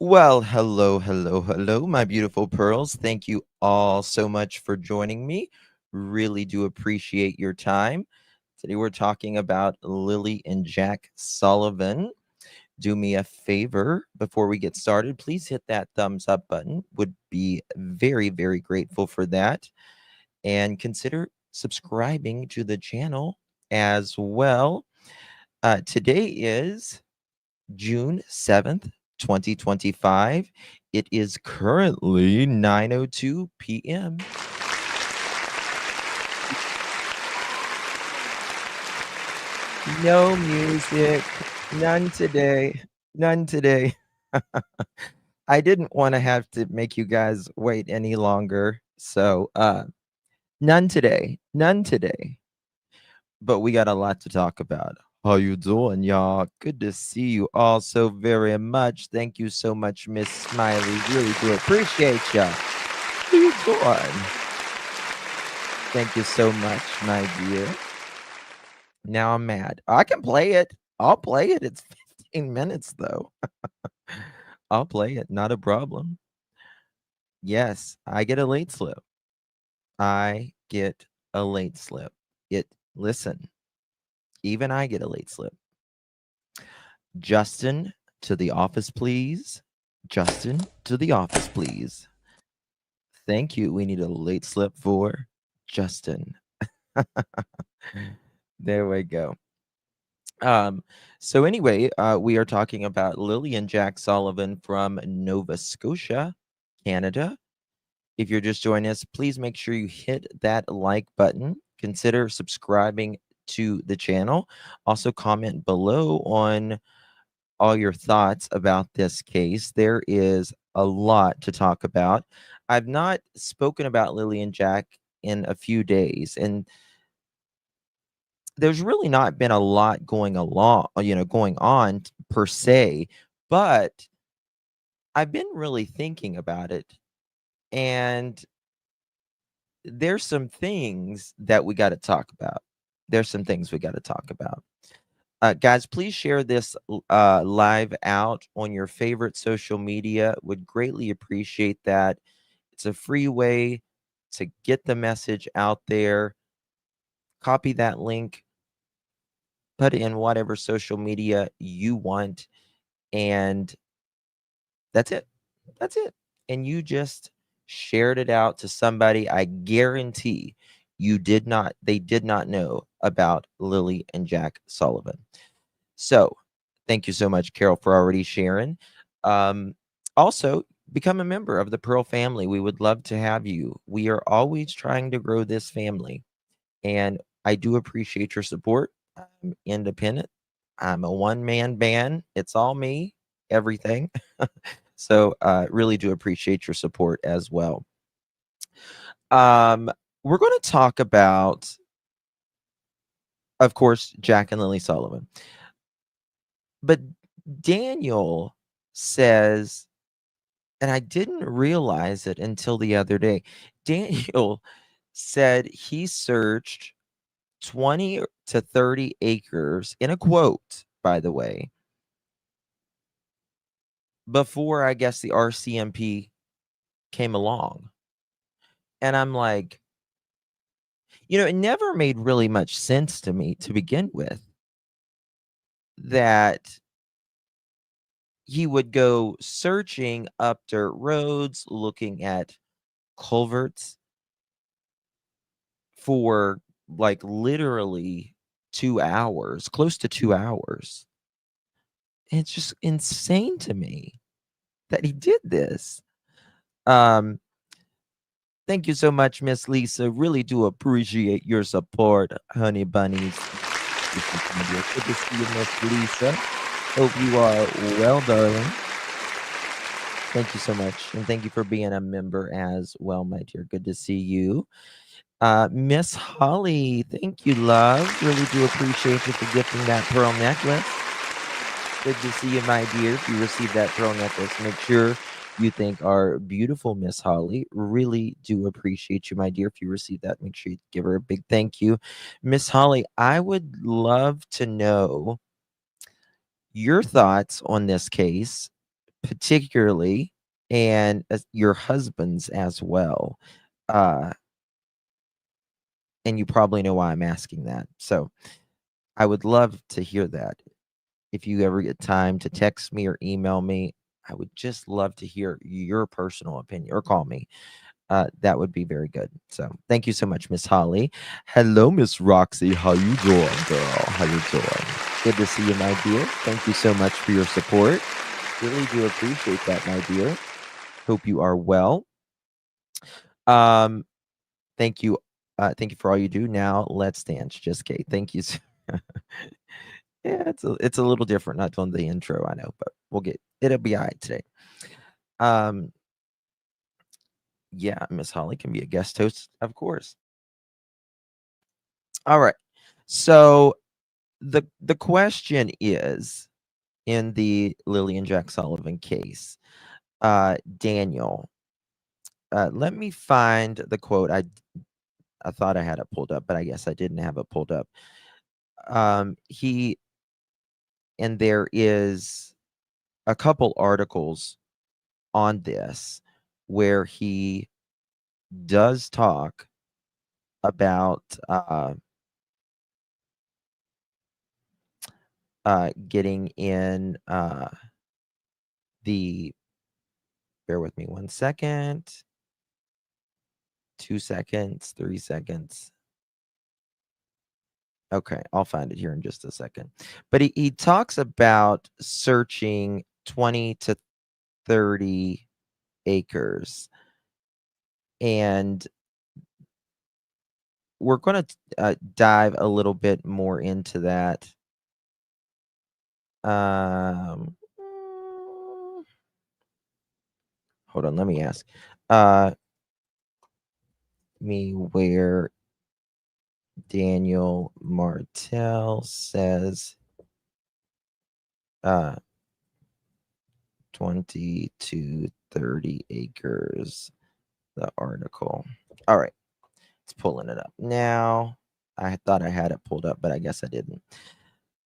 Well, hello, my beautiful pearls. Thank you all so much for joining me. Really do appreciate your time. Today we're talking about Lilly and Jack Sullivan. Do me a favor before we get started. Please hit that thumbs up button. Would be very, very grateful for that. And consider subscribing to the channel as well. Today is June 7th, 2025. It is currently 9:02 p.m. No music. None today. None today. I didn't want to have to make you guys wait any longer. So, none today. None today. But we got a lot to talk about. How you doing, y'all? Good to see you all so very much. Thank you so much, Miss Smiley. Really do appreciate ya. How you doing? Thank you so much, my dear. Now I'm mad. I can play it. I'll play it. It's 15 minutes, though. I'll play it. Not a problem. Yes, I get a late slip. I get a late slip. Listen, even I get a late slip. Justin, to the office, please. Justin, to the office, please. Thank you. We need a late slip for Justin. There we go. So anyway, we are talking about Lilly and Jack Sullivan from Nova Scotia, Canada. If you're just joining us, please make sure you hit that like button. Consider subscribing to the channel. Also, comment below on all your thoughts about this case. There is a lot to talk about. I've not spoken about Lilly and Jack in a few days, and there's really not been a lot going on per se, but I've been really thinking about it, and there's some things that we got to talk about. Guys, please share this live out on your favorite social media. Would greatly appreciate that. It's a free way to get the message out there. Copy that link, put it in whatever social media you want, and that's it. That's it. And you just shared it out to somebody. I guarantee they did not know about Lilly and Jack Sullivan. So thank you so much, Carol, for already sharing. Also, become a member of the Pearl family. We would love to have you. We are always trying to grow this family, and I do appreciate your support. I'm independent. I'm a one-man band. It's all me, everything. So really do appreciate your support as well. We're going to talk about, of course, Jack and Lily Sullivan. But Daniel says, and I didn't realize it until the other day, Daniel said he searched 20 to 30 acres, in a quote, by the way, before I guess the RCMP came along. And I'm like, it never made really much sense to me to begin with that he would go searching up dirt roads, looking at culverts for like literally 2 hours, close to 2 hours. It's just insane to me that he did this. Thank you so much, Miss Lisa. Really do appreciate your support, honey bunnies. Good to see you, Miss Lisa. Hope you are well, darling. Thank you so much. And thank you for being a member as well, my dear. Good to see you. Miss Holly, thank you, love. Really do appreciate you for gifting that pearl necklace. Good to see you, my dear. If you received that pearl necklace, make sure you thank our beautiful Miss Holly. Really do appreciate you, my dear. If you received that, make sure you give her a big thank you. Miss Holly, I would love to know your thoughts on this case. particularly, and your husband's as well. And you probably know why I'm asking that. So I would love to hear that. If you ever get time to text me or email me, I would just love to hear your personal opinion, or call me. That would be very good. So thank you so much, Miss Holly. Hello, Miss Roxy. How you doing, girl? How you doing? Good to see you, my dear. Thank you so much for your support. Really do appreciate that, my dear. Hope you are well. Thank you. Thank you for all you do. Now let's dance. Just Kate. Thank you. Yeah, it's a little different, not on the intro, I know, but it'll be all right today. Yeah, Miss Holly can be a guest host, of course. All right. So the question is, in the Lilly and Jack Sullivan case, Daniel, let me find the quote. I thought I had it pulled up, but I guess I didn't have it pulled up. And there is a couple articles on this where he does talk about getting in bear with me 1 second, 2 seconds, 3 seconds. Okay, I'll find it here in just a second. But he talks about searching 20 to 30 acres. And we're going to dive a little bit more into that. Hold on, let me ask. Me where Daniel Martell says 20 to 30 acres, the article. All right, it's pulling it up now. I thought I had it pulled up, but I guess I didn't.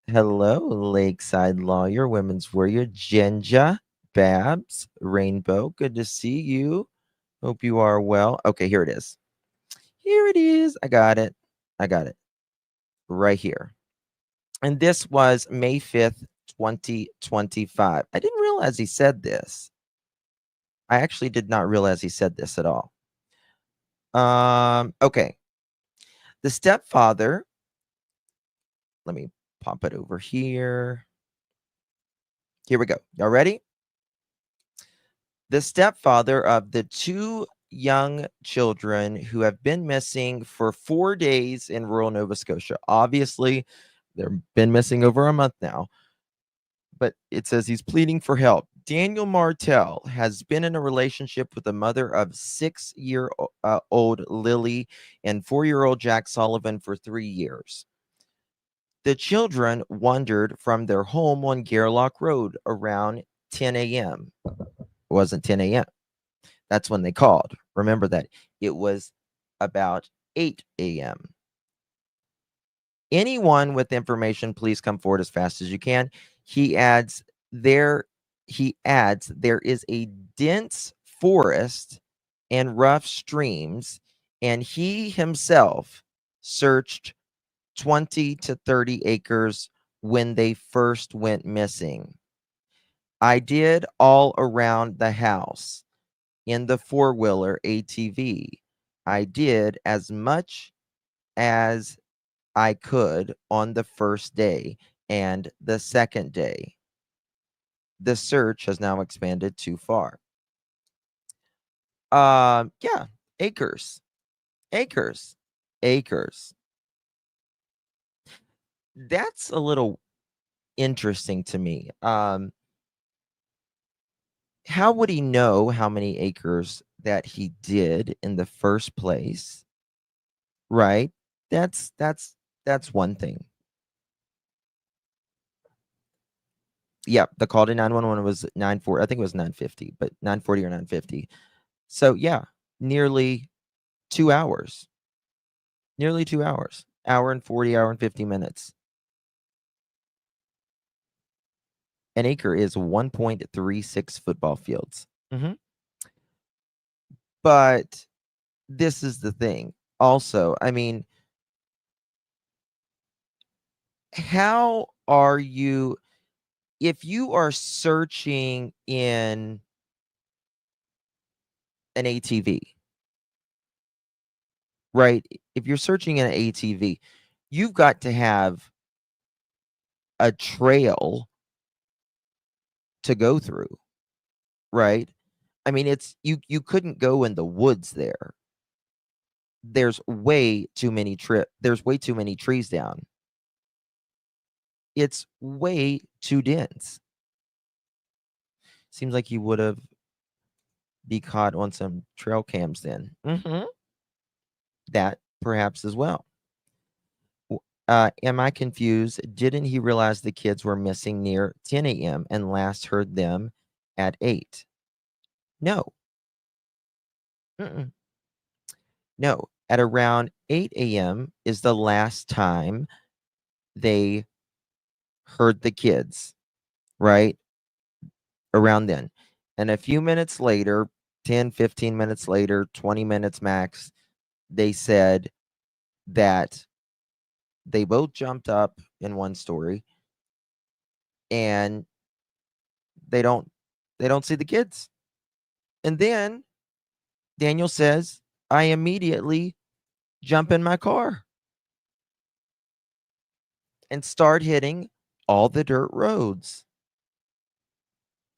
Hello, Lakeside Lawyer, Women's Warrior, Jenja, Babs, Rainbow. Good to see you. Hope you are well. Okay, here it is. Here it is. I got it. Right here. And this was May 5th, 2025. I didn't realize he said this. I actually did not realize he said this at all. Okay. The stepfather, let me pop it over here. Here we go. Y'all ready? The stepfather of the two young children who have been missing for 4 days in rural Nova Scotia. Obviously, they've been missing over a month now, but it says he's pleading for help. Daniel Martell has been in a relationship with the mother of 6-year-old Lilly and 4-year-old Jack Sullivan for 3 years. The children wandered from their home on Gairloch Road around 10 a.m. It wasn't 10 a.m. That's when they called. Remember that. It was about 8 a.m. Anyone with information, please come forward as fast as you can. He adds there is a dense forest and rough streams, and he himself searched 20 to 30 acres when they first went missing. I did all around the house in the four-wheeler ATV. I did as much as I could on the first day and the second day. The search has now expanded too far. Yeah, acres. That's a little interesting to me. How would he know how many acres that he did in the first place? Right? That's one thing. Yeah, the call to 911 was 940. I think it was 950, but 940 or 950. So yeah, nearly 2 hours. Nearly 2 hours. Hour and 40, hour and 50 minutes. An acre is 1.36 football fields. But this is the thing. Also, I mean, how are you, if you are searching in an ATV, right? If you're searching in an ATV, you've got to have a trail to go through, right? I mean, it's you couldn't go in the woods there. There's way too many there's way too many trees down. It's way too dense. Seems like you would have be caught on some trail cams then. That perhaps as well. Am I confused? Didn't he realize the kids were missing near 10 a.m. and last heard them at 8? No. No. At around 8 a.m. is the last time they heard the kids, right? Around then. And a few minutes later, 10, 15 minutes later, 20 minutes max, they said that they both jumped up in one story and they don't see the kids. And then Daniel says, I immediately jump in my car and start hitting all the dirt roads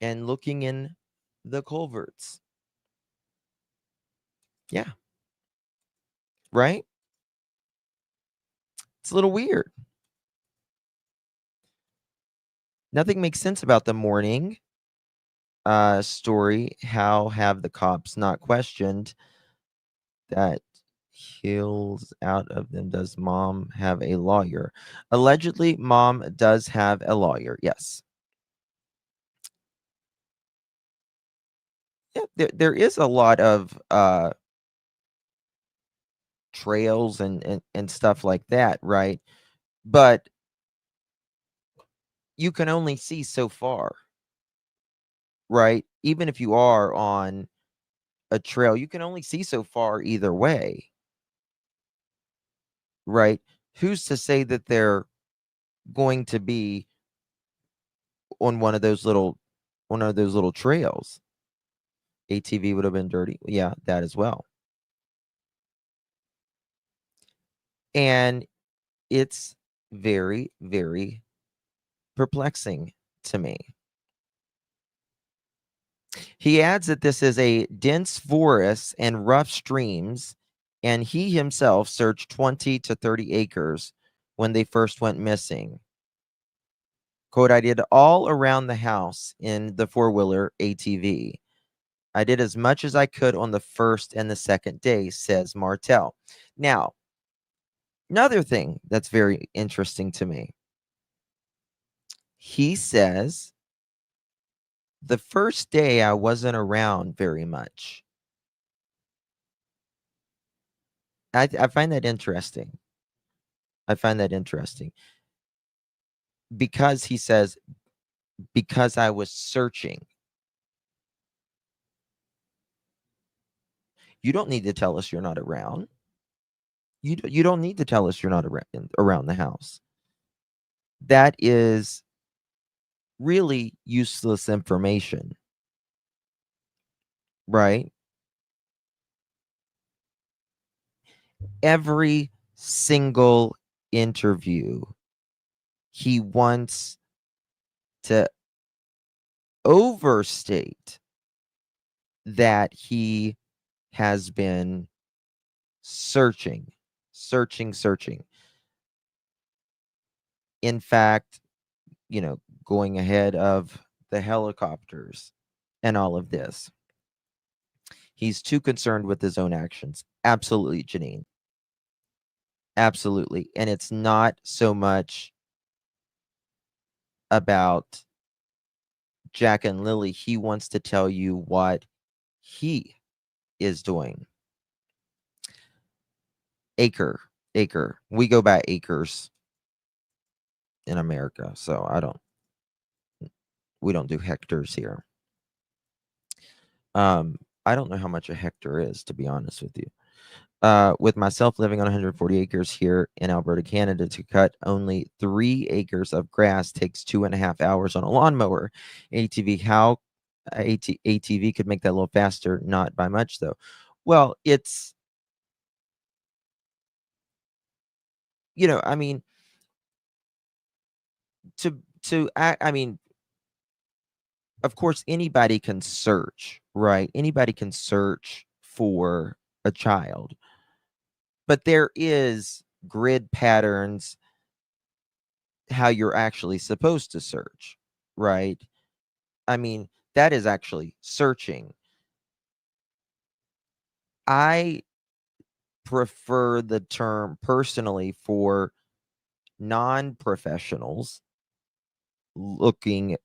and looking in the culverts. Yeah. Right? It's a little weird. Nothing makes sense about the morning story. How have the cops not questioned that heals out of them? Does mom have a lawyer? Allegedly, mom does have a lawyer. Yes. Yeah, there is a lot of trails and stuff like that, right? But you can only see so far, right? Even if you are on a trail, you can only see so far either way, right? Who's to say that they're going to be on one of those little trails? ATV would have been dirty. Yeah, that as well. And it's very, very perplexing to me. He adds that this is a dense forest and rough streams, and he himself searched 20 to 30 acres when they first went missing. Quote, I did all around the house in the four-wheeler ATV. I did as much as I could on the first and the second day, says Martell. Now, another thing that's very interesting to me. He says, the first day I wasn't around very much. I find that interesting. I find that interesting because he says, because I was searching. You don't need to tell us you're not around. You don't need to tell us you're not around the house. That is really useless information, right? Every single interview, he wants to overstate that he has been searching. In fact, going ahead of the helicopters and all of this. He's too concerned with his own actions. Absolutely, Janine. Absolutely. And it's not so much about Jack and Lily. He wants to tell you what he is doing. Acre. We go by acres in America. So I don't. We don't do hectares here. I don't know how much a hectare is, to be honest with you. With myself living on 140 acres here in Alberta, Canada, to cut only 3 acres of grass takes 2.5 hours on a lawnmower. ATV, how ATV could make that a little faster, not by much though. Well, it's, I mean, I mean, of course, anybody can search, right? Anybody can search for a child, but there is grid patterns how you're actually supposed to search, right? I mean, that is actually searching. I prefer the term personally for non-professionals looking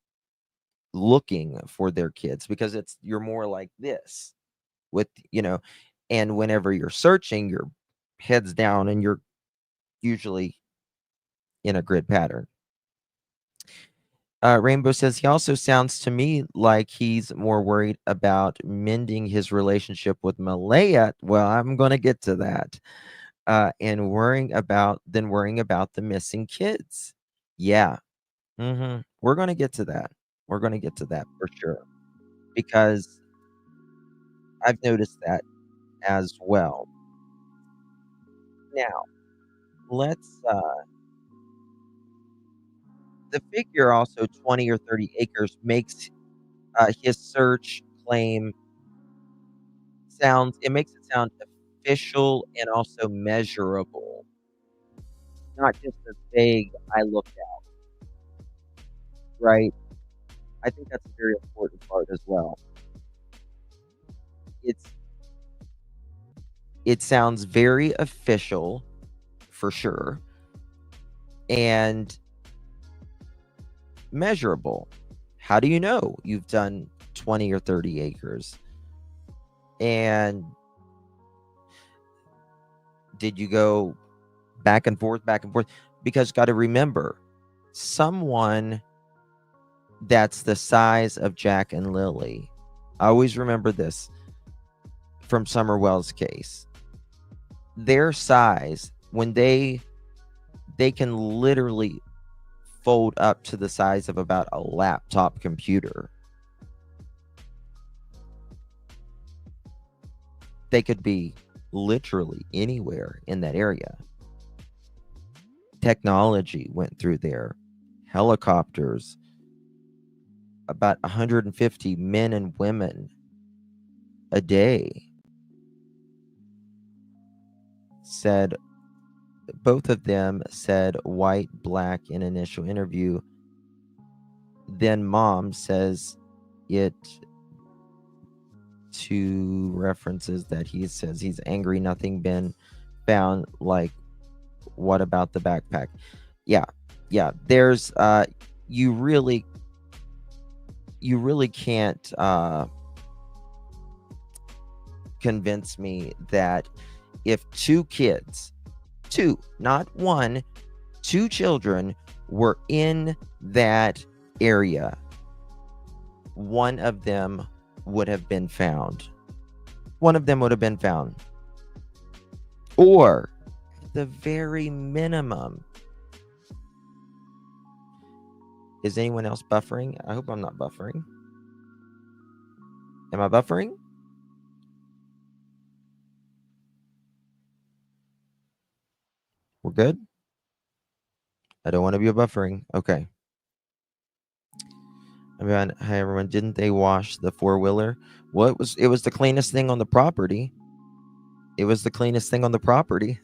for their kids, because you're more like this with, and whenever you're searching, your head's down and you're usually in a grid pattern. Rainbow says he also sounds to me like he's more worried about mending his relationship with Malaya. Well, I'm going to get to that. And worrying about the missing kids. Yeah. We're going to get to that. We're going to get to that for sure, because I've noticed that as well. Now, let's the figure also 20 or 30 acres makes his search claim makes it sound official and also measurable, not just a vague "I looked out," right? I think that's a very important part as well. It's it sounds very official for sure, and measurable. How do you know you've done 20 or 30 acres? And did you go back and forth, back and forth? Because got to remember, someone that's the size of Jack and Lily, I always remember this from Summerwell's case. Their size, when they can literally fold up to the size of about a laptop computer. They could be literally anywhere in that area. Technology went through there. Helicopters, about 150 men and women a day. Both of them said white, black in initial interview. Then mom says it to references that he says he's angry, nothing been found. Like, what about the backpack? Yeah. There's you really can't convince me that if two kids, not one, two children were in that area, one of them would have been found. One of them would have been found. Or at the very minimum. Is anyone else buffering? I hope I'm not buffering. Am I buffering? We're good? I don't want to be buffering. Okay. Hi everyone. Didn't they wash the four-wheeler? Well, it was the cleanest thing on the property. It was the cleanest thing on the property.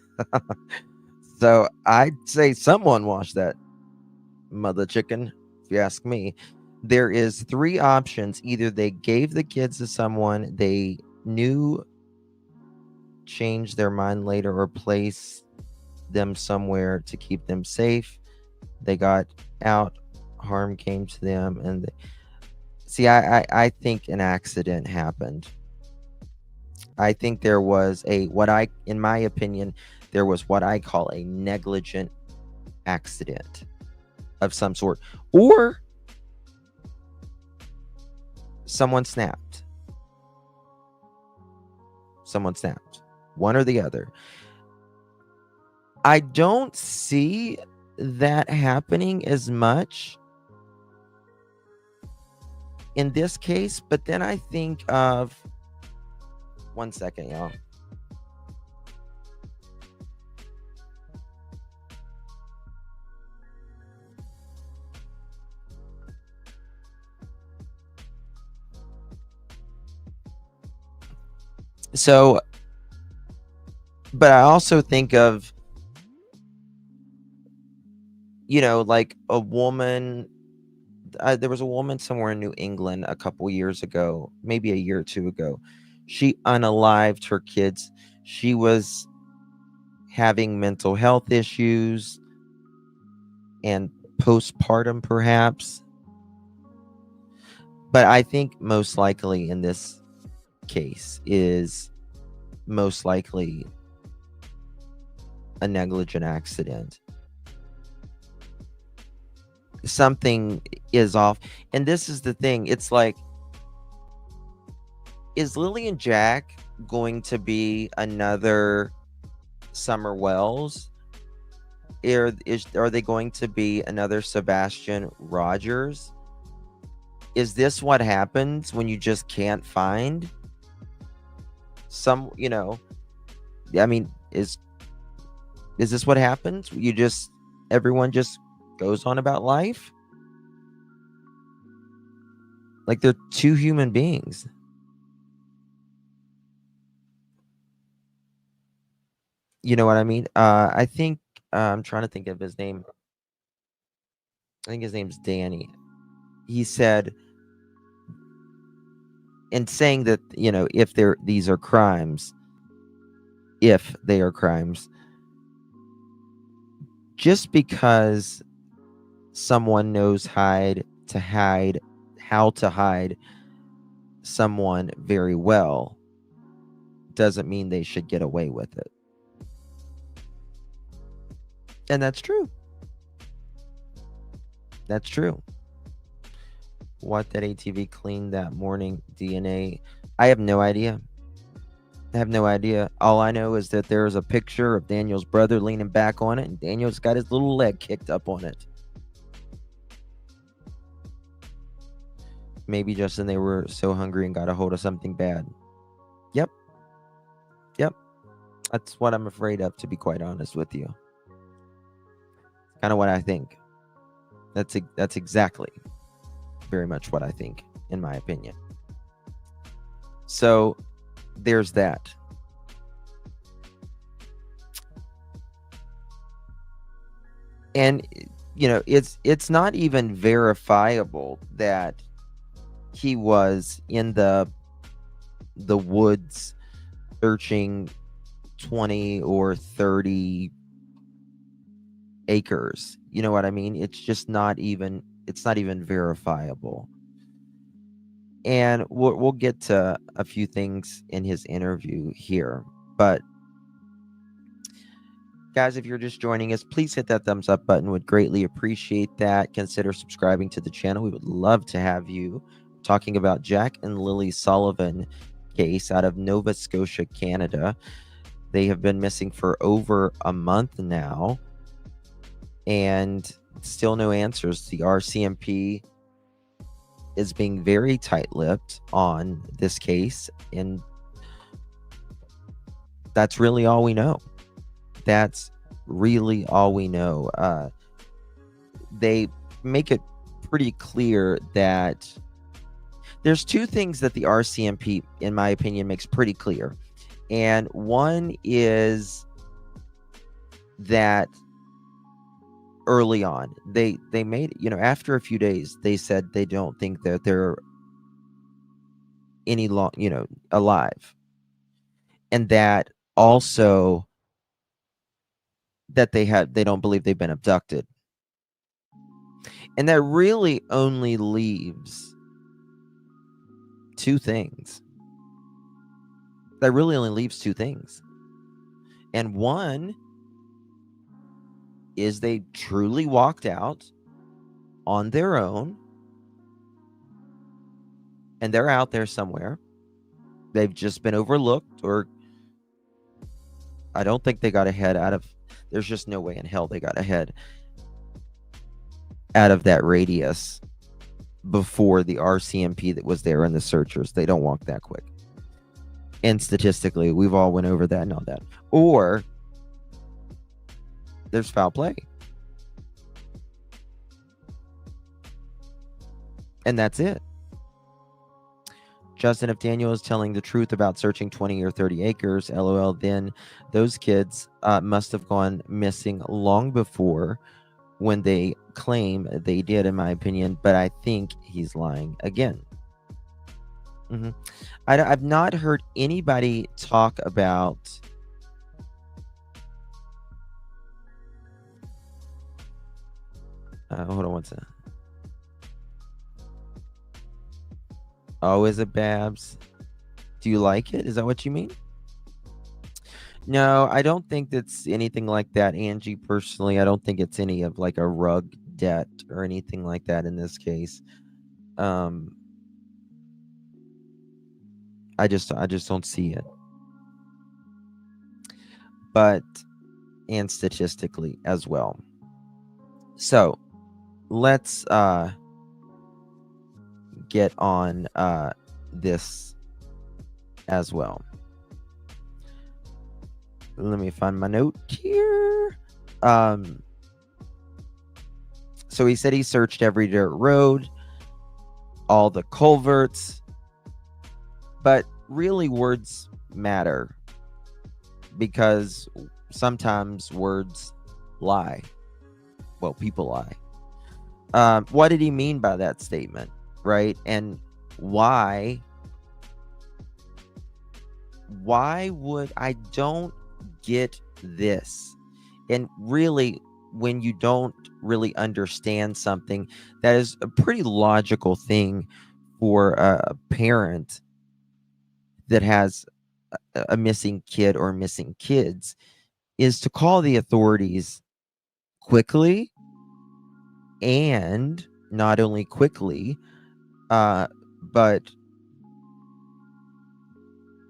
So I'd say someone washed that mother chicken, if you ask me. There is 3 options. Either they gave the kids to someone they knew changed their mind later, or place them somewhere to keep them safe. They got out, harm came to them, and see, I think an accident happened. I think there was in my opinion, there was what I call a negligent accident of some sort. Or someone snapped. One or the other. I don't see that happening as much in this case, but then I think of, one second, y'all. So, but I also think of, like a woman. There was a woman somewhere in New England a couple years ago, maybe a year or two ago. She unalived her kids. She was having mental health issues and postpartum, perhaps. But I think most likely in this case is most likely a negligent accident. Something is off. And this is the thing. It's like, is Lilly and Jack going to be another Summer Wells? Are they going to be another Sebastian Rogers? Is this what happens when you just can't find some, I mean, is this what happens? Everyone just goes on about life? Like they're two human beings. You know what I mean? I think, I'm trying to think of his name. I think his name's Danny. He said, in saying that, if these are crimes, if they are crimes, just because someone knows how to hide someone very well doesn't mean they should get away with it. And that's true. That's true. What that ATV cleaned that morning, DNA? I have no idea. All I know is that there's a picture of Daniel's brother leaning back on it, and Daniel's got his little leg kicked up on it. Maybe, Justin, they were so hungry and got a hold of something bad. Yep. That's what I'm afraid of, to be quite honest with you. Kind of what I think. That's exactly very much what I think, in my opinion. So there's that. And it's not even verifiable that he was in the woods searching 20 or 30 acres. You know what I mean? It's just not even verifiable. And we'll get to a few things in his interview here, but guys, if you're just joining us, please hit that thumbs up button. Would greatly appreciate that. Consider subscribing to the channel. We would love to have you. Talking about Jack and Lilly Sullivan case out of Nova Scotia, Canada. They have been missing for over a month now, and still no answers. The RCMP is being very tight-lipped on this case, and that's really all we know. That's really all we know. They make it pretty clear that there's two things that the RCMP, in my opinion, makes pretty clear. And one is that early on, they made, after a few days, they said they don't think that they're any alive. And that also that they don't believe they've been abducted. And that really only leaves two things. And one is they truly walked out on their own and they're out there somewhere. They've just been overlooked, or I don't think they got ahead out of, there's just no way in hell they got ahead out of that radius before the RCMP that was there and the searchers. They don't walk that quick. And statistically, we've all went over that and all that. Or there's foul play. And that's it. Justin, if Daniel is telling the truth about searching 20 or 30 acres, LOL, then those kids must have gone missing long before when they claim they did, in my opinion. But I think he's lying again. I've not heard anybody talk about hold on one second. Oh, is it Babs? Do you like it? Is that what you mean? No, I don't think that's anything like that, Angie. Personally, I don't think it's any of like a rug debt or anything like that in this case. I just don't see it. But and statistically as well. So let's get on this as well. Let me find my note here. So he said he searched every dirt road, all the culverts, but really words matter because sometimes words lie. Well, people lie. What did he mean by that statement, right? And why would I don't get this? And really, when you don't really understand something, that is a pretty logical thing for a parent that has a missing kid or missing kids, is to call the authorities quickly, and not only quickly, but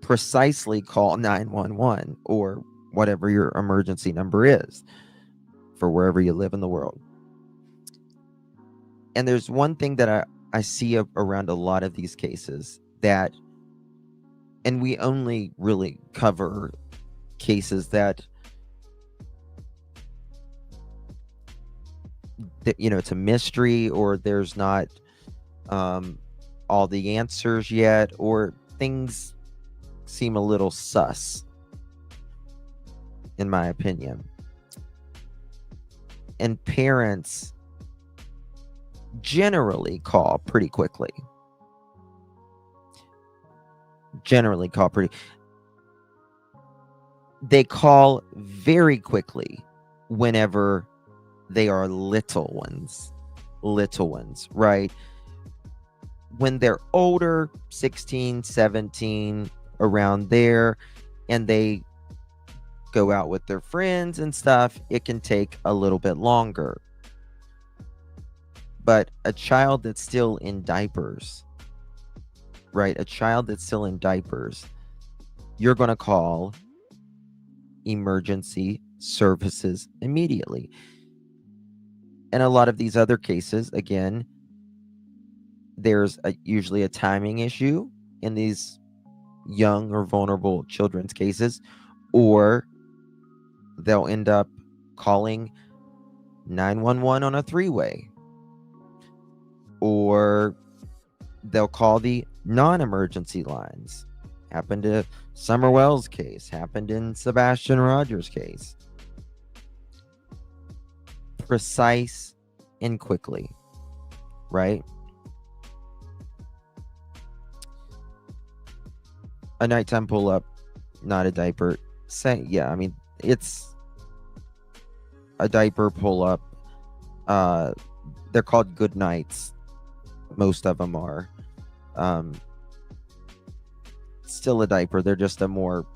precisely call 911 or whatever your emergency number is for wherever you live in the world. And there's one thing that I see around a lot of these cases that, and we only really cover cases that it's a mystery, or there's not all the answers yet, or things seem a little sus, in my opinion. And parents generally call pretty quickly. They call very quickly whenever they are little ones, right? When they're older, 16, 17, around there, and they go out with their friends and stuff, it can take a little bit longer. But a child that's still in diapers, right? A child that's still in diapers, you're going to call emergency services immediately. And a lot of these other cases, again, there's usually a timing issue in these young or vulnerable children's cases, or they'll end up calling 911 on a three-way, or they'll call the non-emergency lines. Happened to Summer Wells' case, happened in Sebastian Rogers' case. Precise and quickly, right? A nighttime pull-up, not a diaper. Yeah, I mean, it's a diaper pull-up. They're called good nights. Most of them are. Still a diaper. They're just a more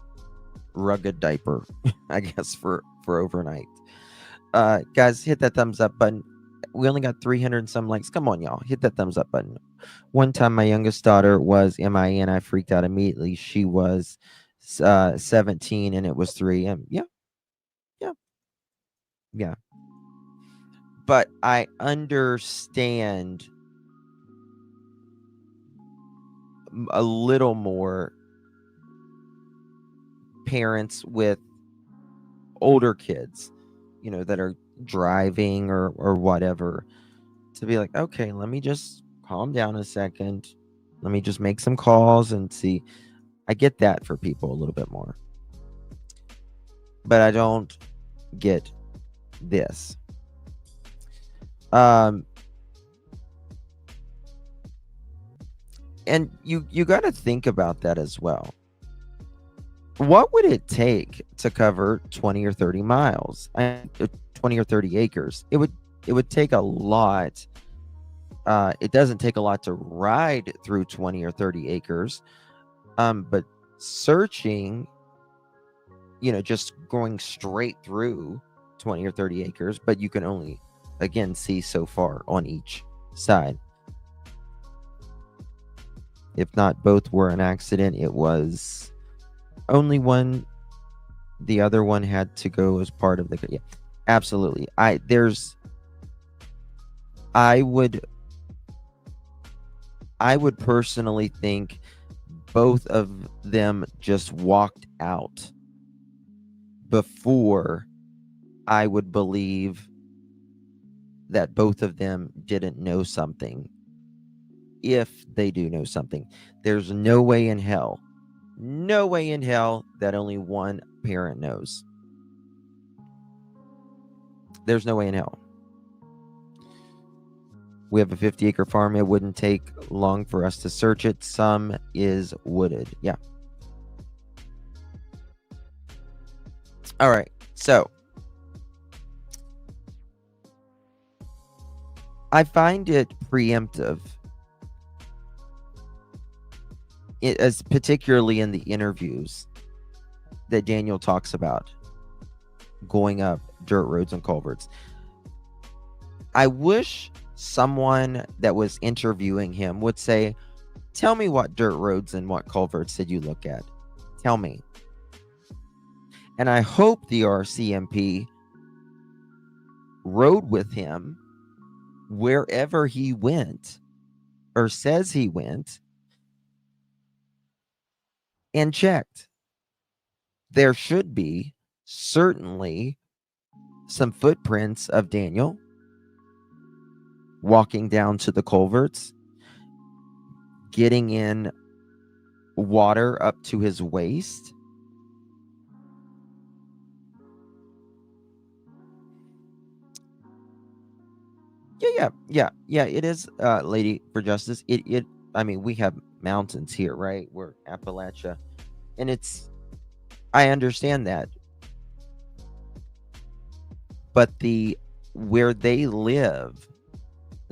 rugged diaper, I guess, for overnight. Guys, hit that thumbs up button. We only got 300 and some likes. Come on, y'all. Hit that thumbs up button. One time my youngest daughter was MIA and I freaked out immediately. She was 17 and it was 3 a.m. Yeah. But I understand a little more parents with older kids, that are driving or whatever, to be like, okay, let me just calm down a second. Let me just make some calls and see. I get that for people a little bit more. But I don't get this. And you got to think about that as well. What would it take to cover 20 or 30 miles? 20 or 30 acres. It would take a lot. It doesn't take a lot to ride through 20 or 30 acres. But searching, just going straight through 20 or 30 acres, but you can only, again, see so far on each side. If not both were an accident, it was only one. The other one had to go as part of the, yeah, absolutely. I would personally think both of them just walked out before I would believe that both of them didn't know something. If they do know something, there's no way in hell that only one parent knows. There's no way in hell. We have a 50-acre farm. It wouldn't take long for us to search it. Some is wooded. Yeah. All right. So I find it preemptive, as particularly in the interviews that Daniel talks about going up dirt roads and culverts. I wish someone that was interviewing him would say, tell me what dirt roads and what culverts did you look at? Tell me. And I hope the RCMP rode with him wherever he went or says he went and checked. There should be certainly some footprints of Daniel walking down to the culverts, getting in water up to his waist. Yeah. It is, Lady for Justice. I mean, we have mountains here, right? We're Appalachia, and I understand that, but where they live,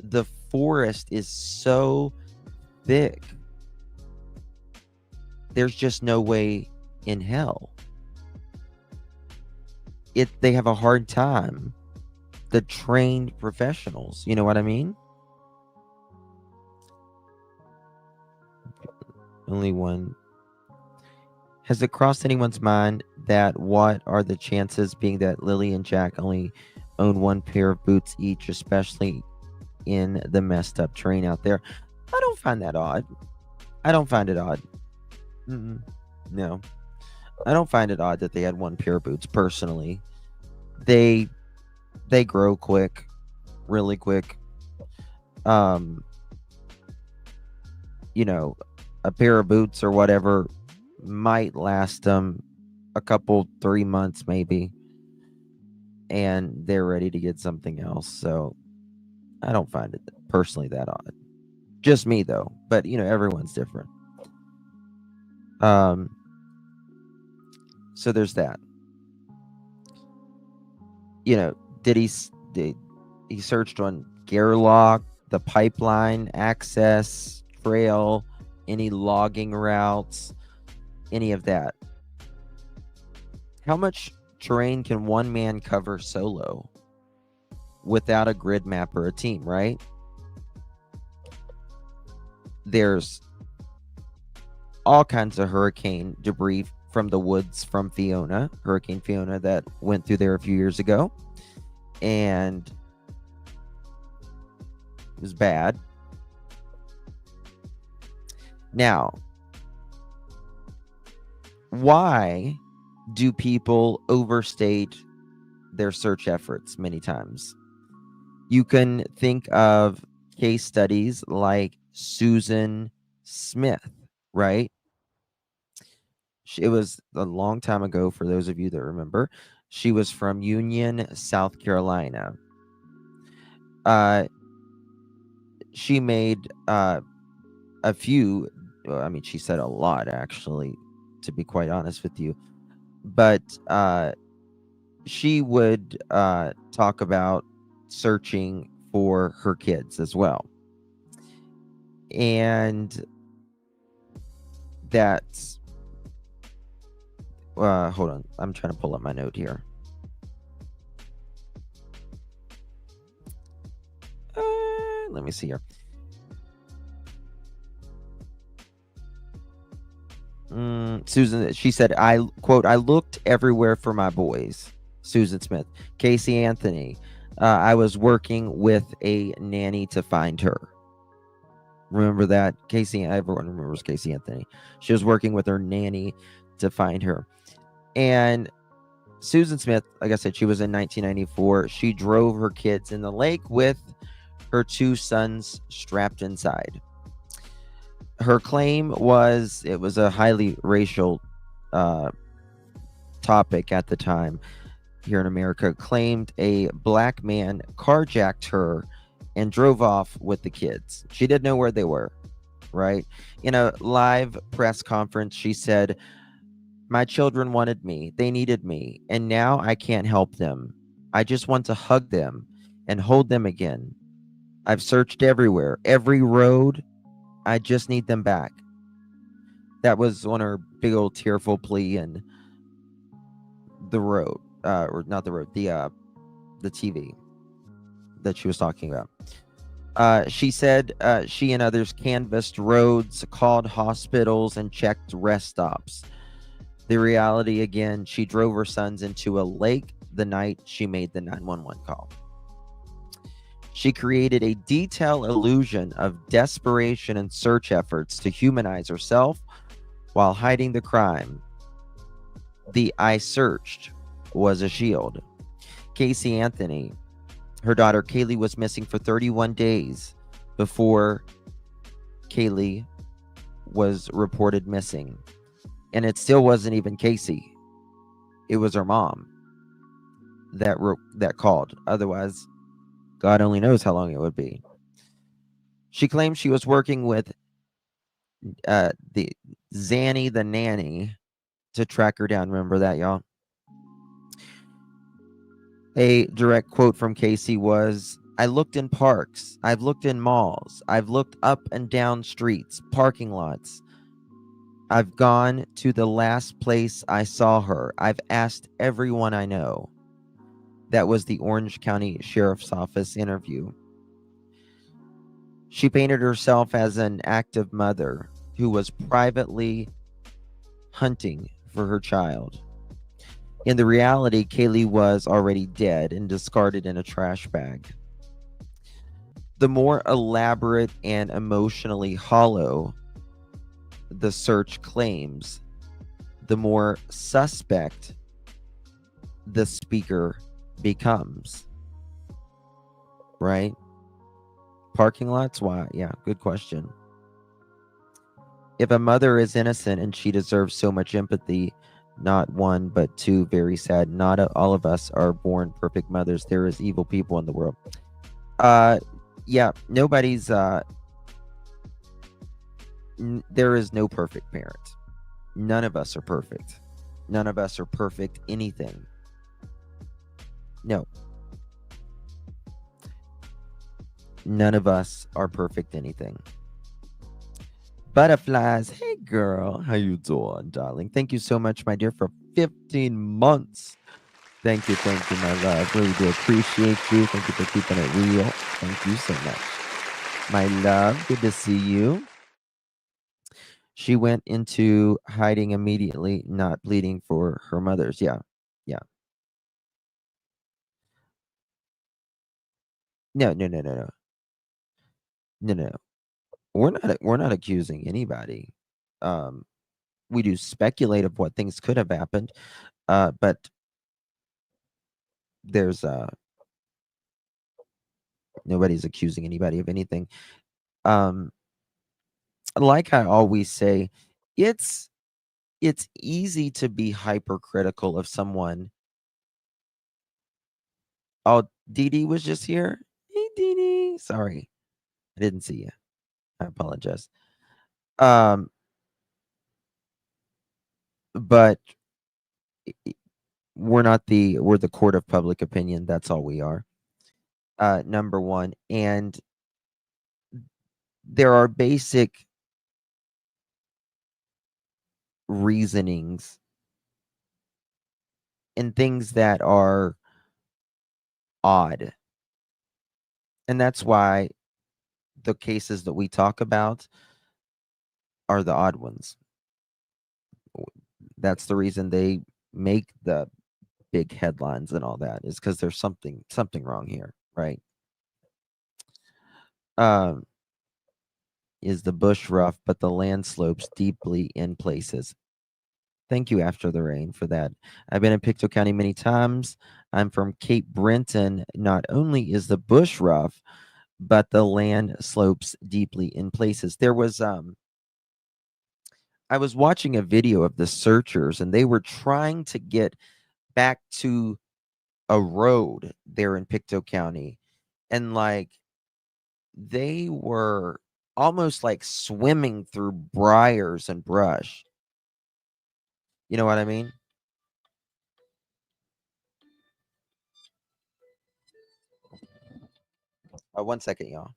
the forest is so thick. There's just no way in hell. They have a hard time. The trained professionals, you know what I mean? Only one. Has it crossed anyone's mind that what are the chances, being that Lilly and Jack only own one pair of boots each, especially in the messed up terrain out there? I don't find that odd. I don't find it odd. No. I don't find it odd that they had one pair of boots, personally. They grow quick, really quick. A pair of boots or whatever might last them a couple, 3 months maybe, and they're ready to get something else. So I don't find it personally that odd. Just me though, but everyone's different. So there's that. Did he searched on Gerlach, the pipeline access trail, any logging routes, any of that? How much terrain can one man cover solo? without a grid map or a team, right? There's all kinds of hurricane debris from the woods from Hurricane Fiona that went through there a few years ago. And it was bad. Now, why do people overstate their search efforts many times? You can think of case studies like Susan Smith, right? It was a long time ago, for those of you that remember. She was from Union, South Carolina. She made a few, she said a lot, actually, to be quite honest with you. But she would talk about searching for her kids as well. And that's... hold on. I'm trying to pull up my note here. Let me see here. Susan, she said, I quote, I looked everywhere for my boys. Susan Smith. Casey Anthony. I was working with a nanny to find her. Remember that? Everyone remembers Casey Anthony. She was working with her nanny to find her. And Susan Smith, like I said, she was in 1994. She drove her kids in the lake with her 2 sons strapped inside. Her claim was it was a highly racial topic at the time here in America. Claimed a black man carjacked her and drove off with the kids. She didn't know where they were, right? In a live press conference, she said, my children wanted me. They needed me. And now I can't help them. I just want to hug them and hold them again. I've searched everywhere, every road. I just need them back. That was on her big old tearful plea in the road, or not the road, the TV that she was talking about. She said she and others canvassed roads, called hospitals, and checked rest stops. The reality, again, she drove her sons into a lake the night she made the 911 call. She created a detailed illusion of desperation and search efforts to humanize herself while hiding the crime. The I searched was a shield. Casey Anthony, her daughter Kaylee, was missing for 31 days before Kaylee was reported missing. And it still wasn't even Casey. It was her mom that called. Otherwise, God only knows how long it would be. She claimed she was working with the Zanny the nanny to track her down. Remember that, y'all? A direct quote from Casey was, I looked in parks. I've looked in malls. I've looked up and down streets, parking lots. I've gone to the last place I saw her. I've asked everyone I know. That was the Orange County Sheriff's Office interview. She painted herself as an active mother who was privately hunting for her child. In the reality, Kaylee was already dead and discarded in a trash bag. The more elaborate and emotionally hollow the search claims, the more suspect the speaker becomes. Right? Parking lots? Why? Yeah, good question. If a mother is innocent and she deserves so much empathy, not one, but two, very sad. Not all of us are born perfect mothers. There is evil people in the world. Yeah, nobody's, there is no perfect parent. None of us are perfect. None of us are perfect anything. No. None of us are perfect anything. Butterflies, hey girl, how you doing, darling? Thank you so much, my dear, for 15 months Thank you, my love. Really do appreciate you. Thank you for keeping it real. Thank you so much. My love, good to see you. She went into hiding immediately, not pleading for her mothers. Yeah. Yeah. No, no, no, no, no. No, no. We're not accusing anybody. Um, we do speculate of what things could have happened. But there's nobody's accusing anybody of anything. Like I always say, it's easy to be hypercritical of someone. Oh, Dee Dee was just here. Hey, Dee Dee. Sorry, I didn't see you. I apologize. But we're the court of public opinion. That's all we are. Number one, and there are basic reasonings and things that are odd, and that's why the cases that we talk about are the odd ones. That's the reason they make the big headlines and all that, is because there's something wrong here, right? Um, is the bush rough, but the land slopes deeply in places? Thank you, After the Rain, for that. I've been in Pictou County many times. I'm from Cape Breton. Not only is the bush rough, but the land slopes deeply in places. There was I was watching a video of the searchers, and they were trying to get back to a road there in Pictou County, and like they were almost like swimming through briars and brush. You know what I mean? One second, y'all.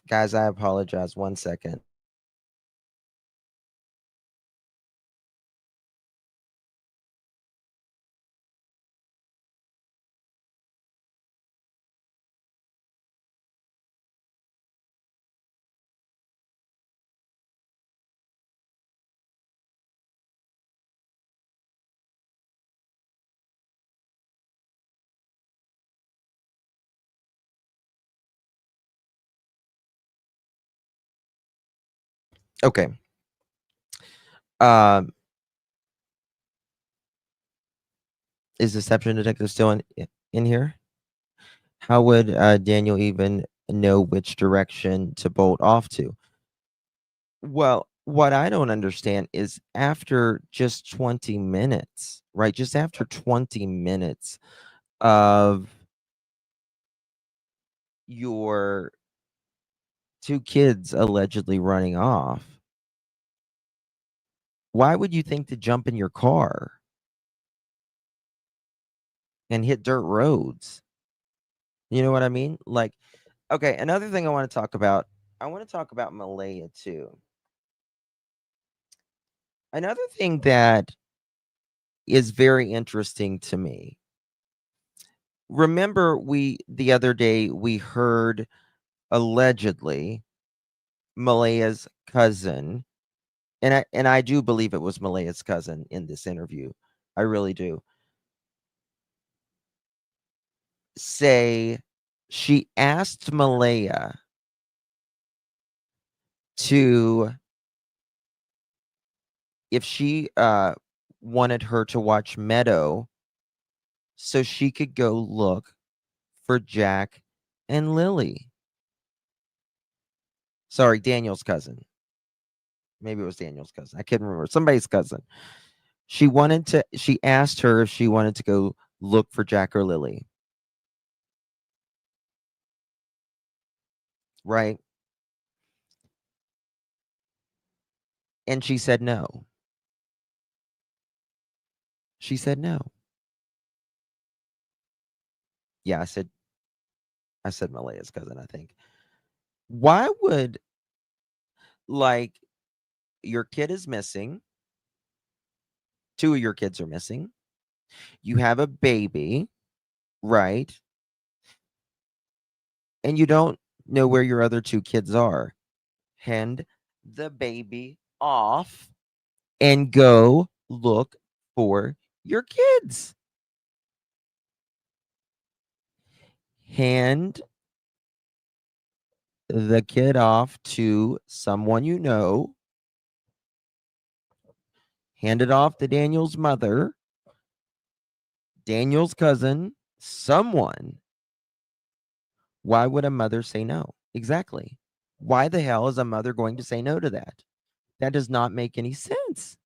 Guys, I apologize. 1 second. Okay. Um, is Deception Detective still in here? How would Daniel even know which direction to bolt off to? Well, what I don't understand is after just 20 minutes, right? Just after 20 minutes of your two kids allegedly running off, why would you think to jump in your car and hit dirt roads? You know what I mean? Like, okay, another thing I want to talk about, I want to talk about Malaya too. Another thing that is very interesting to me. Remember, the other day we heard allegedly Malaya's cousin, and I do believe it was Malaya's cousin in this interview. I really do. Say she asked Malaya to, if she wanted her to watch Meadow so she could go look for Jack and Lily. Sorry, Daniel's cousin. Maybe it was Daniel's cousin. I can't remember. Somebody's cousin. She asked her if she wanted to go look for Jack or Lily. Right? And she said no. She said no. Yeah, I said Malaya's cousin, I think. Why would, like, your kid is missing? 2 of your kids are missing. You have a baby, right? And you don't know where your other 2 kids are. Hand the baby off and go look for your kids. Hand the kid off to someone you know. Hand it off to Daniel's mother, Daniel's cousin, someone. Why would a mother say no? Exactly. Why the hell is a mother going to say no to that? That does not make any sense.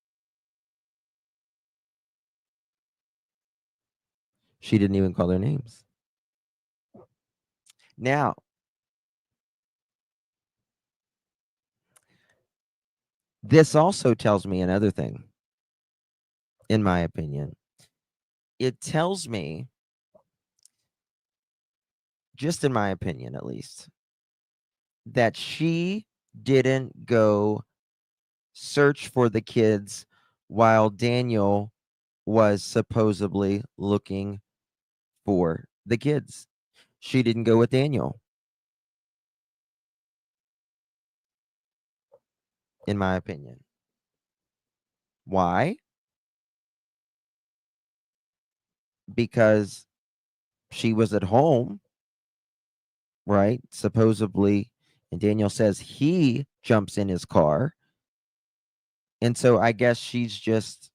She didn't even call their names. Now, this also tells me another thing, in my opinion. It tells me, just in my opinion at least, that she didn't go search for the kids while Daniel was supposedly looking for the kids. She didn't go with Daniel, in my opinion. Why? Because she was at home, right? Supposedly, and Daniel says he jumps in his car. And so I guess she's just,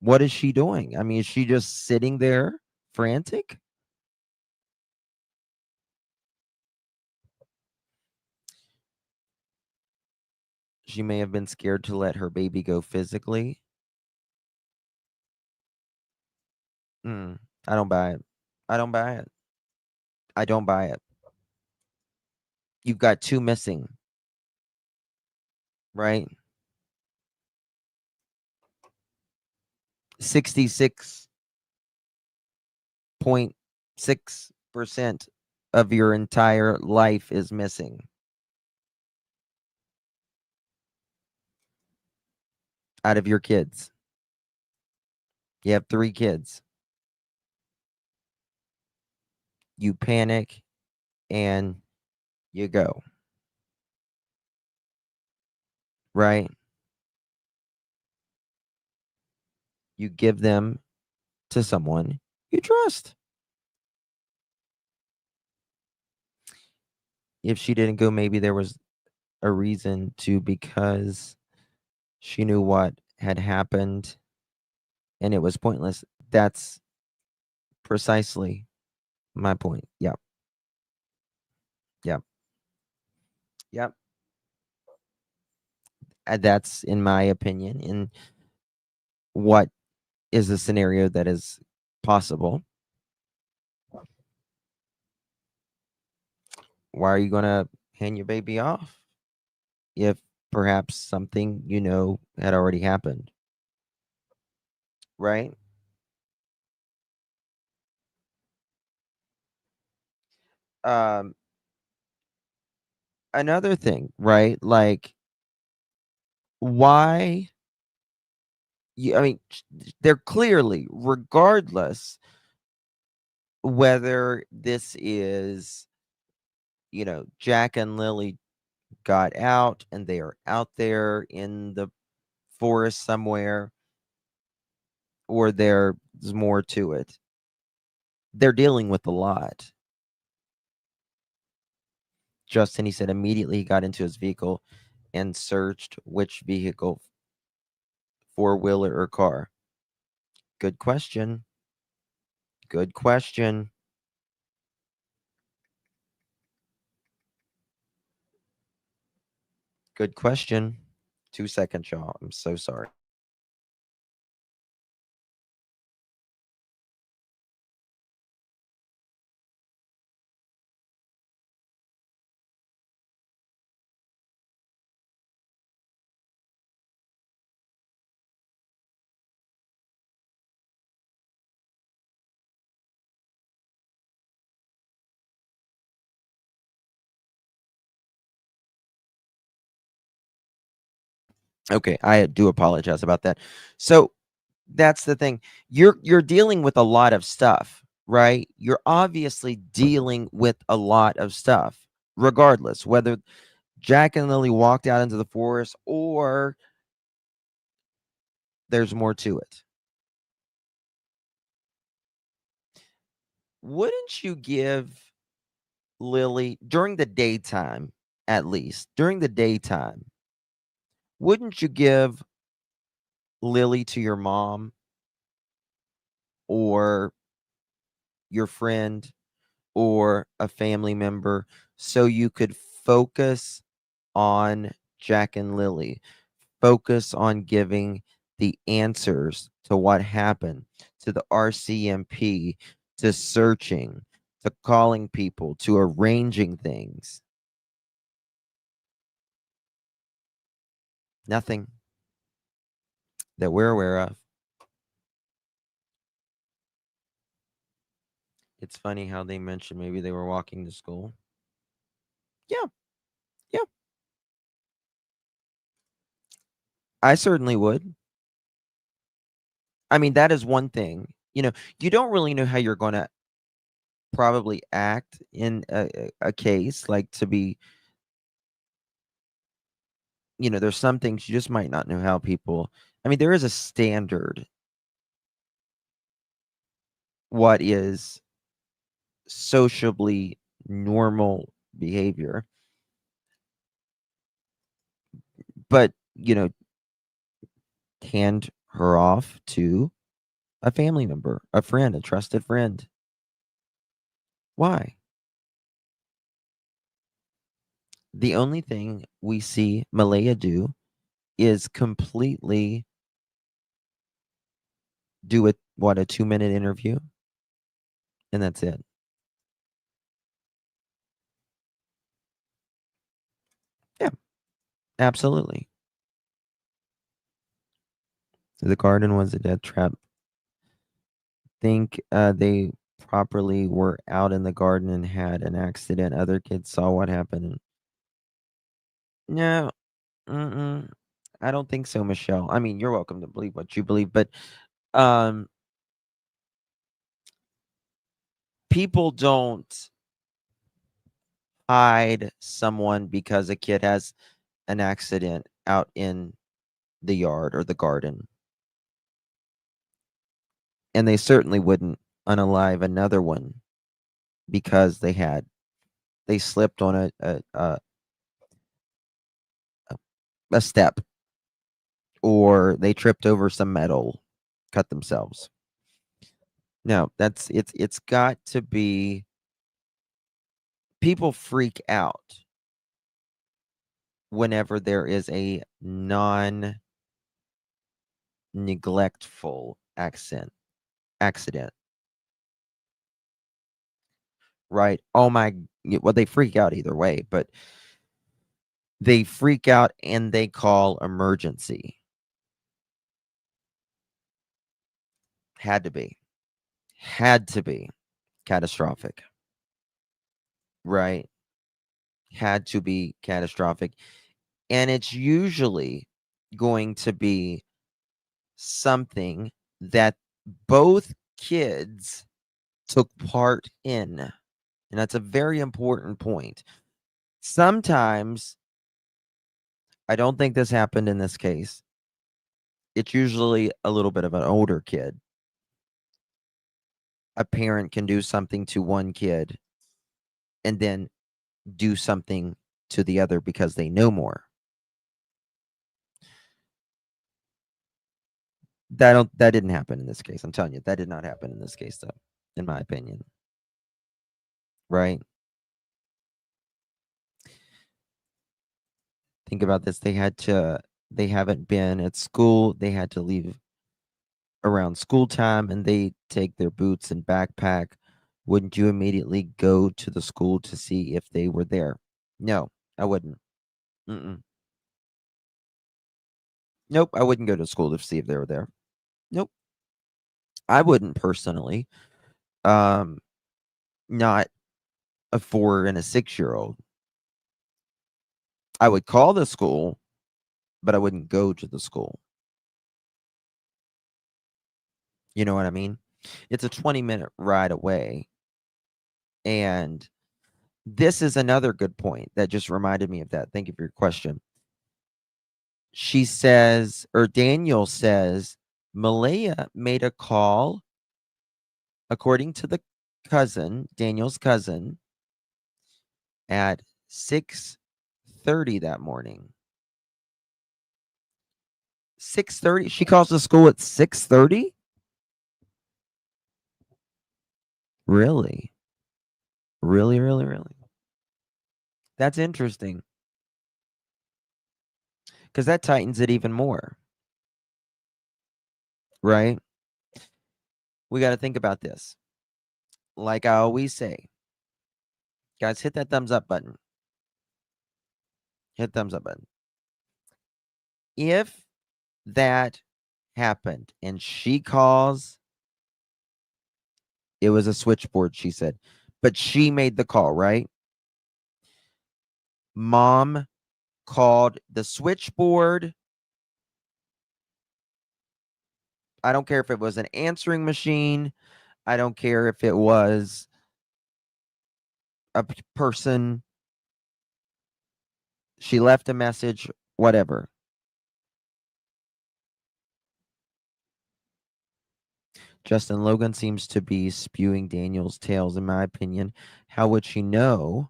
what is she doing? I mean, is she just sitting there frantic? She may have been scared to let her baby go physically. I don't buy it. I don't buy it. I don't buy it. You've got 2 missing, right? 66.6% of your entire life is missing out of your kids. You have 3 kids. You panic and you go. Right? You give them to someone you trust. If she didn't go, maybe there was a reason to, because she knew what had happened and it was pointless. That's precisely my point. Yep. Yep. Yep. That's, in my opinion, in what is a scenario that is possible. Why are you going to hand your baby off if perhaps something had already happened? Right? Another thing, right? Like, why? I mean, they're clearly, regardless whether this is, Jack and Lily got out and they are out there in the forest somewhere, or there's more to it. They're dealing with a lot. Justin, he said immediately he got into his vehicle and searched which vehicle, four-wheeler or car. Good question. Good question. Good question. 2 seconds, y'all. I'm so sorry. Okay, I do apologize about that. So that's the thing. You're dealing with a lot of stuff, right? You're obviously dealing with a lot of stuff, regardless whether Jack and Lily walked out into the forest or there's more to it. Wouldn't you give Lily during the daytime, at least during the daytime, wouldn't you give Lily to your mom or your friend or a family member so you could focus on Jack and Lily, focus on giving the answers to what happened, to the RCMP, to searching, to calling people, to arranging things? Nothing that we're aware of. It's funny how they mentioned maybe they were walking to school. Yeah, yeah. I certainly would. I mean, that is one thing. You don't really know how you're going to probably act in a case like to be, there's some things you just might not know how people. I mean, there is a standard what is sociably normal behavior, but hand her off to a family member, a friend, a trusted friend. Why? The only thing we see Malaya do is completely do it, what, a 2-minute interview, and that's it. Yeah, absolutely. The garden was a death trap. Think they properly were out in the garden and had an accident. Other kids saw what happened. No, mm-mm, I don't think so, Michelle. I mean, you're welcome to believe what you believe, but um, people don't hide someone because a kid has an accident out in the yard or the garden. And they certainly wouldn't unalive another one because they slipped on a step or they tripped over some metal, cut themselves. No, it's got to be, people freak out whenever there is a non-neglectful accident, right? Oh my, well, they freak out either way, but they freak out and they call emergency. Had to be. Had to be catastrophic, right? Had to be catastrophic. And it's usually going to be something that both kids took part in. And that's a very important point. Sometimes, I don't think this happened in this case. It's usually a little bit of an older kid. A parent can do something to one kid and then do something to the other because they know more. That didn't happen in this case. I'm telling you, that did not happen in this case, though, in my opinion. Right? Think about this. They haven't been at school. They had to leave around school time, and they take their boots and backpack. Wouldn't you immediately go to the school to see if they were there? No, I wouldn't. Mm-mm. Nope, I wouldn't go to school to see if they were there. Nope, I wouldn't personally. Um, Not a 4 and a 6-year-old. I would call the school, but I wouldn't go to the school. You know what I mean? It's a 20-minute ride away. And this is another good point that just reminded me of that. Thank you for your question. She says, or Daniel says, Malaya made a call, according to the cousin, Daniel's cousin, at 6:30 that morning. 6:30? She calls the school at 6:30? Really? Really, really, really? That's interesting. Because that tightens it even more. Right? We got to think about this. Like I always say, guys, hit that thumbs up button. Hit thumbs up button. If that happened and she calls, it was a switchboard, she said, but she made the call, right? Mom called the switchboard. I don't care if it was an answering machine. I don't care if it was a person. She left a message, whatever. Justin Logan seems to be spewing Daniel's tales, in my opinion. How would she know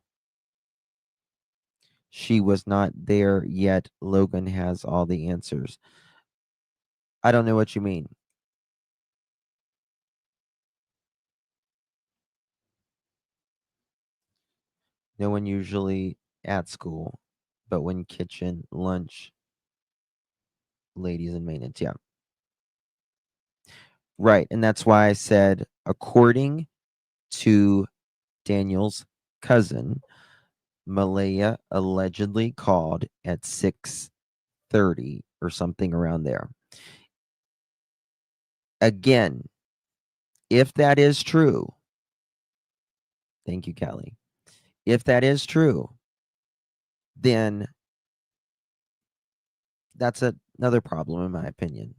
she was not there yet? Logan has all the answers. I don't know what you mean. No one usually at school, but when kitchen, lunch, ladies in maintenance. Yeah. Right. And that's why I said, according to Daniel's cousin, Malaya allegedly called at 6:30 or something around there. Again, if that is true, thank you, Kelly. If that is true, then that's another problem, in my opinion.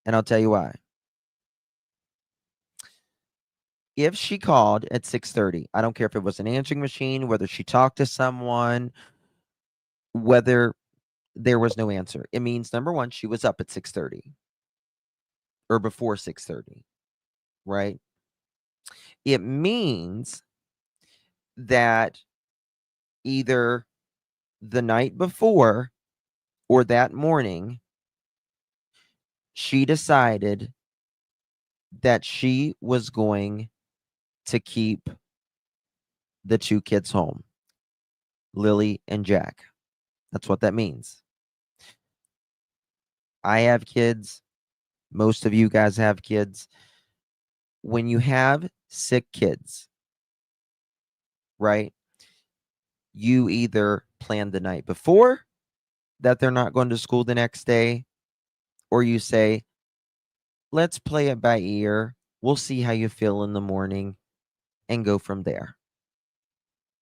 And I'll tell you why. If she called at 6:30, I don't care if it was an answering machine, whether she talked to someone, whether there was no answer. It means, number one, she was up at 6:30 or before 6:30, right? It means that either the night before or that morning, she decided that she was going to keep the 2 kids home, Lilly and Jack. That's what that means. I have kids. Most of you guys have kids. When you have sick kids, right? You either plan the night before that they're not going to school the next day, or you say, let's play it by ear. We'll see how you feel in the morning and go from there.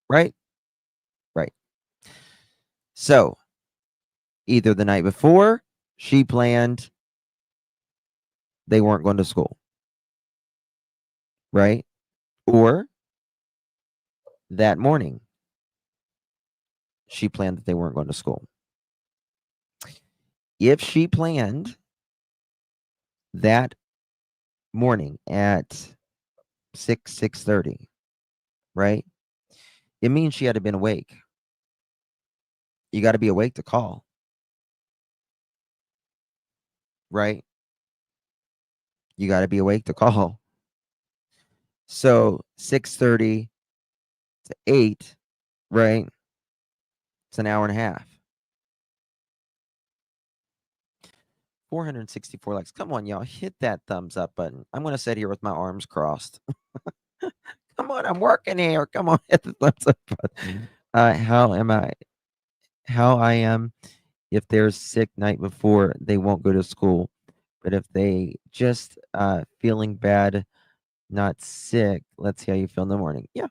Right? Right. So, either the night before, she planned they weren't going to school. Right? Or that morning, she planned that they weren't going to school. If she planned that morning at 6:30, right? It means she had to been awake. You got to be awake to call. Right? You got to be awake to call. So 6:30 to 8, right? It's an hour and a half. 464 likes. Come on, y'all. Hit that thumbs up button. I'm going to sit here with my arms crossed. Come on, I'm working here. Come on, hit the thumbs up button. How I am if they're sick night before, they won't go to school. But if they just feeling bad, not sick, let's see how you feel in the morning. Yeah.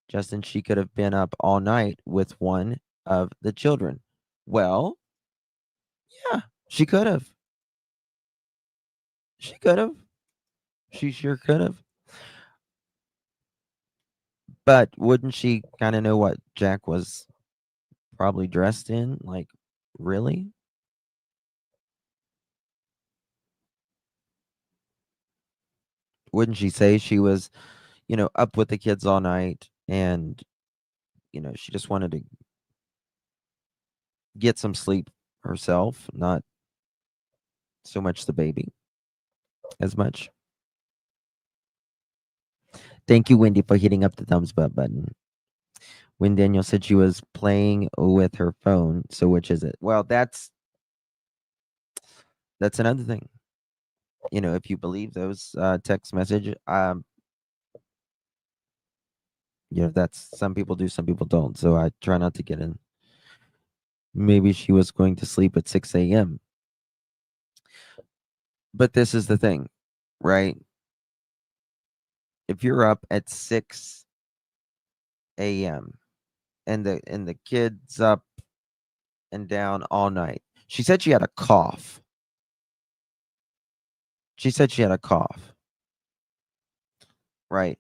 Justin, she could have been up all night with one of the children. Well, yeah, she could have. She could have. She sure could have. But wouldn't she kind of know what Jack was probably dressed in? Like, really? Wouldn't she say she was, up with the kids all night and, she just wanted to get some sleep herself, not so much the baby as much? Thank you, Wendy, for hitting up the thumbs up button. When Daniel said she was playing with her phone, so which is it? Well, that's another thing. If you believe those text message, that's some people do, some people don't. So I try not to get in. Maybe she was going to sleep at 6 a.m. But this is the thing, right? If you're up at 6 a.m. and the kid's up and down all night. She said she had a cough. Right.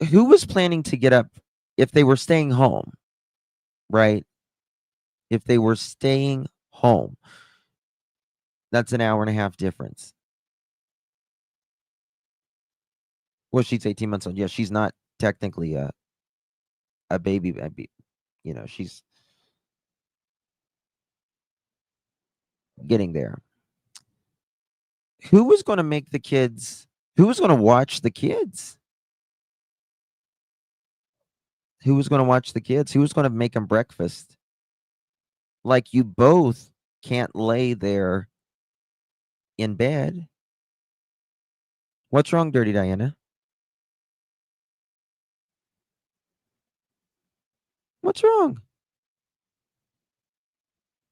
Who was planning to get up if they were staying home? Right? If they were staying home, that's an hour and a half difference. Well, she's 18 months old. Yeah, she's not technically a baby. She's getting there. Who was going to make the kids? Who was going to watch the kids? Who was going to watch the kids? Who was going to make them breakfast? Like, you both can't lay there in bed. What's wrong, Dirty Diana? What's wrong?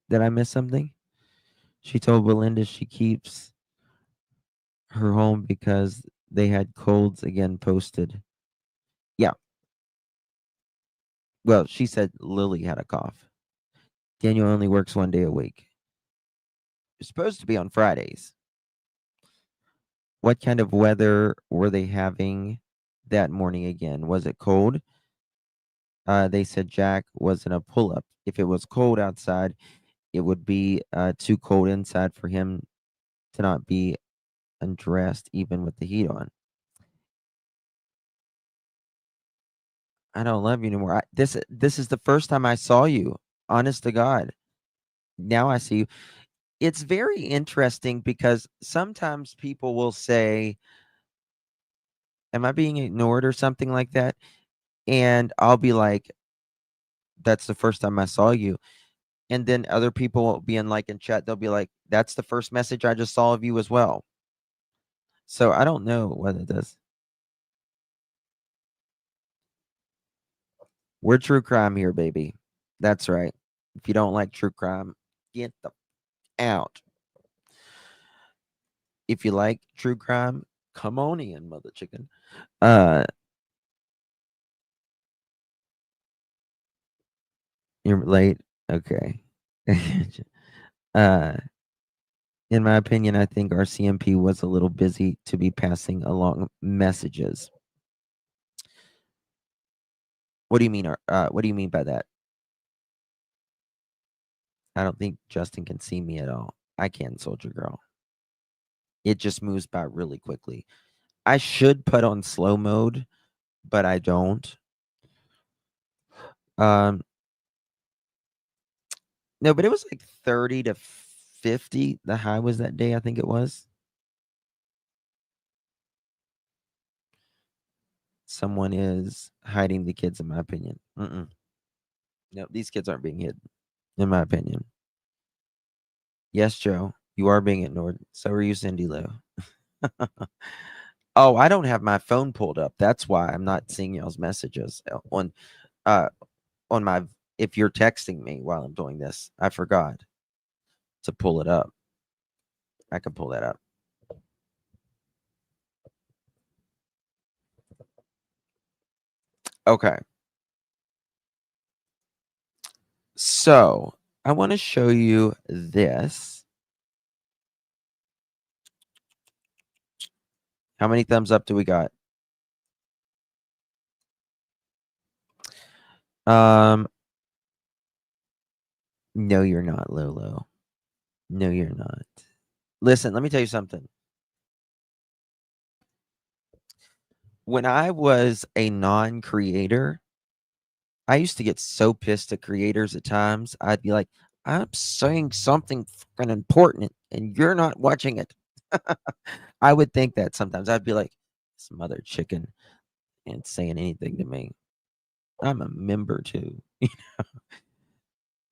Did I miss something? She told Belinda she keeps her home because they had colds again posted. Yeah. Well, she said Lily had a cough. Daniel only works 1 day a week. It's supposed to be on Fridays. What kind of weather were they having that morning again? Was it cold? They said Jack was in a pull-up. If it was cold outside, it would be too cold inside for him to not be undressed even with the heat on. I don't love you anymore. This is the first time I saw you. Honest to God. Now I see you. It's very interesting because sometimes people will say, "Am I being ignored?" or something like that, and I'll be like, "That's the first time I saw you." And then other people will be in chat. They'll be like, "That's the first message I just saw of you as well." So I don't know what it does. We're true crime here, baby. That's right. If you don't like true crime, get the out. If you like true crime, come on in, mother chicken. You're late. Okay. uh, in my opinion, I think RCMP was a little busy to be passing along messages. What do you mean? What do you mean by that? I don't think Justin can see me at all. I can, Soldier Girl. It just moves by really quickly. I should put on slow mode, but I don't. No, but it was like 30 to 50. The high was that day, I think it was. Someone is hiding the kids, in my opinion. No, these kids aren't being hidden, in my opinion. Yes, Joe, you are being ignored. So are you, Cindy Lou. Oh, I don't have my phone pulled up. That's why I'm not seeing y'all's messages on my. If you're texting me while I'm doing this, I forgot to pull it up. I can pull that up. Okay. So I want to show you this. How many thumbs up do we got? No, you're not, Lolo. No, you're not. Listen, let me tell you something. When I was a non-creator, I used to get so pissed at creators at times. I'd be like, I'm saying something fucking important and you're not watching it. I would think that sometimes. I'd be like, this mother chicken ain't saying anything to me. I'm a member too.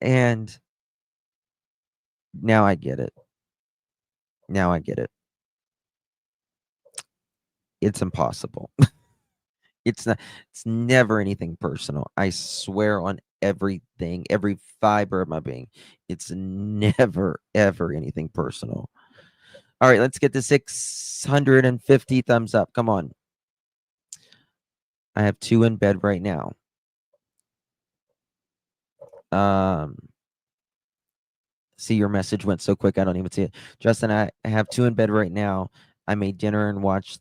And now I get it. Now I get it. It's impossible. It's never anything personal. I swear on everything, every fiber of my being. It's never, ever anything personal. All right, let's get to 650 thumbs up. Come on. I have 2 in bed right now. See, your message went so quick, I don't even see it. Justin, I have 2 in bed right now. I made dinner and watched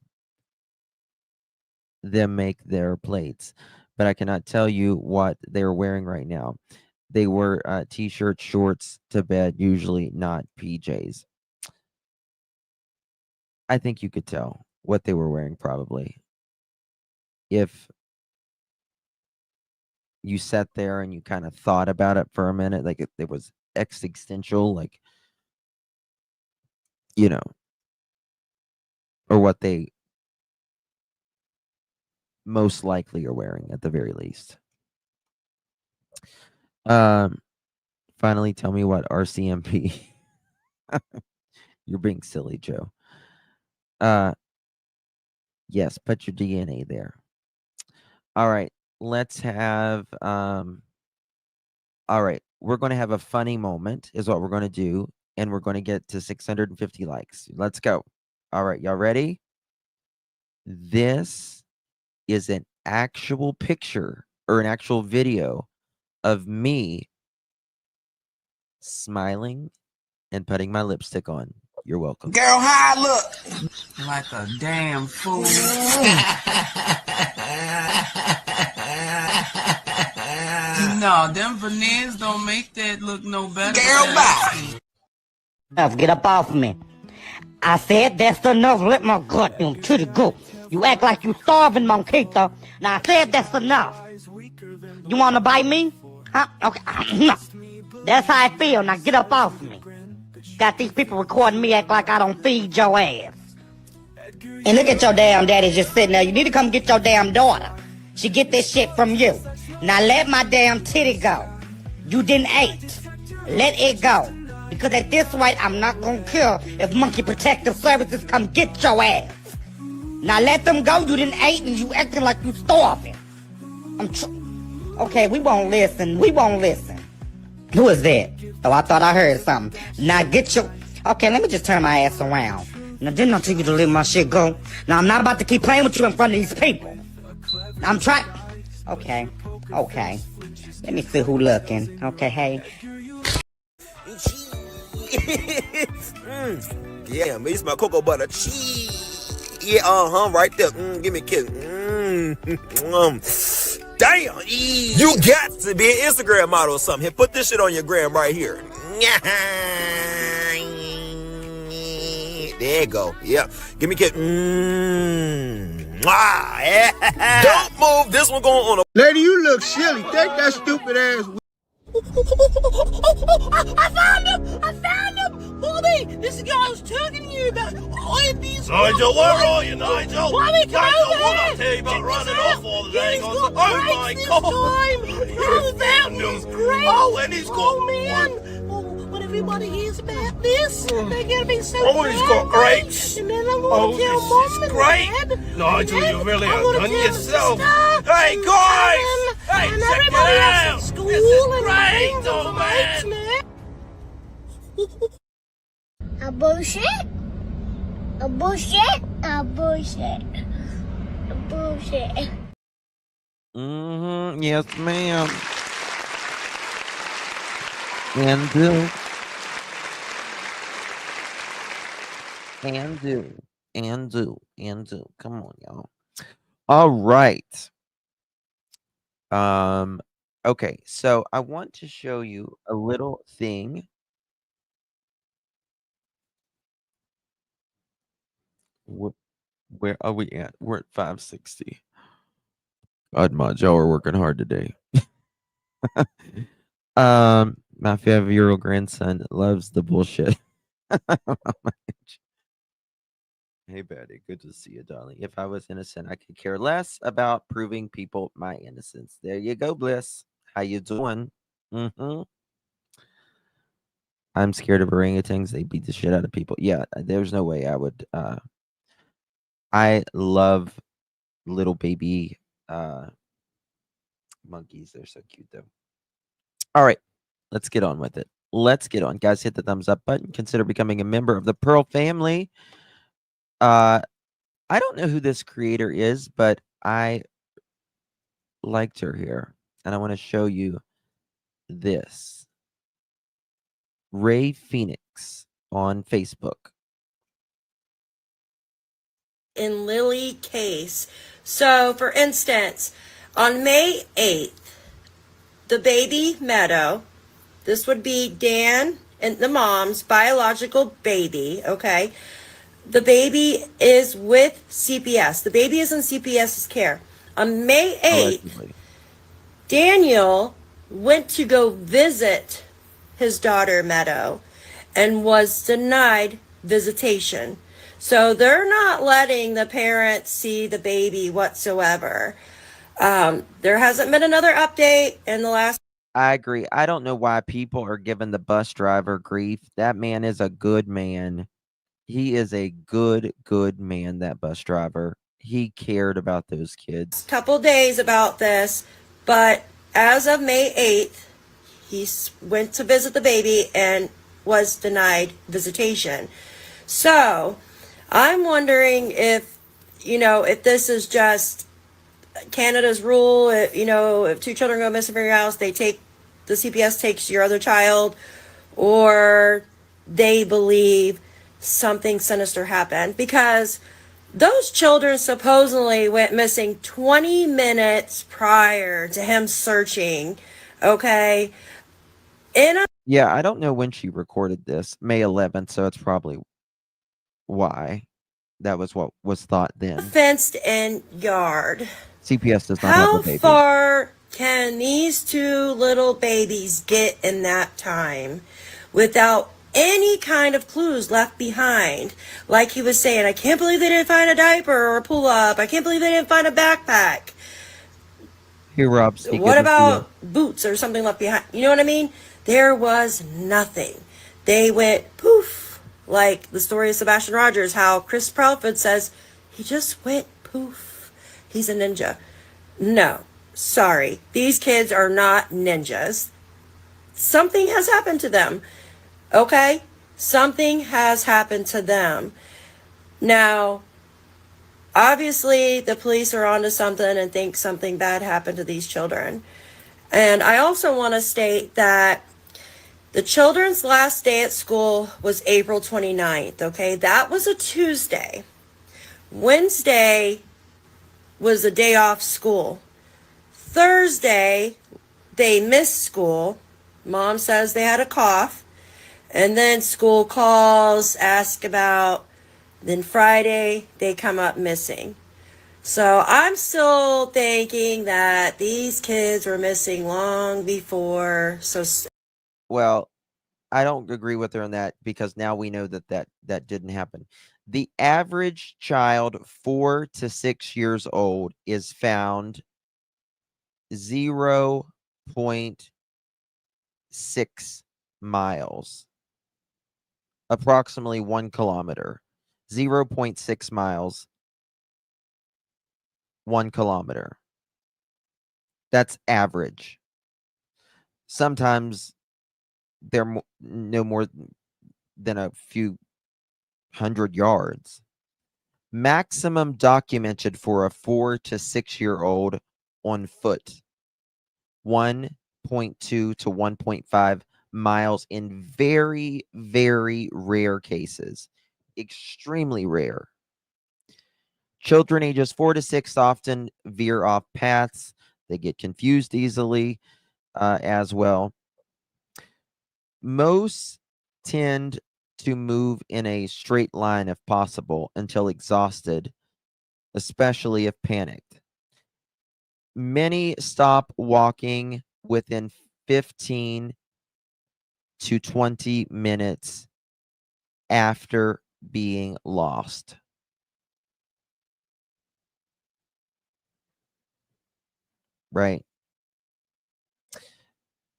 them make their plates, but I cannot tell you what they're wearing right now. They wear t-shirts, shorts to bed, usually not PJs. I think you could tell what they were wearing probably. If you sat there and you kind of thought about it for a minute, like it was existential, like, you know, or what they most likely are wearing at the very least. Finally, tell me what RCMP. You're being silly, Joe. Yes, put your DNA there. All right, let's have all right, we're going to have a funny moment is what we're going to do, and we're going to get to 650 likes. Let's go. All right, y'all ready? This is an actual picture or an actual video of me smiling and putting my lipstick on. You're welcome. Girl, how I look? Like a damn fool. No, them veneers don't make that look no better. Girl, bye. Get up off me. I said that's enough. Let my gut to the go. You act like you starving, Monquito. Now I said that's enough. You want to bite me? Huh? Okay. No. That's how I feel. Now get up off me. Got these people recording me act like I don't feed your ass. And look at your damn daddy just sitting there. You need to come get your damn daughter. She get this shit from you. Now let my damn titty go. You didn't eat. Let it go. Because at this rate, I'm not gonna care if Monkey Protective Services come get your ass. Now let them go. You didn't eat and you acting like you starving. Okay, we won't listen. We won't listen. Who is that? Oh, I thought I heard something. Now get your... Okay, let me just turn my ass around. Now, didn't I tell you to let my shit go? Now, I'm not about to keep playing with you in front of these people. I'm trying... Okay. Let me see who looking. Okay, hey. Yeah, me my cocoa butter cheese. Yeah, right there. Give me a kiss. Damn, you got to be an Instagram model or something. Here, put this shit on your gram right here. There you go. Yeah, give me a kiss. Don't move. This one going on a... Lady, you look silly. Take that stupid ass. I found him! I found him! Bobby, this is the guy I was talking to you about. I have these. Nigel, where are you, Nigel? Bobby, come Nigel, over what I here. tell you about Check running this off all the out. day? He's Oh got my grapes God. this time. Oh, that was great. Oh, and he's got... Oh, man. Oh, when everybody hears about this, they're going to be so Oh, he's got proud, grapes. And then I'm going to tell this Mom is and great. Dad. Nigel, And you really I'm have gonna done tell yourself. Sister Hey, and guys. Alan Hey, and check everybody it else out. at school This is and great, friends oh, and man. mates, man. A bullshit? A bullshit? A bullshit. A bullshit. Yes, ma'am. And do. And do. And do. And do. Come on, y'all. All right. Okay, so I want to show you a little thing. Where are we at? We're at 560. God, my y'all are working hard today. My 5-year-old grandson loves the bullshit. Hey, Betty, good to see you, darling. If I was innocent, I could care less about proving people my innocence. There you go, Bliss. How you doing? I'm scared of orangutans. They beat the shit out of people. Yeah, there's no way I would. I love little baby monkeys. They're so cute, though. All right, let's get on with it. Let's get on. Guys, hit the thumbs up button. Consider becoming a member of the Pearl family. I don't know who this creator is, but I liked her here. And I want to show you this. Ray Phoenix on Facebook. In Lilly case. So, for instance, on May 8th, the baby Meadow, this would be Dan and the mom's biological baby, okay? The baby is with CPS. The baby is in CPS's care. On May 8th, Allegedly. Daniel went to go visit his daughter Meadow and was denied visitation. So they're not letting the parents see the baby whatsoever. There hasn't been another update in the last. I agree. I don't know why people are giving the bus driver grief. That man is a good man. He is a good man, that bus driver. He cared about those kids. Couple days about this, but as of May 8th, he went to visit the baby and was denied visitation. So I'm wondering if this is just Canada's rule. If two children go missing from your house, the CPS takes your other child, or they believe something sinister happened, because those children supposedly went missing 20 minutes prior to him searching, okay? Yeah, I don't know when she recorded this. May 11th, so it's probably why. That was what was thought then. Fenced-in yard. CPS does not have How a baby. far can these two little babies get in that time without any kind of clues left behind? Like he was saying, I can't believe they didn't find a diaper or a pull-up. I can't believe they didn't find a backpack. Here, Rob. What about boots or something left behind? You know what I mean? There was nothing. They went poof. Like the story of Sebastian Rogers, how Chris Proudfoot says, he just went poof. He's a ninja. No, sorry. These kids are not ninjas. Something has happened to them. Okay? Something has happened to them. Now, obviously, the police are onto something and think something bad happened to these children. And I also want to state that the children's last day at school was April 29th, okay? That was a Tuesday. Wednesday was a day off school. Thursday, they missed school. Mom says they had a cough. And then school calls, ask about. Then Friday, they come up missing. So I'm still thinking that these kids were missing long before. Well, I don't agree with her on that because now we know that didn't happen. The average child 4 to 6 years old is found 0.6 miles, approximately 1 kilometer. 0.6 miles, 1 kilometer. That's average. Sometimes they're no more than a few 100 yards. Maximum documented for a 4 to 6 year old on foot, 1.2 to 1.5 miles in very, very rare cases. Extremely rare. Children ages 4 to 6 often veer off paths. They get confused easily as well. Most tend to move in a straight line if possible until exhausted, especially if panicked. Many stop walking within 15 to 20 minutes after being lost. Right?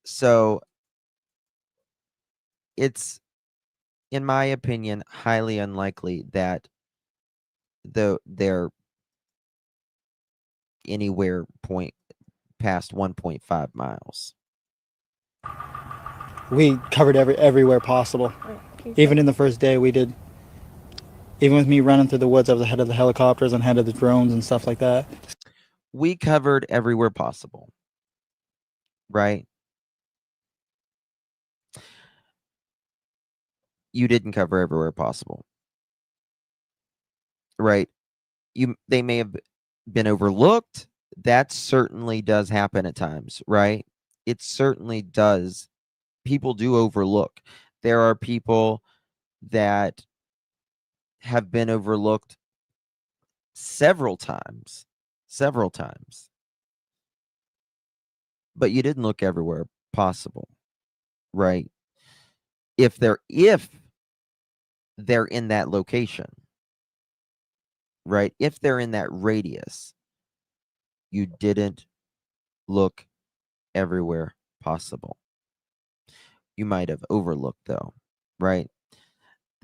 So it's, in my opinion, highly unlikely that they're anywhere past 1.5 miles. We covered everywhere possible. Even in the first day we did. Even with me running through the woods, I was ahead of the helicopters and ahead of the drones and stuff like that. We covered everywhere possible. Right? You didn't cover everywhere possible. Right? They may have been overlooked. That certainly does happen at times, right? It certainly does. People do overlook. There are people that have been overlooked several times. But you didn't look everywhere possible, right? If they're in that location, right? If they're in that radius, you didn't look everywhere possible. You might have overlooked though, right?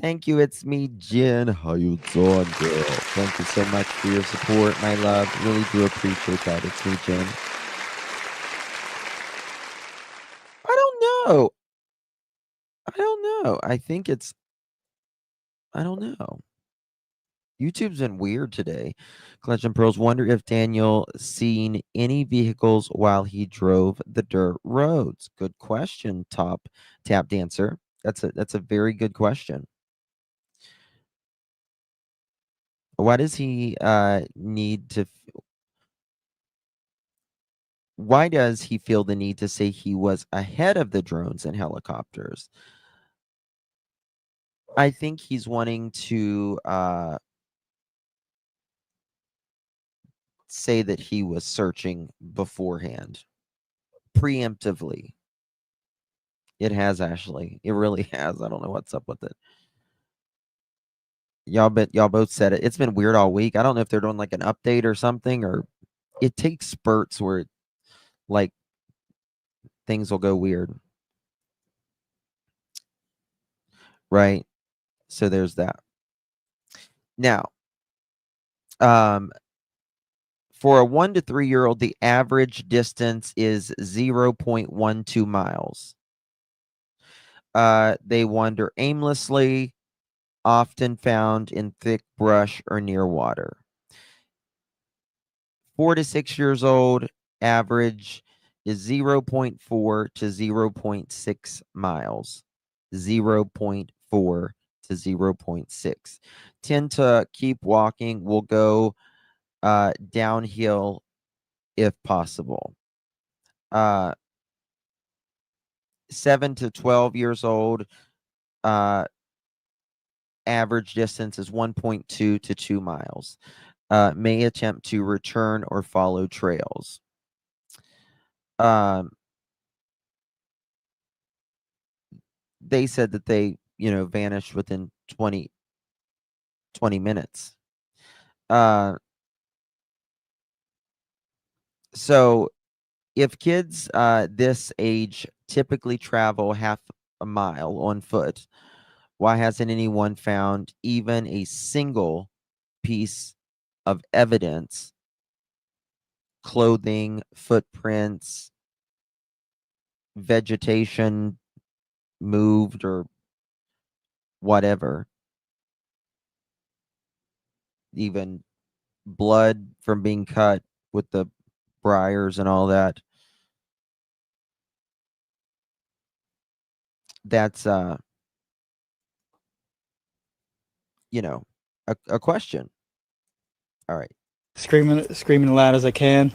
Thank you. It's me, Jen. How you doing, girl? Thank you so much for your support, my love. Really do appreciate that. It's me, Jen. I don't know. I think it's, I don't know. YouTube's been weird today. Clutch and Pearls wonder if Daniel seen any vehicles while he drove the dirt roads. Good question, tap dancer. That's a very good question. Why does he need to? Why does he feel the need to say he was ahead of the drones and helicopters? I think he's wanting to say that he was searching beforehand, preemptively. It has, Ashley. It really has. I don't know what's up with it. Y'all both said it. It's been weird all week. I don't know if they're doing like an update or something, or it takes spurts where like things will go weird. Right? So there's that. Now, for a 1 to 3 year old, the average distance is 0.12 miles. They wander aimlessly, often found in thick brush or near water. 4 to 6 years old, average is 0.4 to 0.6 miles. 0.4 to 0.6. Tend to keep walking. Will go downhill if possible. 7 to 12 years old, average distance is 1.2 to 2 miles. may attempt to return or follow trails. They said that they, vanished within 20 minutes. So if kids this age typically travel half a mile on foot, why hasn't anyone found even a single piece of evidence, clothing, footprints, vegetation moved, or whatever, even blood from being cut with the briars and all that? That's a question. All right. Screaming loud as I can,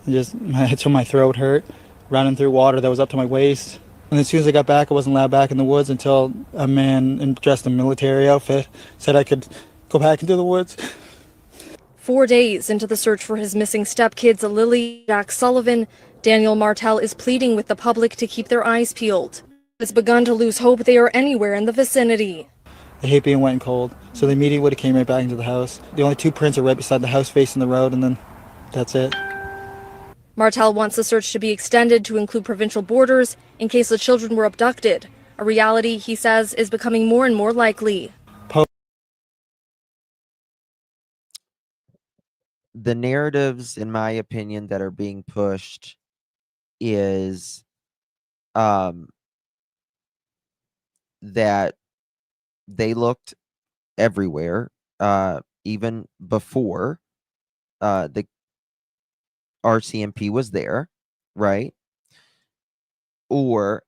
just until my throat hurt, running through water that was up to my waist. And as soon as I got back, I wasn't allowed back in the woods until a man dressed in a military outfit said I could go back into the woods. 4 days into the search for his missing stepkids, Lilly and Jack Sullivan, Daniel Martell is pleading with the public to keep their eyes peeled. It's begun to lose hope they are anywhere in the vicinity. I hate being wet and cold, so they immediately would have came right back into the house. The only 2 prints are right beside the house facing the road, and then that's it. Martell wants the search to be extended to include provincial borders in case the children were abducted, a reality he says is becoming more and more likely. The narratives, in my opinion, that are being pushed is that they looked everywhere, even before the RCMP was there, right? Or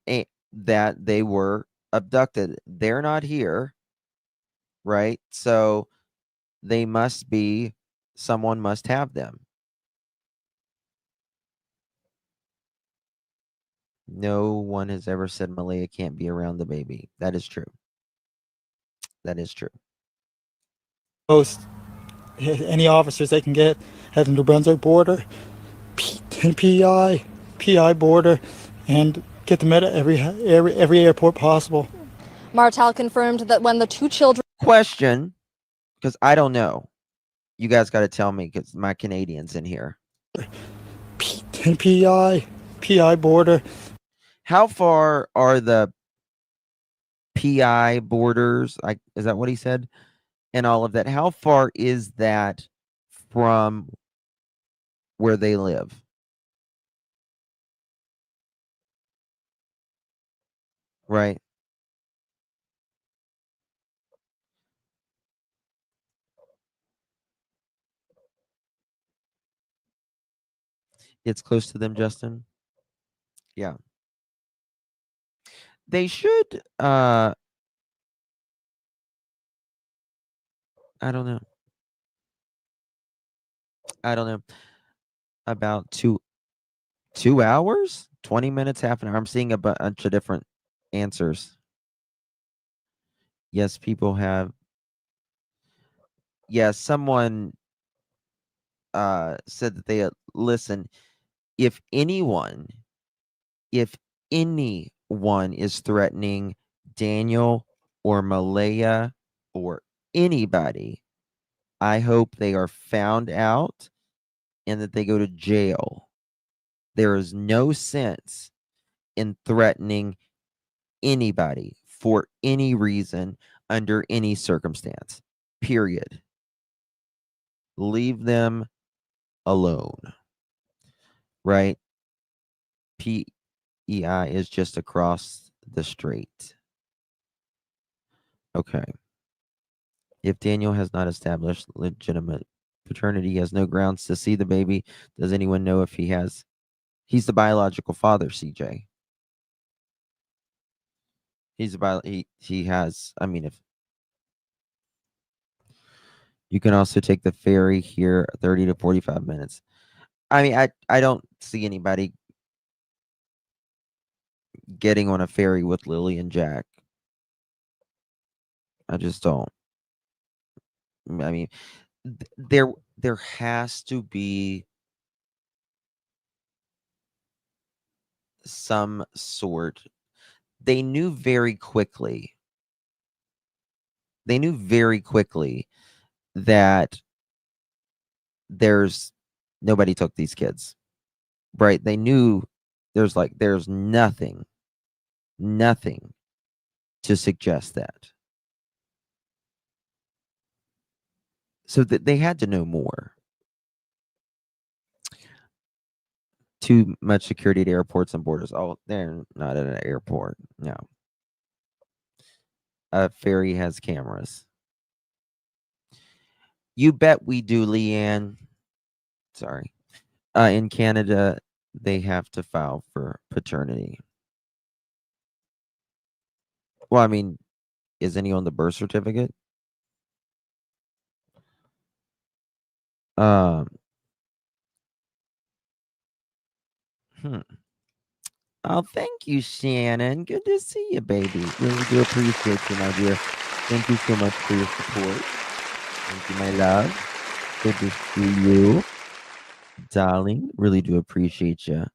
that they were abducted. They're not here, right? So they must be, someone must have them. No one has ever said Malaya can't be around the baby. That is true. That is true. Post any officers they can get at the New Brunswick border, PI border, and get them at every airport possible. Martell confirmed that when the 2 children... Question, because I don't know. You guys got to tell me, because my Canadian's in here. PI border. How far are the PI borders? Is that what he said? And all of that. How far is that from where they live? Right. It's close to them, Justin. Yeah. They should I don't know. About 2 hours, 20 minutes, half an hour. I'm seeing a bunch of different answers. Yes, people have. Yes, someone said that they listen. If anyone is threatening Daniel or Malaya or anybody, I hope they are found out and that they go to jail. There is no sense in threatening anybody for any reason under any circumstance. Period. Leave them alone. Right? PEI is just across the street. Okay. If Daniel has not established legitimate paternity, he has no grounds to see the baby. Does anyone know if he has? He's the biological father, CJ. He has, I mean, if you can also take the ferry here 30 to 45 minutes. I mean, I don't see anybody getting on a ferry with Lilly and Jack. I just don't. I mean, there has to be some sort. They knew very quickly that there's nobody took these kids, right? They knew there's nothing to suggest that. So that they had to know more. Too much security at airports and borders. Oh, they're not at an airport. No. A ferry has cameras. You bet we do, Leanne. Sorry. In Canada, they have to file for paternity. Well, I mean, isn't he on the birth certificate? Hmm. Oh, thank you, Shannon. Good to see you, baby. Really do appreciate you, my dear. Thank you so much for your support. Thank you, my love. Good to see you, darling. Really do appreciate you.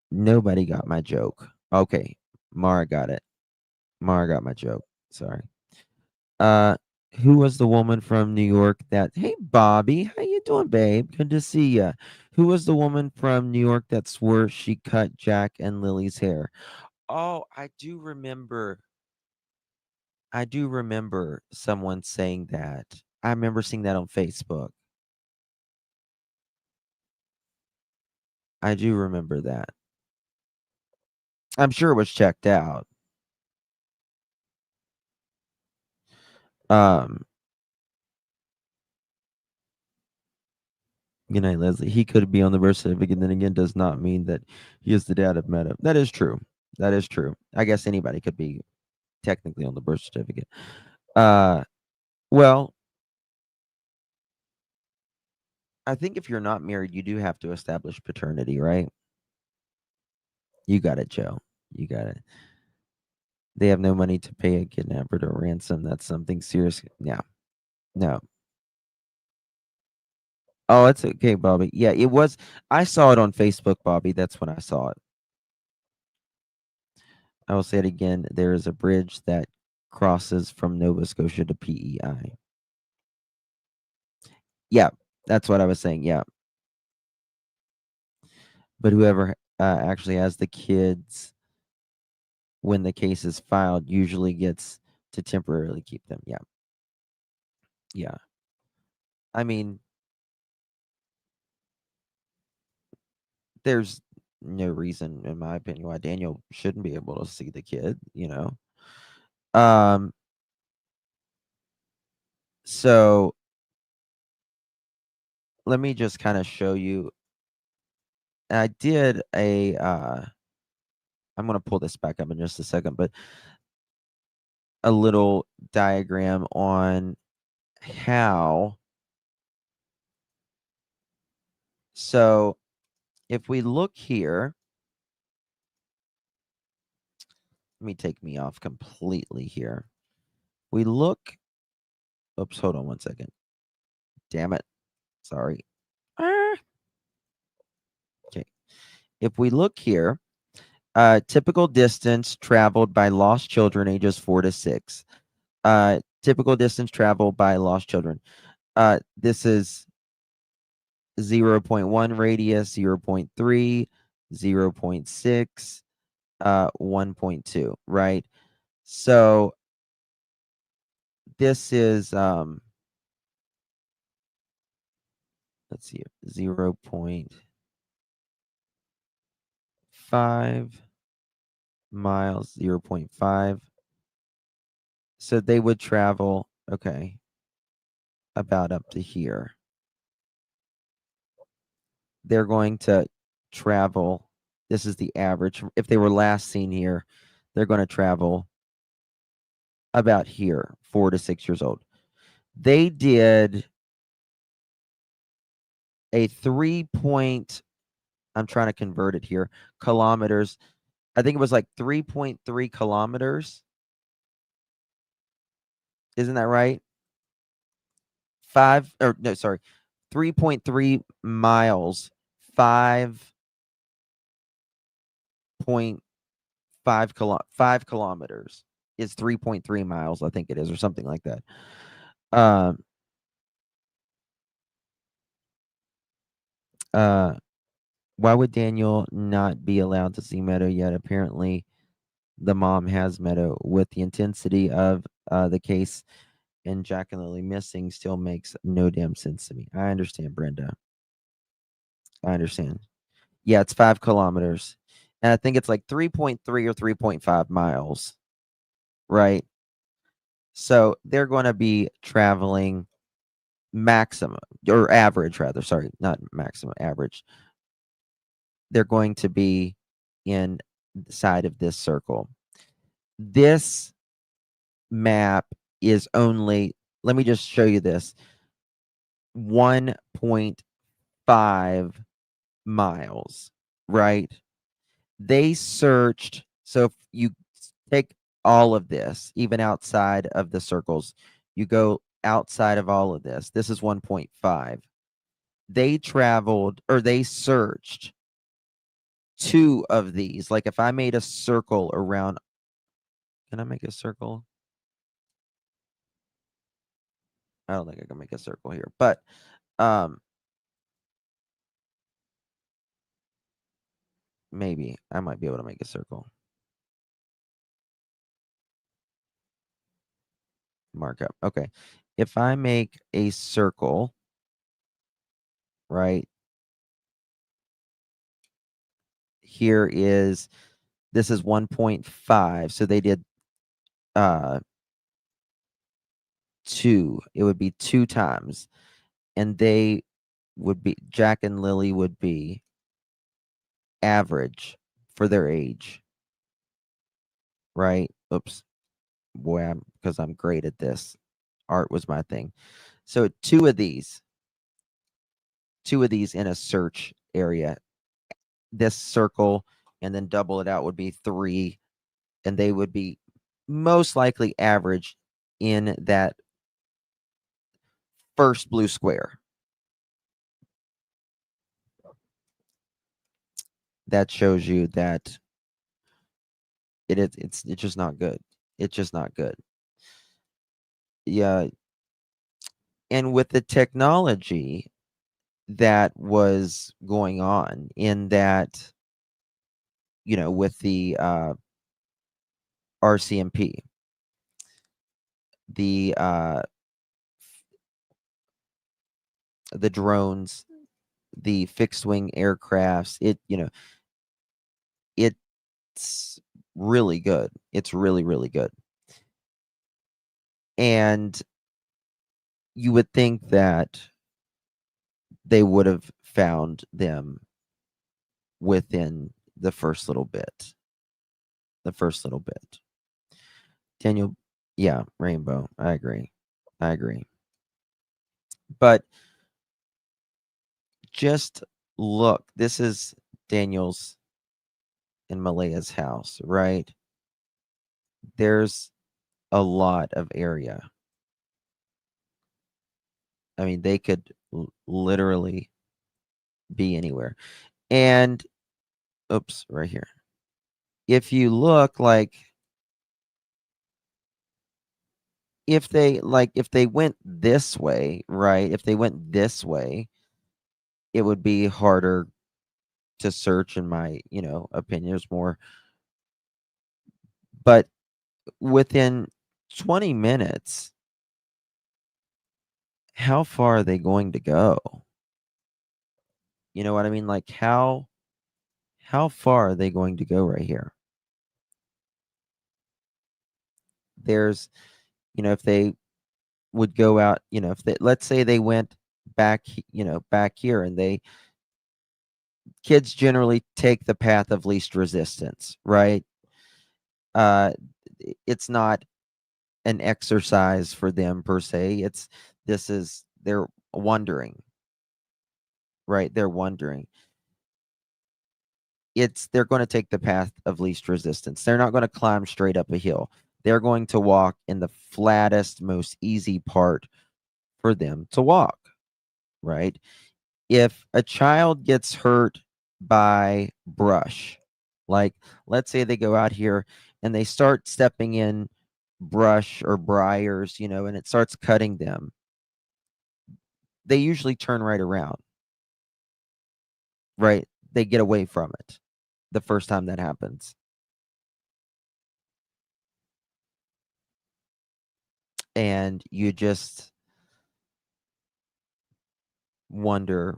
Nobody got my joke. Okay, Mara got it. Mara got my joke. Sorry. Who was the woman from New York that? Hey, Bobby, how you doing, babe? Good to see ya. Who was the woman from New York that swore she cut Jack and Lily's hair? Oh, I do remember someone saying that. I remember seeing that on Facebook. I do remember that. I'm sure it was checked out. Good night, Leslie. He could be on the birth certificate, then again, does not mean that he is the dad of Meta. That is true. That is true. I guess anybody could be technically on the birth certificate. Well, I think if you're not married, you do have to establish paternity, right? You got it, Joe. You got it. They have no money to pay a kidnapper to ransom. That's something serious. Yeah. No. Oh, it's okay, Bobby. Yeah, it was. I saw it on Facebook, Bobby. That's when I saw it. I will say it again. There is a bridge that crosses from Nova Scotia to PEI. Yeah, that's what I was saying. Yeah. But whoever actually has the kids when the case is filed usually gets to temporarily keep them. Yeah. Yeah. I mean, there's no reason, in my opinion, why Daniel shouldn't be able to see the kid, So let me just kind of show you. I did I'm going to pull this back up in just a second, but a little diagram on how. So if we look here, let me take me off completely here. We look, oops, hold on one second. Damn it. Sorry. Okay. If we look here, typical distance traveled by lost children ages 4 to 6. Typical distance traveled by lost children. This is 0.1 radius, 0.3, 0.6, 1.2, right? So this is let's see, 0.5 miles, 0.5. So they would travel, okay, about up to here. They're going to travel. This is the average. If they were last seen here, they're going to travel about here, 4 to 6 years old. They did a 3 point, I'm trying to convert it here, kilometers. I think it was like 3.3 kilometers. Isn't that right? 3.3 miles, 5 kilometers is 3.3 miles, I think it is, or something like that. Why would Daniel not be allowed to see Meadow yet? Apparently, the mom has Meadow. With the intensity of the case and Jack and Lily missing still makes no damn sense to me. I understand, Brenda. I understand. Yeah, it's 5 kilometers. And I think it's like 3.3 or 3.5 miles, right? So they're going to be traveling maximum or average, rather. Sorry, not maximum, average. They're going to be inside of this circle. This map is only, let me just show you this, 1.5 miles, right? They searched, so if you take all of this, even outside of the circles, you go outside of all of this, this is 1.5. They traveled, or they searched 2 of these. Like if I made a circle around, can I make a circle? I don't think I can make a circle here, but maybe I might be able to make a circle. Markup. Okay. If I make a circle, right? Here is, this is 1.5. So they did 2. It would be 2 times. And they would be, Jack and Lily would be average for their age. Right? Oops. Boy, because I'm great at this. Art was my thing. So 2 of these in a search area. This circle and then double it out would be 3. And they would be most likely average in that first blue square. That shows you that it's just not good. It's just not good. Yeah. And with the technology that was going on in that, you know, with the RCMP, the drones, the fixed wing aircrafts, it's really good. It's really, really good. And you would think that they would have found them within the first little bit. Daniel, yeah, Rainbow. I agree. But just look, this is Daniel's and Malaya's house, right? There's a lot of area. I mean, they could literally be anywhere. And oops, right here. If you look, like if they went this way, right? If they went this way, it would be harder to search, in my, opinion. There's more. But within 20 minutes, how far are they going to go? You know what I mean? Like how far are they going to go right here? There's, if they would go out, if they, let's say they went back, back here, and kids generally take the path of least resistance, right? It's not an exercise for them per se. They're wondering, right? They're wondering. They're going to take the path of least resistance. They're not going to climb straight up a hill. They're going to walk in the flattest, most easy part for them to walk, right? If a child gets hurt by brush, like let's say they go out here and they start stepping in brush or briars, and it starts cutting them, they usually turn right around, right? They get away from it the first time that happens. And you just wonder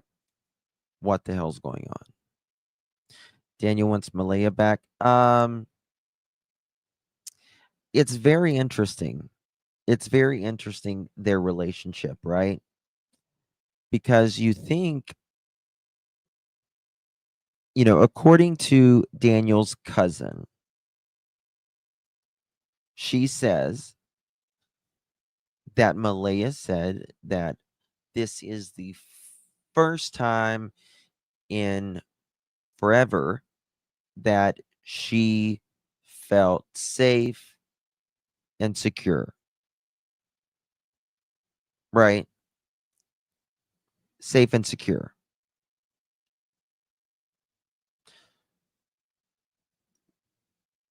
what the hell's going on. Daniel wants Malaya back. It's very interesting. It's very interesting, their relationship, right? Because you think, according to Daniel's cousin, she says that Malaya said that this is the first time in forever that she felt safe and secure. Right? Safe and secure.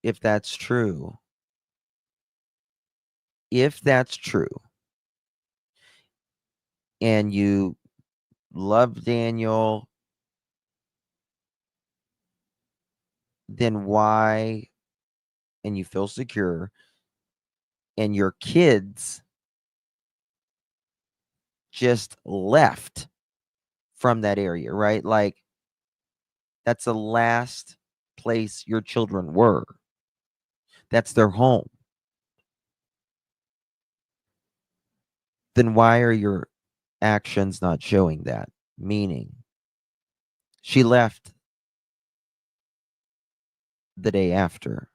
If that's true, and you love Daniel, then why, and you feel secure, and your kids just left from that area, right? Like, that's the last place your children were. That's their home. Then why are your actions not showing that? Meaning, she left the day after.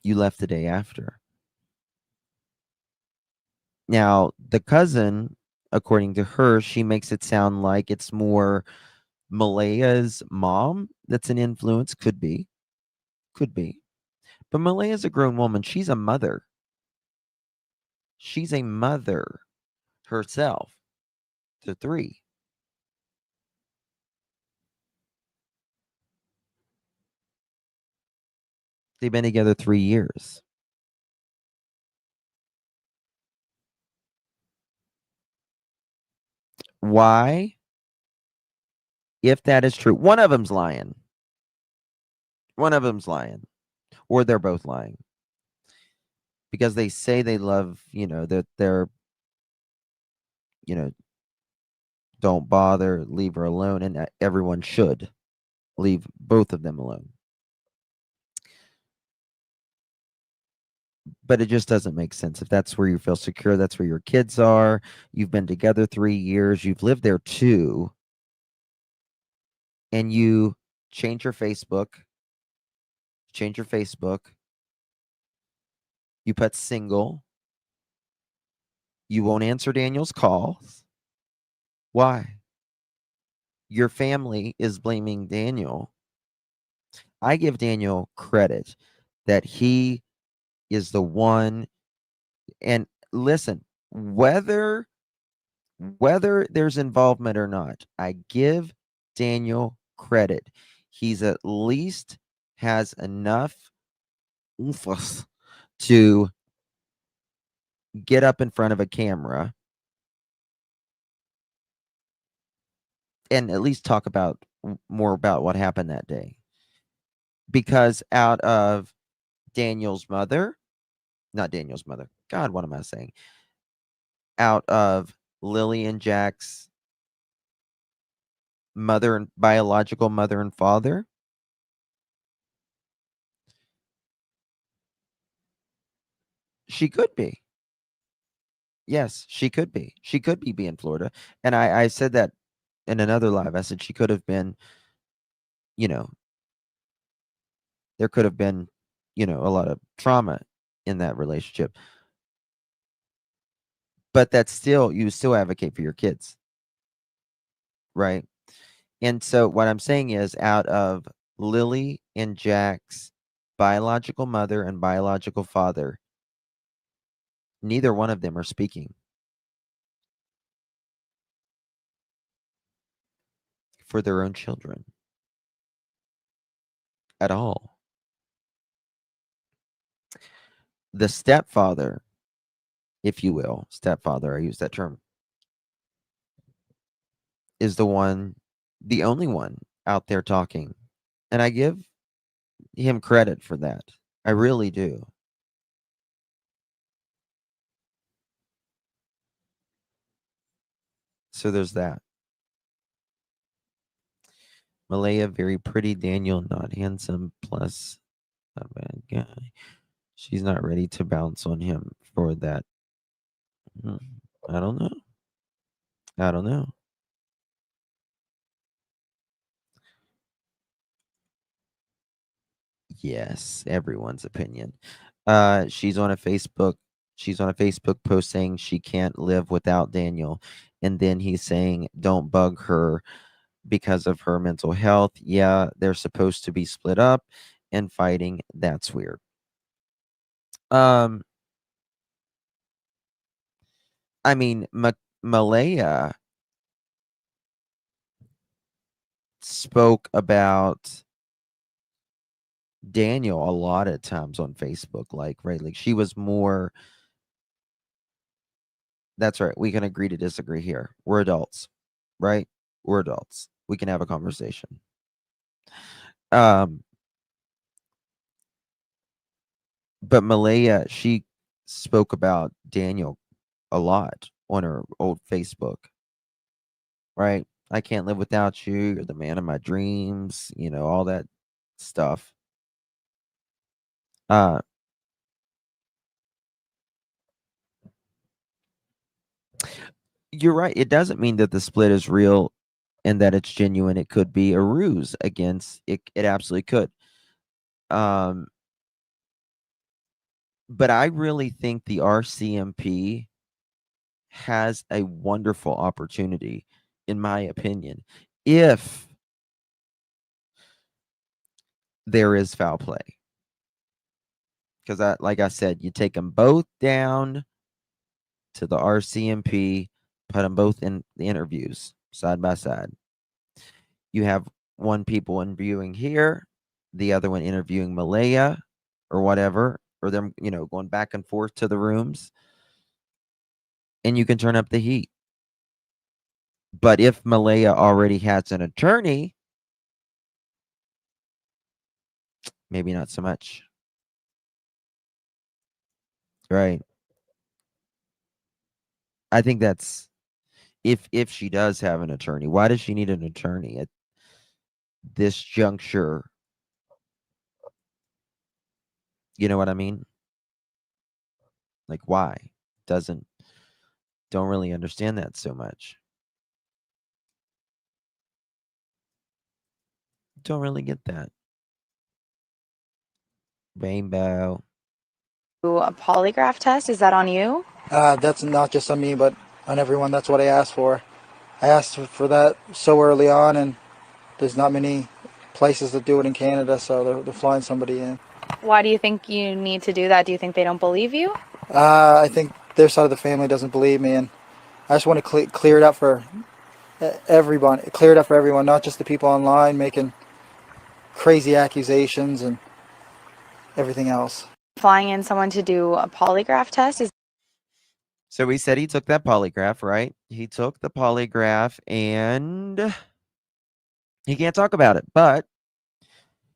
You left the day after. Now, the cousin, according to her, she makes it sound like it's more Malaya's mom that's an influence. Could be. But Malaya's a grown woman. She's a mother. She's a mother herself to 3. They've been together 3 years. Why? If that is true, one of them's lying. Or they're both lying. Because they say they love, that they're, don't bother, leave her alone, and everyone should leave both of them alone. But it just doesn't make sense. If that's where you feel secure, that's where your kids are. You've been together 3 years. You've lived there 2. And you change your Facebook. You put single. You won't answer Daniel's calls. Why? Your family is blaming Daniel. I give Daniel credit that he is the one. And listen, whether there's involvement or not, I give Daniel credit. He's at least has enough oomph to get up in front of a camera and at least talk about more about what happened that day. Because out of not Daniel's mother. God, what am I saying? Out of Lilly and Jack's biological mother and father, she could be. Yes, she could be. She could be in Florida. And I said that in another live. I said she could have been, there could have been, a lot of trauma in that relationship. But that's still, you still advocate for your kids. Right? And so what I'm saying is, out of Lilly and Jack's biological mother and biological father, Neither one of them are speaking for their own children at all. The stepfather, if you will, stepfather, I use that term, is the only one out there talking. And I give him credit for that. I really do. So there's that. Malaya, very pretty. Daniel, not handsome. Plus, a bad guy. She's not ready to bounce on him for that. I don't know. I don't know. Yes, everyone's opinion. She's on a Facebook post saying she can't live without Daniel. And then he's saying, don't bug her because of her mental health. Yeah, they're supposed to be split up and fighting. That's weird. I mean, Malaya spoke about Daniel a lot of times on Facebook, like, right? Like she was more. That's right. We can agree to disagree here. We're adults, right? We're adults. We can have a conversation. But Malaya, she spoke about Daniel a lot on her old Facebook, right? I can't live without you. You're the man of my dreams, all that stuff. You're right. It doesn't mean that the split is real and that it's genuine. It could be a ruse against it. It absolutely could. But I really think the RCMP has a wonderful opportunity, in my opinion, if there is foul play. Because, like I said, you take them both down to the RCMP, put them both in the interviews side by side. You have one people interviewing here, the other one interviewing Malaya or whatever, or them, going back and forth to the rooms. And you can turn up the heat. But if Malaya already has an attorney, maybe not so much. Right. I think that's if she does have an attorney. Why does she need an attorney at this juncture? You know what I mean? Like, why? Don't really understand that so much. Don't really get that. Rainbow. A polygraph test, is that on you? That's not just on me, but on everyone. That's what I asked for. I asked for that so early on, and there's not many places that do it in Canada, so they're flying somebody in. Why do you think you need to do that? Do you think they don't believe you? I think their side of the family doesn't believe me, and I just want to clear it up for everyone. Clear it up for everyone, not just the people online making crazy accusations and everything else. Flying in someone to do a polygraph test is. So he said he took that polygraph, right? He took the polygraph and he can't talk about it, but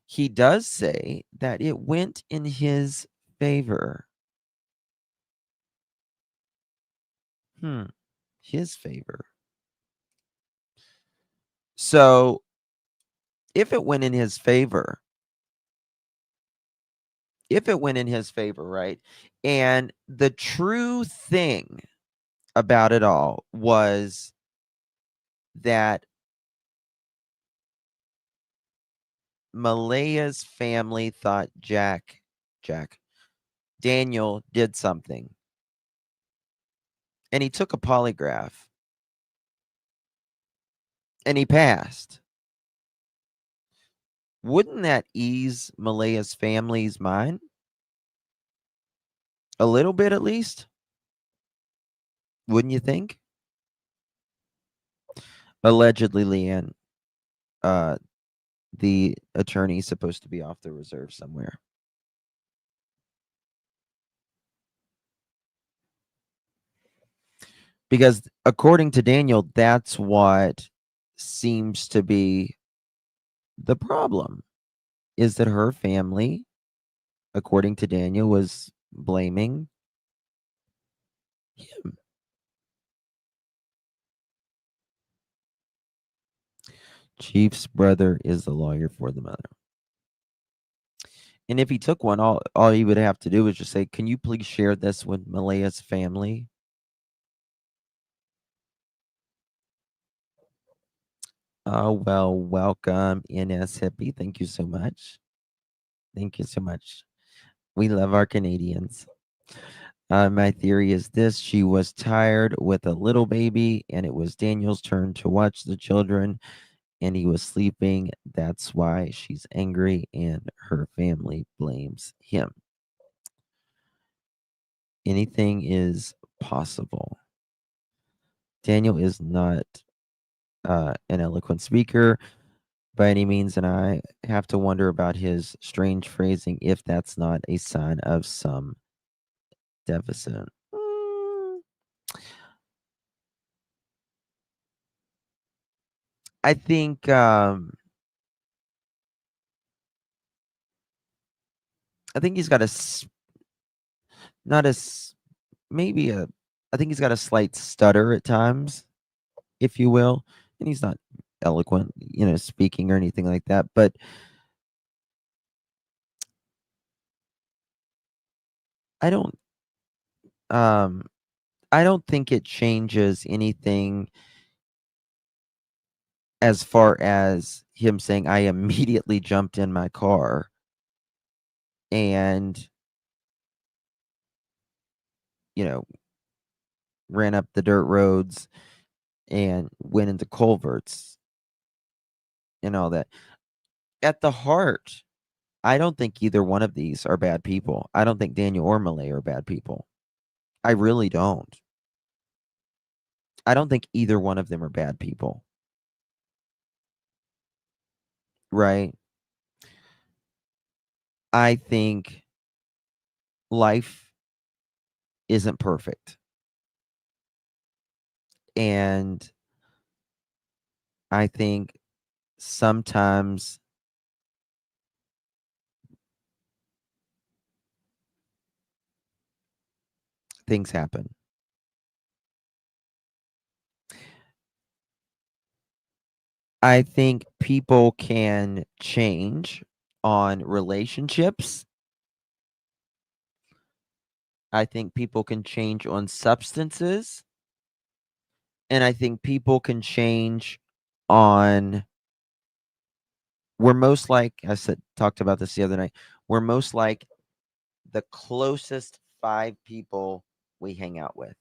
he does say that it went in his favor. His favor. So if it went in his favor, right? And the true thing about it all was that Malaya's family thought Daniel did something. And he took a polygraph. And he passed. Wouldn't that ease Malaya's family's mind? A little bit, at least? Wouldn't you think? Allegedly, Leanne, the attorney's supposed to be off the reserve somewhere. Because according to Daniel, that's what seems to be the problem, is that her family, according to Daniel, was blaming him. Chief's brother is the lawyer for the mother. And if he took one, all he would have to do is just say, "Can you please share this with Malaya's family?" Oh, well, welcome, NS Hippie. Thank you so much. Thank you so much. We love our Canadians. My theory is this: she was tired with a little baby, and it was Daniel's turn to watch the children, and he was sleeping. That's why she's angry, and her family blames him. Anything is possible. Daniel is not an eloquent speaker by any means, and I have to wonder about his strange phrasing, if that's not a sign of some deficit. I think he's got I think he's got a slight stutter at times, if you will, and he's not eloquent, speaking or anything like that, but I don't think it changes anything as far as him saying, "I immediately jumped in my car and ran up the dirt roads and went into culverts and all that." At the heart, I don't think either one of these are bad people. I don't think Daniel or Malay are bad people. I really don't. I don't think either one of them are bad people. Right? I think life isn't perfect. And I think sometimes things happen. I think people can change on relationships. I think people can change on substances. And I think people can change on, we're most like, I talked about this the other night, we're most like the closest 5 people we hang out with.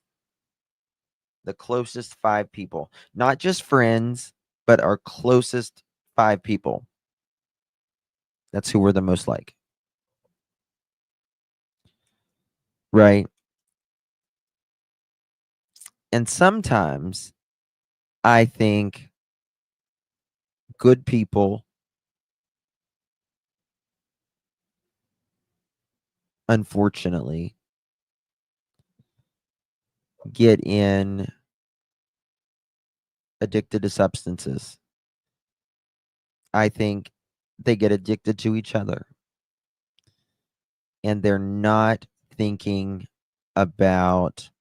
The closest 5 people, not just friends, but our closest 5 people. That's who we're the most like. Right? And sometimes I think good people, unfortunately, get addicted to substances. I think they get addicted to each other. And they're not thinking about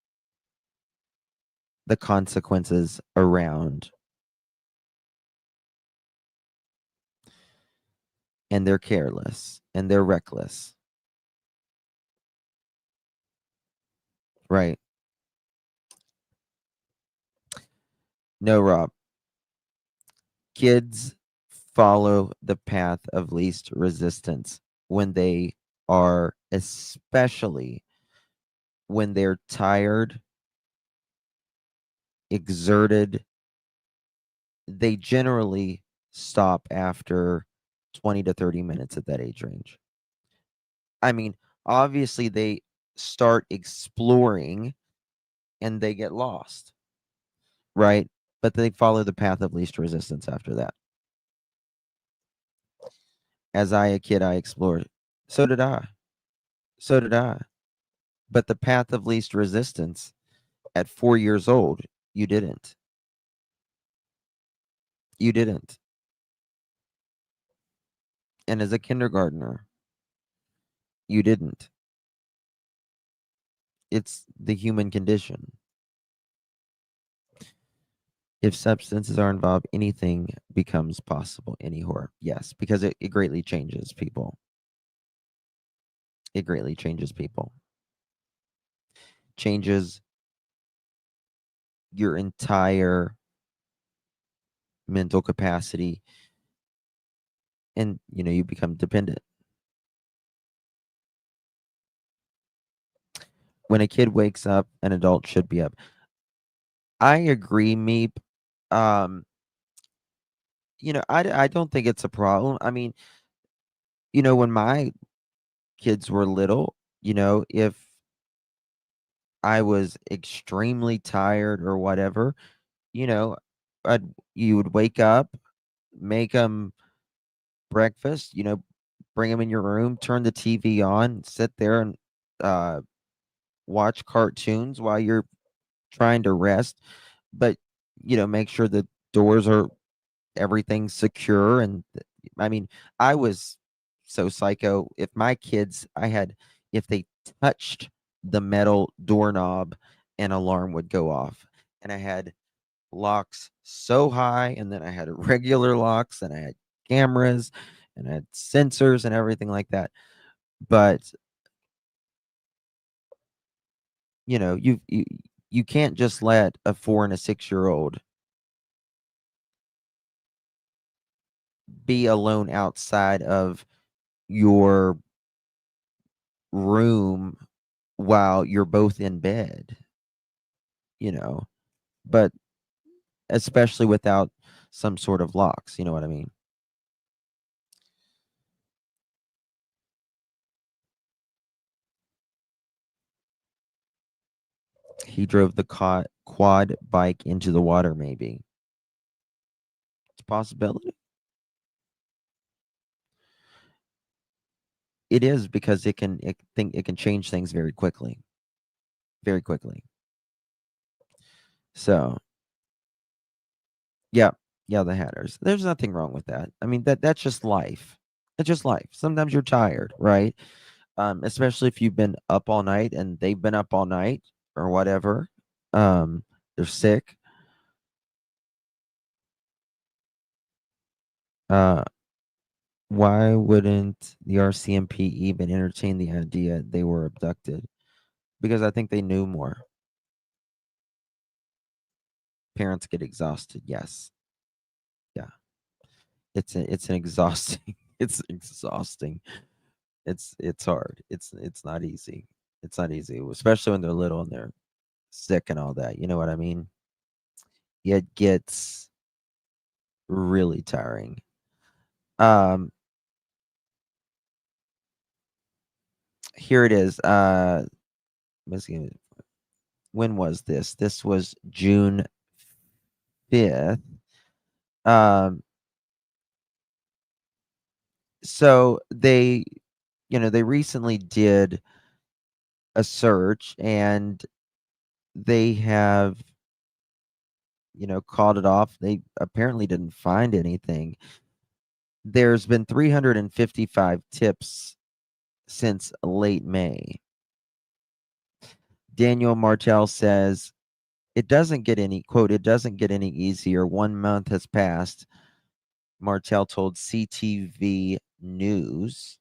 the consequences around. And they're careless and they're reckless. Right. No, Rob. Kids follow the path of least resistance when they are, especially when they're tired, exerted. They generally stop after 20 to 30 minutes at that age range. I mean, obviously they start exploring and they get lost, right? But they follow the path of least resistance after that. As a kid, I explored. So did I. So did I. But the path of least resistance at 4 years old, you didn't. You didn't. And as a kindergartner, you didn't. It's the human condition. If substances are involved, anything becomes possible. Any horror. Yes, because it greatly changes people. It greatly changes people. Changes your entire mental capacity, and you become dependent. When a kid wakes up, an adult should be up. I agree, Meep. I don't think it's a problem. I mean, when my kids were little, if I was extremely tired or whatever, you would wake up, make them breakfast, bring them in your room, turn the TV on, sit there and watch cartoons while you're trying to rest, but make sure the doors are everything's secure. And I mean, I was so psycho. If my kids, if they touched the metal doorknob, an alarm would go off. And I had locks so high, and then I had regular locks, and I had cameras, and I had sensors and everything like that. But you can't just let a 4 and a 6-year-old be alone outside of your room while you're both in bed, but especially without some sort of locks, you know what I mean? He drove the quad bike into the water, maybe. It's a possibility. It is, because it can change things very quickly. Very quickly. So, yeah, the Hatters. There's nothing wrong with that. I mean, that's just life. It's just life. Sometimes you're tired, right? Especially if you've been up all night and they've been up all night or whatever. They're sick. Why wouldn't the RCMP even entertain the idea they were abducted? Because I think they knew more. Parents get exhausted. Yes. Yeah. It's an exhausting. It's exhausting. It's hard. It's not easy. It's not easy, especially when they're little and they're sick and all that. You know what I mean? It gets really tiring. Here it is. When was this? This was June 5th. So they recently did a search, and they have called it off. They apparently didn't find anything. There's been 355 tips since late May. Daniel Martell says, it doesn't get any easier. 1 month has passed. Martell told CTV News,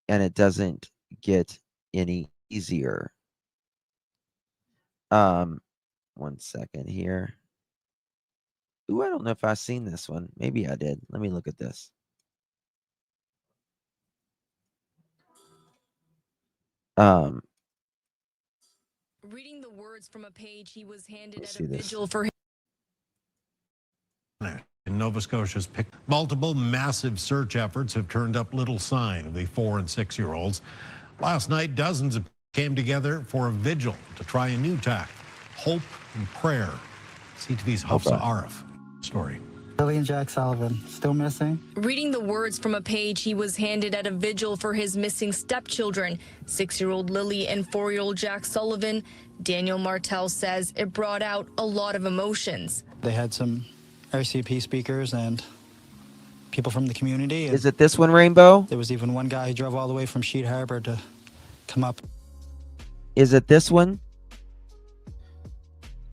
and it doesn't get any easier. 1 second here. Ooh, I don't know if I've seen this one. Maybe I did. Let me look at this. Reading the words from a page he was handed at a vigil for him. In Nova Scotia's Pictou, multiple massive search efforts have turned up little sign of the 4 and 6-year-olds. Last night, dozens of came together for a vigil to try a new tack, hope and prayer. CTV's Hafsa Arif story. Lilly and Jack Sullivan, still missing? Reading the words from a page he was handed at a vigil for his missing stepchildren, 6-year-old Lilly and 4-year-old Jack Sullivan, Daniel Martell says it brought out a lot of emotions. They had some RCMP speakers and people from the community. Is it this one, Rainbow? There was even one guy who drove all the way from Sheet Harbor to come up. Is it this one?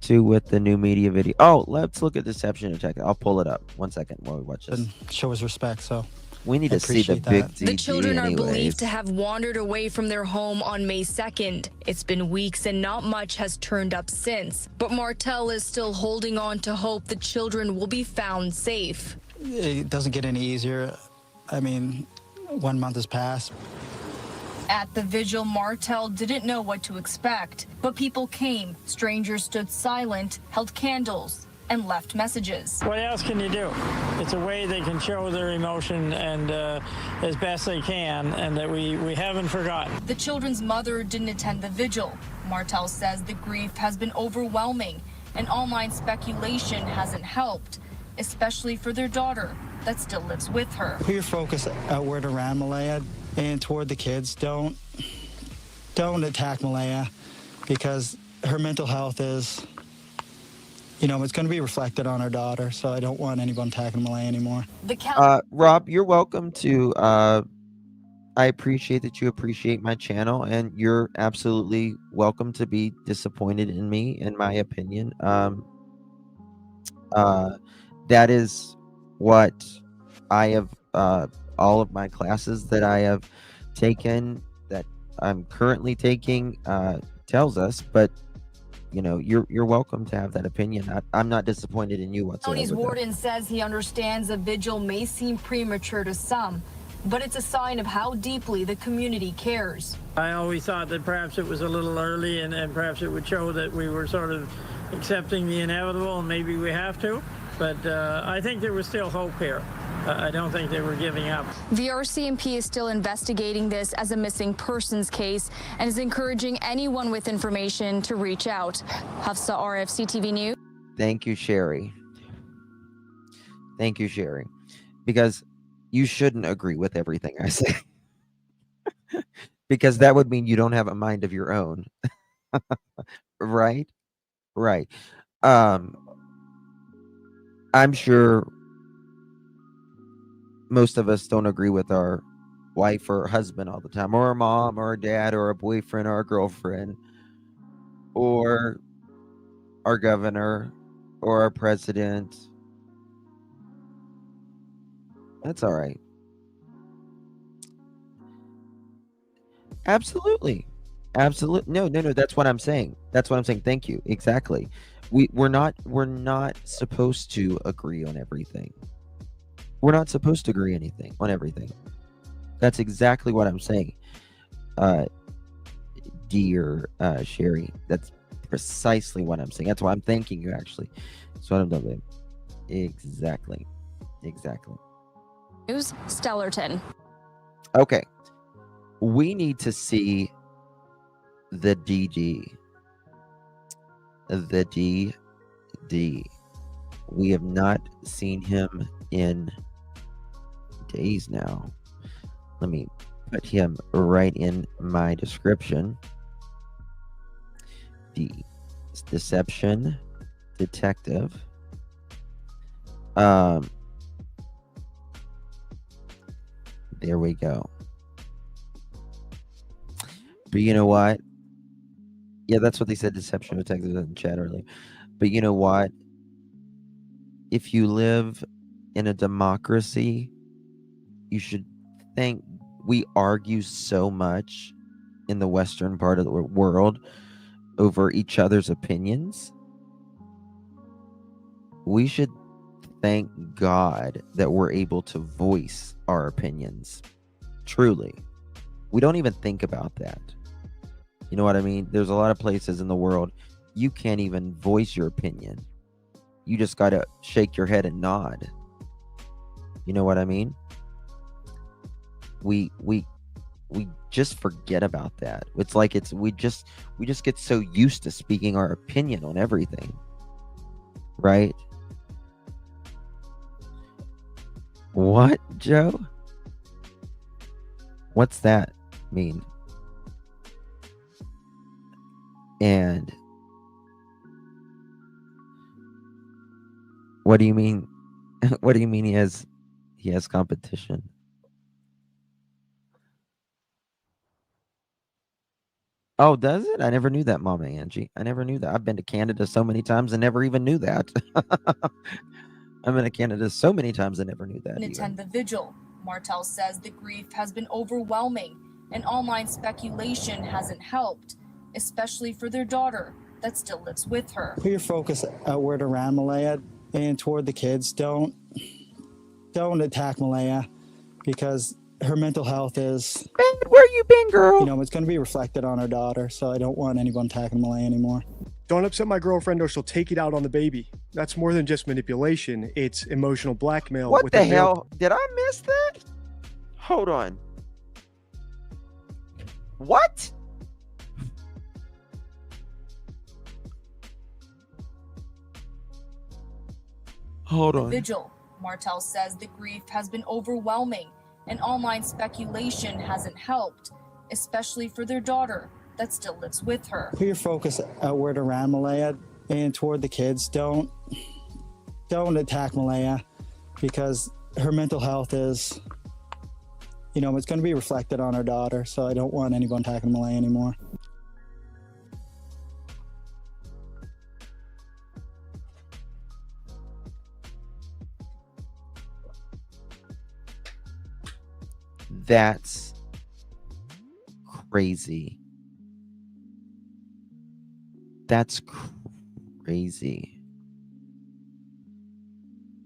Two with the new media video. Oh, let's look at deception and check it. I'll pull it up. 1 second while we watch this. And show his respect, so we need to see the big DG. The children are anyways. believed to have wandered away from their home on May 2nd. It's been weeks and not much has turned up since. But Martell is still holding on to hope the children will be found safe. It doesn't get any easier. I mean, 1 month has passed. At the vigil, Martell didn't know what to expect, but people came. Strangers stood silent, held candles, and left messages. What else can you do? It's a way they can show their emotion and as best they can, and that we haven't forgotten. The children's mother didn't attend the vigil. Martell says the grief has been overwhelming, and online speculation hasn't helped, especially for their daughter that still lives with her. Put your focus outward around Malaya and toward the kids. Don't attack Malaya, because her mental health is, you know, it's going to be reflected on our daughter. So I don't want anyone attacking Malaya anymore. Rob, you're welcome to. I appreciate that you appreciate my channel, and you're absolutely welcome to be disappointed in me, in my opinion. That is what I have. All of my classes that I have taken, that I'm currently taking, tells us. But you know, you're welcome to have that opinion. I'm not disappointed in you whatsoever. County's warden says he understands a vigil may seem premature to some, but it's a sign of how deeply the community cares. I always thought that perhaps it was a little early, and perhaps it would show that we were sort of accepting the inevitable, and maybe we have to. But I think there was still hope here. I don't think they were giving up. The RCMP is still investigating this as a missing persons case and is encouraging anyone with information to reach out. Hafsa Arif, CTV News. Thank you, Sherry. Thank you, Sherry. Because you shouldn't agree with everything I say. Because that would mean you don't have a mind of your own. Right? Right. I'm sure most of us don't agree with our wife or husband all the time, or our mom or our dad or a boyfriend or a girlfriend, or our governor or our president. That's all right. Absolutely. Absolutely. No, that's what I'm saying. That's what I'm saying. Thank you. Exactly. We're not supposed to agree on everything. We're not supposed to agree on everything. That's exactly what I'm saying. Dear Sherry, that's precisely what I'm saying. That's why I'm thanking you, actually. That's what I'm doing. Exactly. News, Stellarton. Okay. We need to see the DD. The DD. We have not seen him in days now. Let me put him right in my description. The deception detective. There we go. But you know what? Yeah, that's what they said, deception detective in chat earlier. But you know what? If you live in a democracy, you should think. We argue so much in the Western part of the world over each other's opinions. We should thank God that we're able to voice our opinions. Truly. We don't even think about that. You know what I mean? There's a lot of places in the world you can't even voice your opinion. You just got to shake your head and nod. You know what I mean? We we just forget about that. It's like we just get so used to speaking our opinion on everything, right? What, Joe? What's that mean? And what do you mean? What do you mean he has competition? Oh, does it? I never knew that, Mama Angie. I never knew that. I've been to Canada so many times and never even knew that. I've been to Canada so many times and never knew that. And attend the vigil. Martell says the grief has been overwhelming and online speculation hasn't helped, especially for their daughter that still lives with her. Put your focus outward around Malaya and toward the kids. Don't attack Malaya, because her mental health is... Where you been, girl? You know, it's going to be reflected on her daughter, so I don't want anyone attacking Malaya anymore. Don't upset my girlfriend or she'll take it out on the baby. That's more than just manipulation. It's emotional blackmail. What the hell? Did I miss that? Hold on. What? Hold on. Vigil. Martell says the grief has been overwhelming and online speculation hasn't helped, especially for their daughter that still lives with her. Put your focus outward around Malaya and toward the kids. Don't attack Malaya, because her mental health is, you know, it's going to be reflected on her daughter, so I don't want anyone attacking Malaya anymore. That's crazy. That's crazy.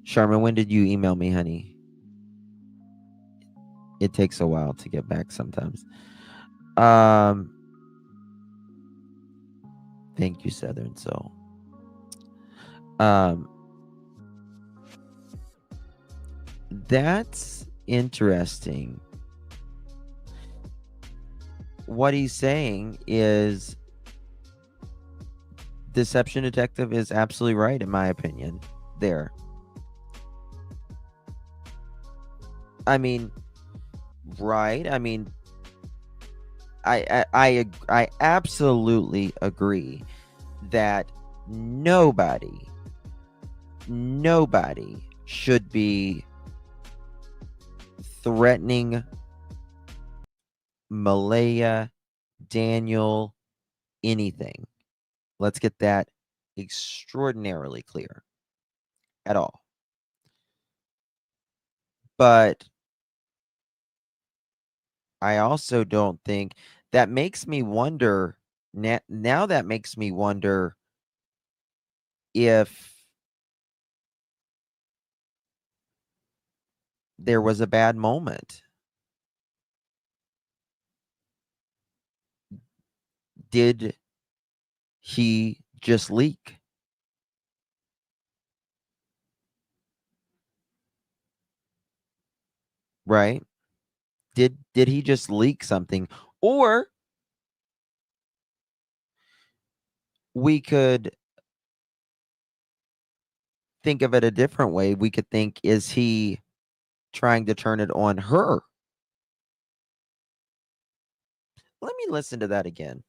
Sharman, when did you email me, honey? It takes a while to get back sometimes. Thank you, Southern Soul. That's interesting. What he's saying is Deception Detective is absolutely right, in my opinion. There. I mean, right? I mean, I absolutely agree that nobody should be threatening Malaya, Daniel, anything. Let's get that extraordinarily clear. At all. But I also don't think that makes me wonder. Now that makes me wonder if there was a bad moment. Did he just leak? Right? Did he just leak something? Or we could think of it a different way. We could think, is he trying to turn it on her? Let me listen to that again.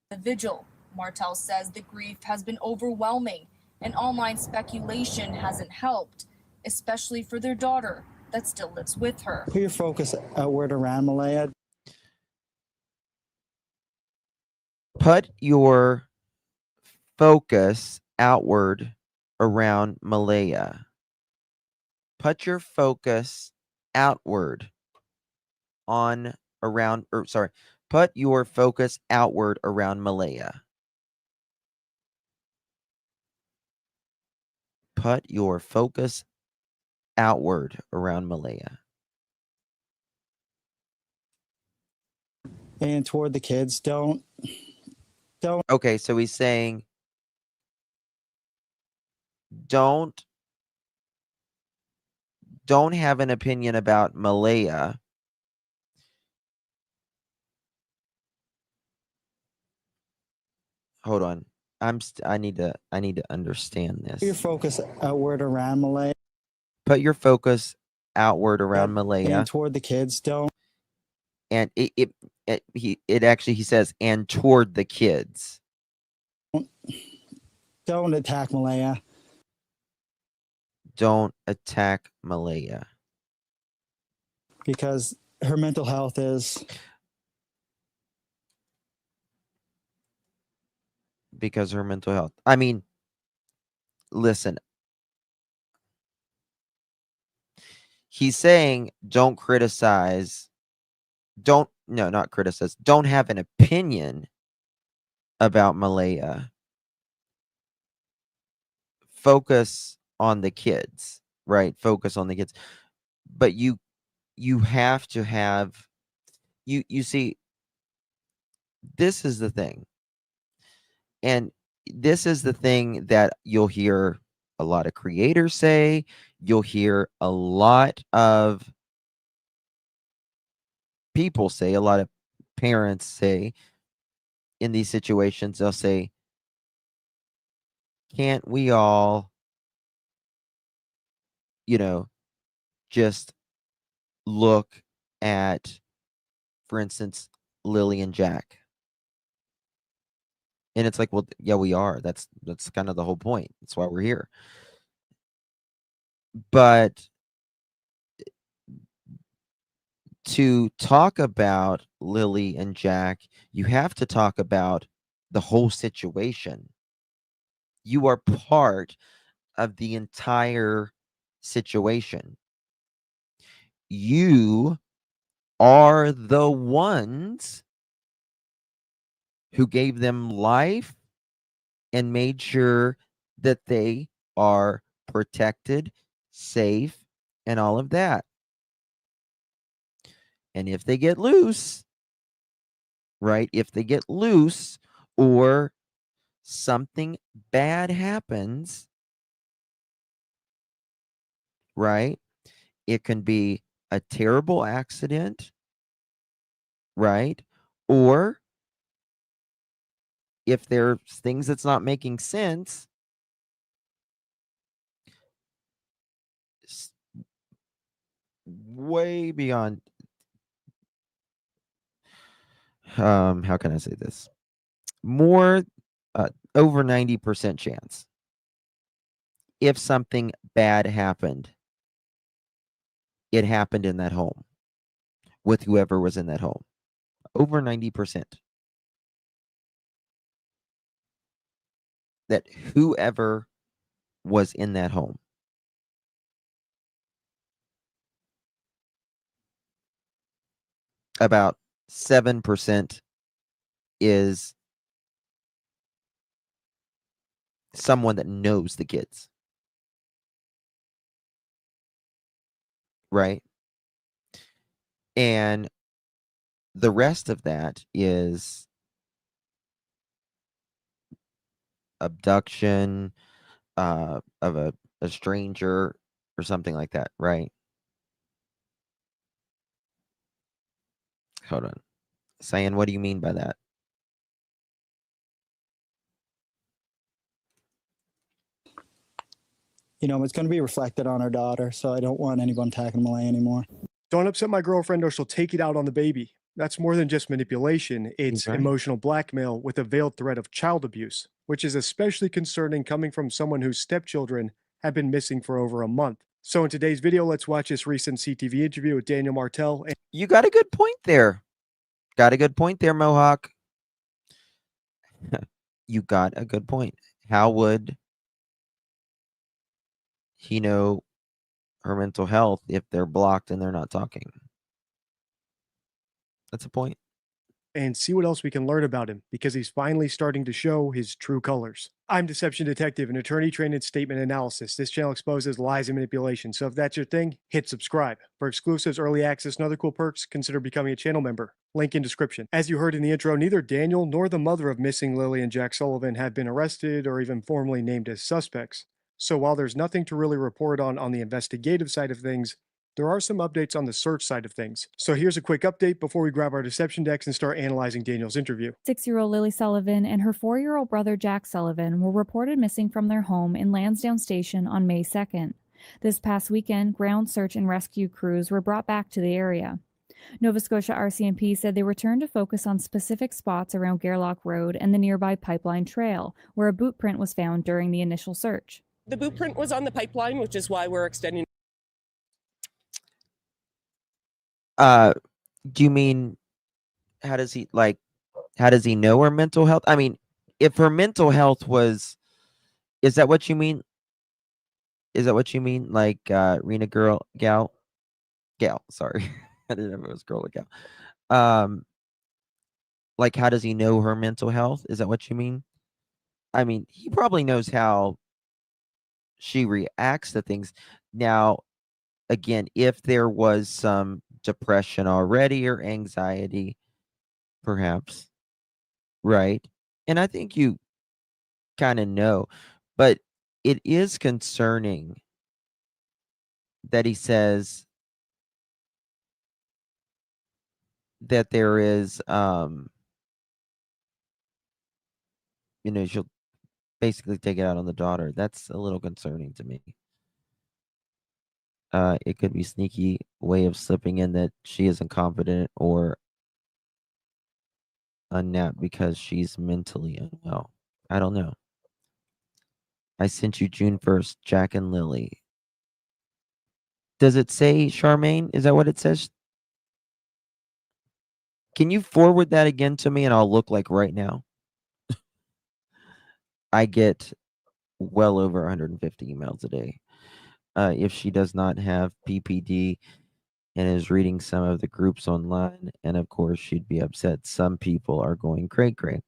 The vigil. Martell says the grief has been overwhelming and online speculation hasn't helped, especially for their daughter that still lives with her. Put your focus outward around Malaya. Put your focus outward around Malaya. Put your focus outward on around, or sorry, put your focus outward around Malaya. Put your focus outward around Malaya. And toward the kids. Don't. Okay, so he's saying don't don't have an opinion about Malaya. Hold on. I need to understand this. Your focus outward around Malaya. Put your focus outward around Malaya. And toward the kids, don't. And it actually, he says, and toward the kids. Don't attack Malaya. Don't attack Malaya. Because her mental health is. Because her mental health. I mean, listen. He's saying don't criticize. Not criticize. Don't have an opinion about Malaya. Focus on the kids, right? Focus on the kids. But you have to have, you see, this is the thing. And this is the thing that you'll hear a lot of creators say. You'll hear a lot of people say, a lot of parents say in these situations, they'll say, can't we all, just look at, for instance, Lilly and Jack? And it's like, well, yeah, we are. That's kind of the whole point. That's why we're here. But to talk about Lilly and Jack, you have to talk about the whole situation. You are part of the entire situation. You are the ones who gave them life and made sure that they are protected, safe, and all of that. And if they get loose, right? If they get loose or something bad happens, right? It can be a terrible accident, right? Or if there's things that's not making sense, way beyond, how can I say this? More, over 90% chance. If something bad happened, it happened in that home with whoever was in that home. Over 90%. That whoever was in that home. About 7% is someone that knows the kids. Right? And the rest of that is abduction of a stranger or something like that, right? Hold on. Cyan, what do you mean by that? It's going to be reflected on our daughter, so I don't want anyone attacking Malaya anymore. Don't upset my girlfriend or she'll take it out on the baby. That's more than just manipulation. It's Okay. emotional blackmail with a veiled threat of child abuse, which is especially concerning coming from someone whose stepchildren have been missing for over a month. So in today's video, let's watch this recent CTV interview with Daniel Martell. You got a good point there. Got a good point there, Mohawk. You got a good point. How would he know her mental health if they're blocked and they're not talking? That's a point. And see what else we can learn about him, because he's finally starting to show his true colors. I'm Deception Detective, an attorney trained in statement analysis. This channel exposes lies and manipulation, so if that's your thing, hit subscribe. For exclusives, early access, and other cool perks, consider becoming a channel member. Link in description. As you heard in the intro, neither Daniel nor the mother of missing Lilly and Jack Sullivan have been arrested or even formally named as suspects. So while there's nothing to really report on the investigative side of things, there are some updates on the search side of things. So here's a quick update before we grab our deception decks and start analyzing Daniel's interview. 6-year-old Lily Sullivan and her 4-year-old brother Jack Sullivan were reported missing from their home in Lansdowne Station on May 2nd. This past weekend, ground search and rescue crews were brought back to the area. Nova Scotia RCMP said they returned to focus on specific spots around Gairloch Road and the nearby pipeline trail, where a boot print was found during the initial search. The boot print was on the pipeline, which is why we're extending. Do you mean, how does he know her mental health? I mean, if her mental health was, is that what you mean? Is that what you mean? Like, Rena gal, sorry. I didn't know if it was girl or gal. Like, how does he know her mental health? Is that what you mean? I mean, he probably knows how she reacts to things. Now, again, if there was some depression already or anxiety, perhaps, right? And I think you kind of know, but it is concerning that he says that there is, she'll basically take it out on the daughter. That's a little concerning to me. It could be sneaky way of slipping in that she isn't confident or unnapped because she's mentally unwell. I don't know. I sent you June 1st, Jack and Lily. Does it say Charmaine? Is that what it says? Can you forward that again to me and I'll look like right now? I get well over 150 emails a day. If she does not have PPD and is reading some of the groups online, and of course she'd be upset. Some people are going cray-cray.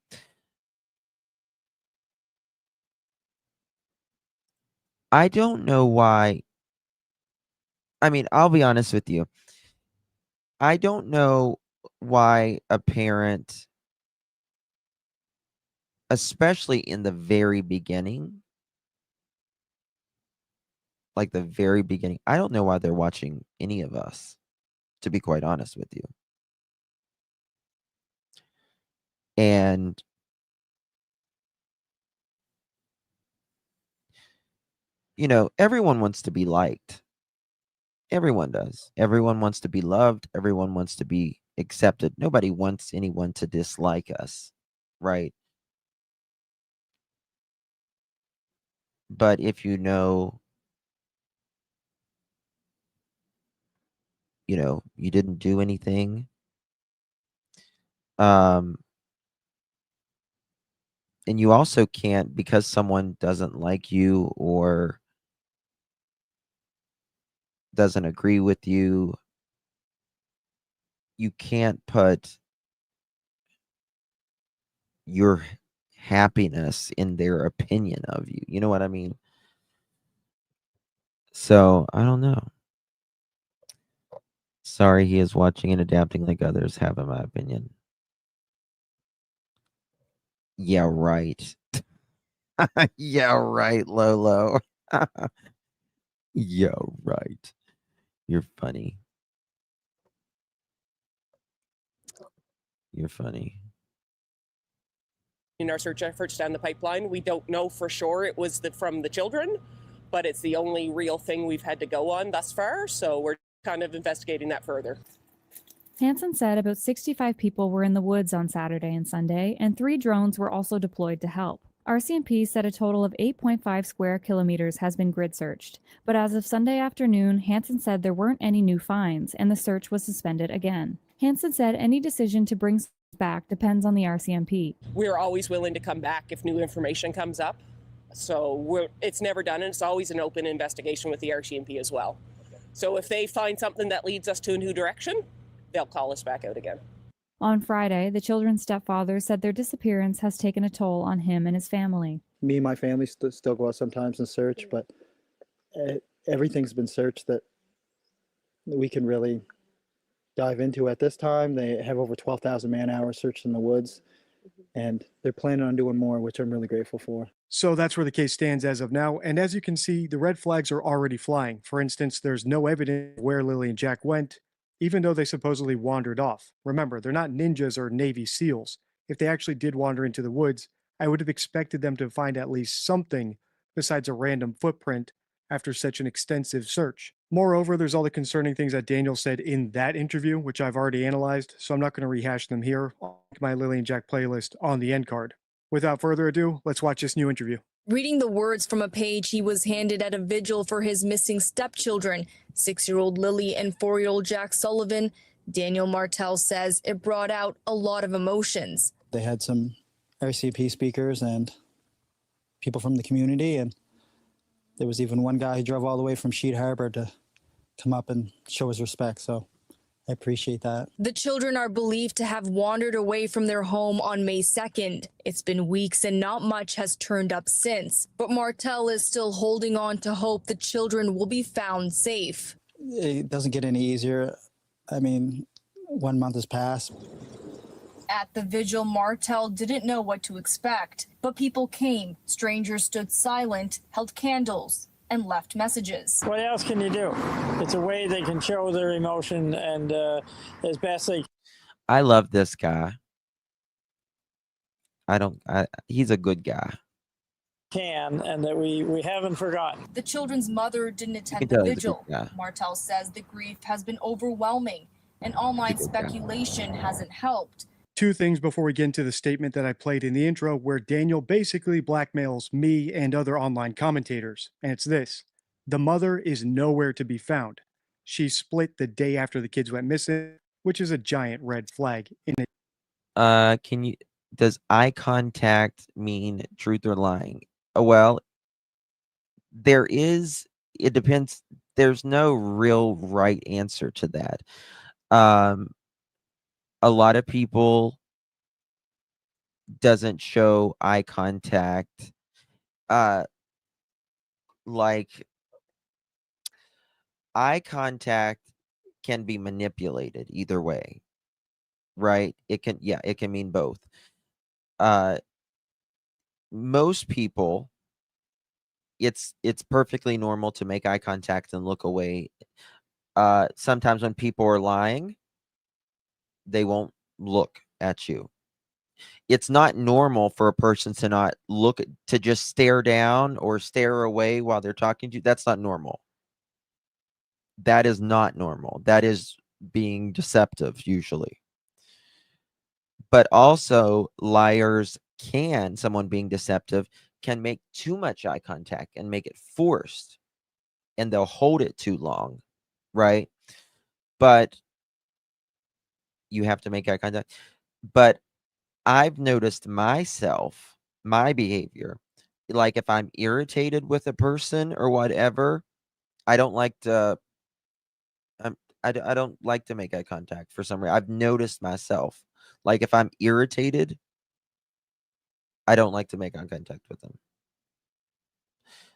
I don't know why. I mean, I'll be honest with you. I don't know why a parent, especially in the very beginning, like the very beginning, I don't know why they're watching any of us, to be quite honest with you. And everyone wants to be liked. Everyone does. Everyone wants to be loved. Everyone wants to be accepted. Nobody wants anyone to dislike us, right? But if you didn't do anything, and you also can't, because someone doesn't like you or doesn't agree with you, you can't put your happiness in their opinion of you. You know what I mean? So, I don't know. Sorry, he is watching and adapting like others have, in my opinion. Yeah, right. Yeah, right, Lolo. Yeah, right. You're funny. You're funny. In our search efforts down the pipeline, we don't know for sure it was from the children, but it's the only real thing we've had to go on thus far, so we're kind of investigating that further. Hansen said about 65 people were in the woods on Saturday and Sunday, and 3 drones were also deployed to help. RCMP said a total of 8.5 square kilometers has been grid searched, but as of Sunday afternoon, Hansen said there weren't any new finds, and the search was suspended again. Hansen said any decision to bring back depends on the RCMP. We're always willing to come back if new information comes up. So it's never done, and it's always an open investigation with the RCMP as well. So if they find something that leads us to a new direction, they'll call us back out again. On Friday, the children's stepfather said their disappearance has taken a toll on him and his family. Me and my family still go out sometimes and search, but everything's been searched that we can really dive into at this time. They have over 12,000 man hours searched in the woods. and they're planning on doing more, which I'm really grateful for. So that's where the case stands as of now. And as you can see, the red flags are already flying. For instance, there's no evidence of where Lily and Jack went, even though they supposedly wandered off. Remember, they're not ninjas or Navy SEALs. If they actually did wander into the woods, I would have expected them to find at least something besides a random footprint after such an extensive search. Moreover, there's all the concerning things that Daniel said in that interview, which I've already analyzed, so I'm not going to rehash them here. I'll link my Lily and Jack playlist on the end card. Without further ado, let's watch this new interview. Reading the words from a page he was handed at a vigil for his missing stepchildren, 6-year-old Lily and 4-year-old Jack Sullivan, Daniel Martell says it brought out a lot of emotions. They had some RCMP speakers and people from the community, and there was even one guy who drove all the way from Sheet Harbor to come up and show his respect, so I appreciate that. The children are believed to have wandered away from their home on May 2nd. It's been weeks and not much has turned up since, but Martell is still holding on to hope the children will be found safe. It doesn't get any easier. I mean, 1 month has passed. At the vigil, Martell didn't know what to expect, but people came. Strangers stood silent, held candles, and left messages. What else can you do? It's a way they can show their emotion, and as best they I love this guy. He's a good guy. can, and that we haven't forgotten. The children's mother didn't attend can the tell he's a vigil. good guy. Martell says the grief has been overwhelming, and online speculation hasn't helped. Two things before we get into the statement that I played in the intro, where Daniel basically blackmails me and other online commentators. And it's this: the mother is nowhere to be found. She split the day after the kids went missing, which is a giant red flag. Does eye contact mean truth or lying? Well, it depends. There's no real right answer to that. A lot of people doesn't show eye contact. Like, eye contact can be manipulated either way, right? It can mean both. Most people, it's perfectly normal to make eye contact and look away. Sometimes when people are lying, they won't look at you. It's not normal for a person to not look, to just stare down or stare away while they're talking to you. That's not normal. That is not normal. That is being deceptive usually. But also someone being deceptive can make too much eye contact and make it forced, and they'll hold it too long, right? But you have to make eye contact. But I've noticed my behavior, like if I'm irritated with a person or whatever, I don't like to I don't like to make eye contact for some reason. I've noticed myself, like if I'm irritated, I don't like to make eye contact with them.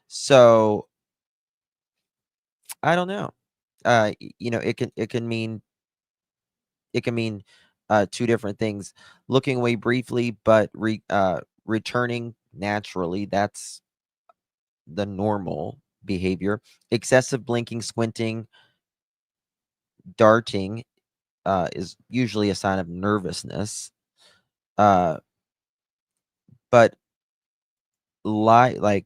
So I don't know. It can mean two different things. Looking away briefly, but returning naturally. That's the normal behavior. Excessive blinking, squinting, darting is usually a sign of nervousness. But like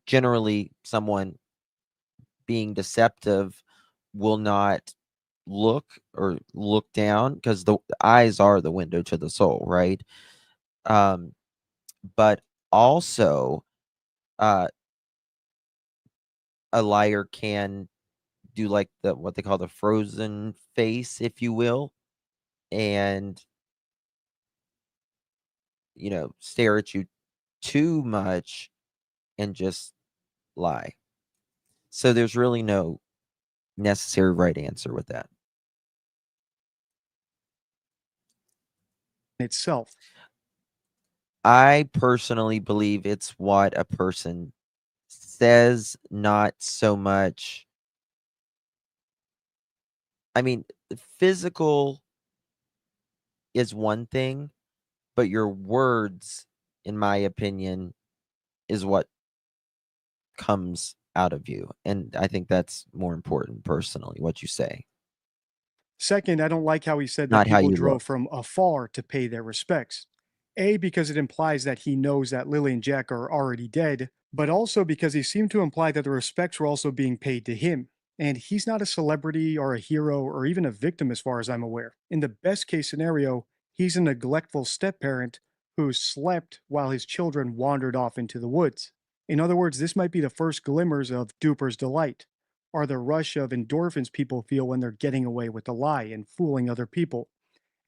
generally, someone being deceptive will not look or look down, because the eyes are the window to the soul, right? But also a liar can do like what they call the frozen face, if you will, and stare at you too much and just lie. So there's really no necessary right answer with that. Itself. I personally believe it's what a person says, not so much. I mean, physical is one thing, but your words, in my opinion, is what comes out of you. And I think that's more important personally, what you say. Second, I don't like how he said that Not how people you drove look. from afar to pay their respects. A, because it implies that he knows that Lily and Jack are already dead, but also because he seemed to imply that the respects were also being paid to him. And he's not a celebrity or a hero or even a victim as far as I'm aware. In the best case scenario, he's a neglectful step-parent who slept while his children wandered off into the woods. In other words, this might be the first glimmers of Duper's delight, or the rush of endorphins people feel when they're getting away with a lie and fooling other people.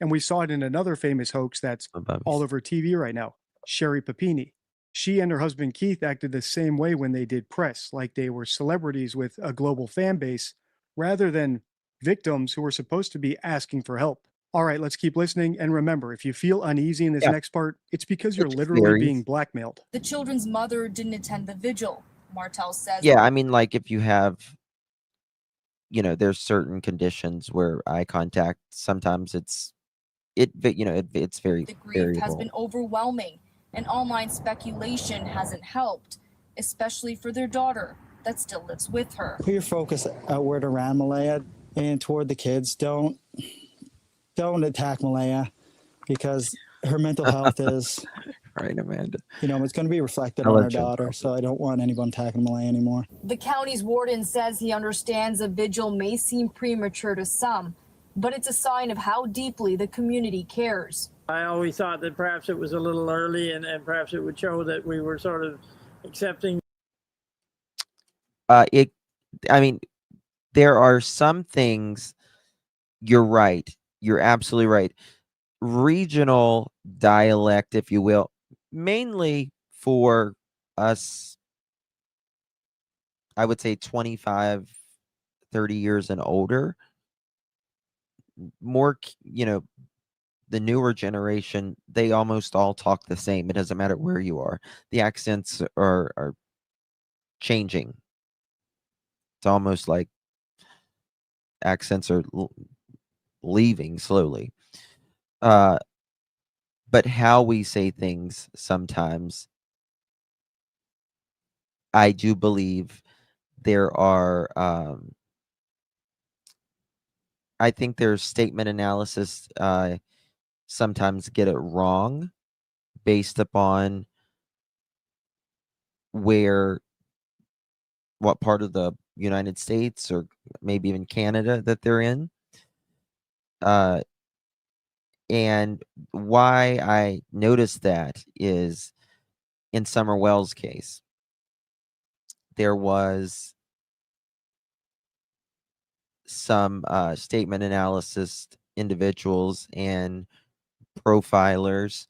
And we saw it in another famous hoax that's all over TV right now, Sherry Papini. She and her husband Keith acted the same way when they did press, like they were celebrities with a global fan base, rather than victims who were supposed to be asking for help. All right, let's keep listening. And remember, if you feel uneasy in this Yeah. next part, it's because It you're just literally varies. being blackmailed. The children's mother didn't attend the vigil. Martell says. Yeah, I mean, like if you have, there's certain conditions where eye contact, sometimes it's very The grief variable. has been overwhelming, and online speculation hasn't helped, especially for their daughter that still lives with her. Put your focus outward around Malaya and toward the kids. Don't attack Malaya, because her mental health is right, Amanda. It's going to be reflected I on love her Jim daughter. Culvert. So I don't want anyone attacking Malaya anymore. The county's warden says he understands a vigil may seem premature to some, but it's a sign of how deeply the community cares. I always thought that perhaps it was a little early, and perhaps it would show that we were sort of accepting. There are some things, you're right. You're absolutely right. Regional dialect, if you will, mainly for us, I would say 25, 30 years and older, more, the newer generation, they almost all talk the same. It doesn't matter where you are. The accents are changing. It's almost like accents are leaving slowly. But how we say things sometimes, I do believe there are, I think there's statement analysis sometimes get it wrong based upon what part of the United States or maybe even Canada that they're in. And why I noticed that is in Summer Wells' case, there was some statement analysis individuals and profilers